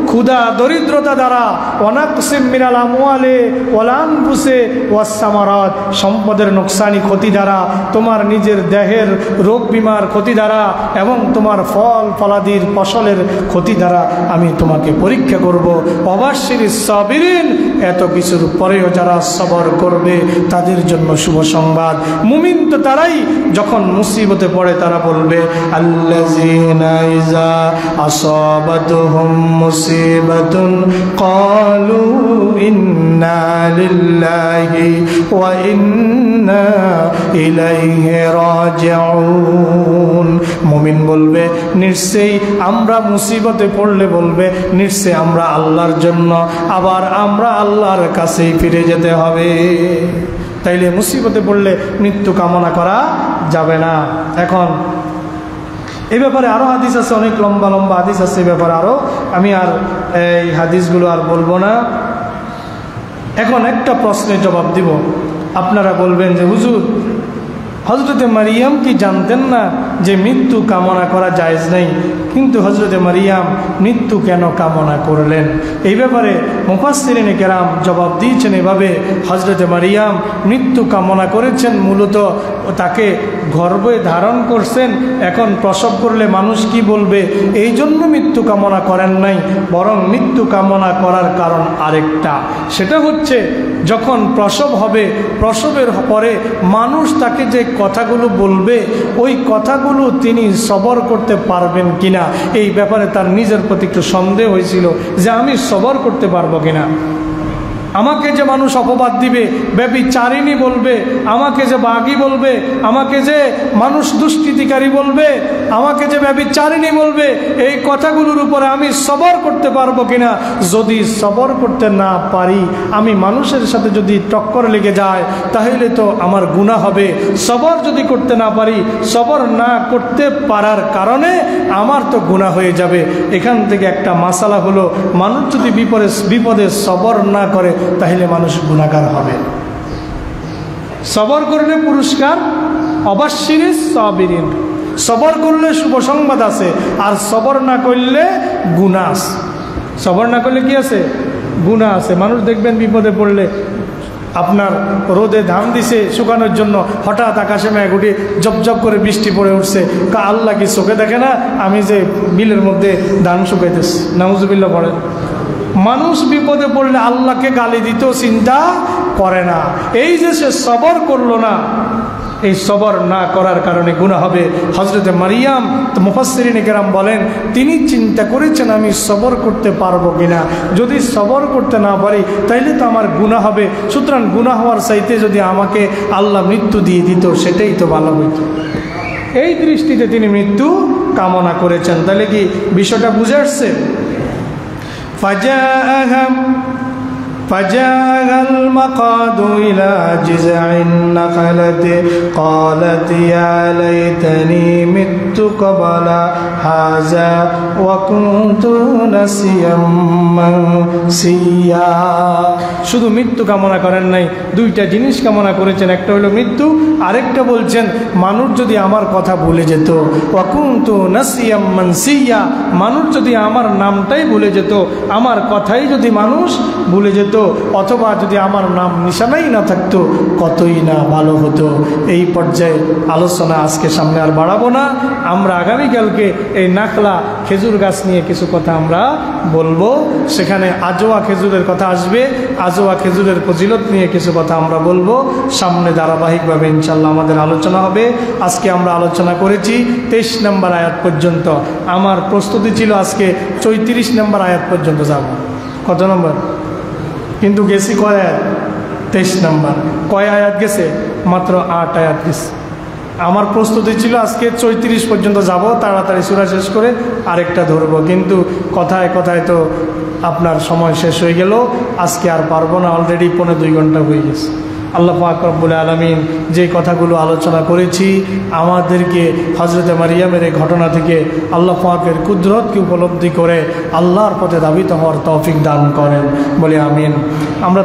ক্ষুধা দরিদ্রতা দ্বারা, ওয়ানাকসিম মিনাল আমওয়ালি ওয়াল আনফুসি ওয়াস সামারাত, সম্পদের নোকসানি ক্ষতি দ্বারা, তোমার নিজের দেহের রোগ বিমার ক্ষতি দ্বারা এবং তোমার ফল ফলাদির ফসলের ক্ষতি দ্বারা আমি তোমাকে পরীক্ষা করব। ওয়াবাশশিরিস সাবিরিন, এত কিছুর পরেও যারা সবর করবে তাদের জন্য শুভ সংবাদ। মুমিন তো তারাই যখন মুসিবতে পড়ে তারা বলবে, আল্লাযীনা ইযা আসাবাতুহুম মুসিবাতুন ক্বালু ইন্না লিল্লাহি ওয়া ইন্না ইলাইহি রাজিউন। মুমিন বলবে, নিশ্চয়ই আমরা মুসিবতে পড়লে বলবে নিশ্চয়ই আমরা আল্লাহর জন্য, আবার আমরা আল্লাহর কাছেই ফিরে যেতে হবে। তাইলে মুসিবতে পড়লে মৃত্যু কামনা করা যাবে না। এখন এই ব্যাপারে আরও হাদিস আছে, অনেক লম্বা লম্বা হাদিস আছে এই ব্যাপারে আরও, আমি আর এই হাদিসগুলো আর বলবো না। এখন একটা প্রশ্নের জবাব দিব। আপনারা বলবেন যে হুজুর, হজরতে মারিয়াম কি জানতেন না যে মৃত্যু কামনা করা জায়েজ নেই? কিন্তু হজরতে মারিয়াম মৃত্যু কেন কামনা করলেন? এই ব্যাপারে মুফাসসিরিনে কেরাম জবাব দিয়েছেন এভাবে, হজরতে মারিয়াম মৃত্যু কামনা করেছেন মূলত তাকে গর্ভে ধারণ করছেন, এখন প্রসব করলে মানুষ কি বলবে এই জন্য মৃত্যু কামনা করেন নাই, বরং মৃত্যু কামনা করার কারণ আরেকটা। সেটা হচ্ছে যখন প্রসব হবে, প্রসবের পরে মানুষ তাকে যে কথাগুলো বলবে ওই কথাগুলো তিনি সবর করতে পারবেন কিনা, এই ব্যাপারে তার নিজের প্রতি একটু সন্দেহ হয়েছিল যে আমি সবর করতে পারবো কিনা। আমাকে যে মানুষ অপবাদ দিবে, ব্যভিচারিণী বলবে, আমাকে যে বাগী বলবে, আমাকে যে মানুষ দুষ্কৃতিকারী বলবে, আমাকে যে ব্যভিচারিণী বলবে, এই কথাগুলোর উপরে আমি সবর করতে পারবো কিনা। যদি সবর করতে না পারি, আমি মানুষের সাথে যদি টক্কর লেগে যায় তাহলে তো আমার গুনাহ হবে। সবর যদি করতে না পারি, সবর না করতে পারার কারণে আমার তো গুনাহ হয়ে যাবে। এখান থেকে একটা মাসালা হলো, মানুষ যদি বিপদে সবর না করে তাহলে মানুষ গুনাহগার হবে। সবর করলে পুরস্কার, ওয়াবাশশিরিস সাবিরিন, সবর করলে শুভ সংবাদ আছে, আর সবর না করলে গুনাহ আছে। সবর না করলে কি আছে? গুনাহ আছে। মানুষ দেখবেন বিপদে পড়লে আপনার রোদে ধান দিছে শুকানোর জন্য, হঠাৎ আকাশে মেঘ উঠে জবজব করে বৃষ্টি পড়ে উঠছে, আল্লাহ কি চোখে দেখে না আমি যে বিলের মধ্যে ধান শুকাইতেছি? নাউজুবিল্লাহ পড়ে। মানুষ বিপদে পড়লে আল্লাহকে গালি দিতেও চিন্তা করে না। এই যে সে সবর করলো না, এই সবর না করার কারণে গুনাহ হবে। হজরতে মারিয়াম তো মুফাসসিরিনে কেরাম বলেন তিনি চিন্তা করেছেন আমি সবর করতে পারবো কিনা, যদি সবর করতে না পারি তাইলে তো আমার গুনাহ হবে। সুতরাং গুনাহ হওয়ার চাইতে যদি আমাকে আল্লাহ মৃত্যু দিয়ে দিত সেটাই তো ভালো হইত। এই দৃষ্টিতে তিনি মৃত্যু কামনা করেছেন। তাহলে কি বিষয়টা বুঝে আসছে? فجاءها المقاد إلى جذع النخلة قالت يا ليتني مت قبل هذا وكنت نسيا منسيا। শুধু মৃত্যু কামনা করেন নাই, দুইটা জিনিস কামনা করেছেন। একটা হলো মৃত্যু, আরেকটা বলছেন মানুষ যদি আমার কথা ভুলে যেত, ওয়াকুনতু নাসিয়াম মানসিয়া, মানুষ যদি আমার নামটাই ভুলে যেত, আমার কথাই যদি মানুষ ভুলে যেত, অথবা যদি আমার নাম নিশানাই না থাকতো, কতই না ভালো হতো। এই পর্যায়ে আলোচনা আজকে সামনে আর বাড়াবো না। আমরা আগামীকালকে এই নাখলা খেজুর গাছ নিয়ে কিছু কথা আমরা বলবো। সেখানে আজোয়া খেজুরের কথা আসবে, আজোয়া খেজুরের ফজিলত নিয়ে কিছু কথা আমরা বলবো। সামনে ধারাবাহিকভাবে ইনশাল্লাহ আমাদের আলোচনা হবে। আজকে আমরা আলোচনা করেছি 23 নম্বর আয়াত পর্যন্ত। আমার প্রস্তুতি ছিল আজকে 34 নম্বর আয়াত পর্যন্ত যাব। কত নম্বর? কিন্তু গেছি কয় আয়াত? 23 নম্বর। কয় আয়াত গেছে? মাত্র 8 আয়াত গেছে। আমার প্রস্তুতি ছিল আজকে 34 পর্যন্ত যাব, তাড়াতাড়ি সূরা শেষ করে আরেকটা ধরবো, কিন্তু কথায় কথায় তো আপনার সময় শেষ হয়ে গেল। আজকে আর পারবো না, অলরেডি 1.5-2 ঘন্টা হয়ে গেছে। আল্লাহ পাক রব্বুল আলামিন যে কথাগুলো আলোচনা করেছি, আমাদেরকে হযরত মারিয়ামের এই ঘটনা থেকে আল্লাহ পাকের কুদরতকে উপলব্ধি করে আল্লাহর পথে ধাবিত হওয়ার তৌফিক দান করেন বলে আমিন। আমরা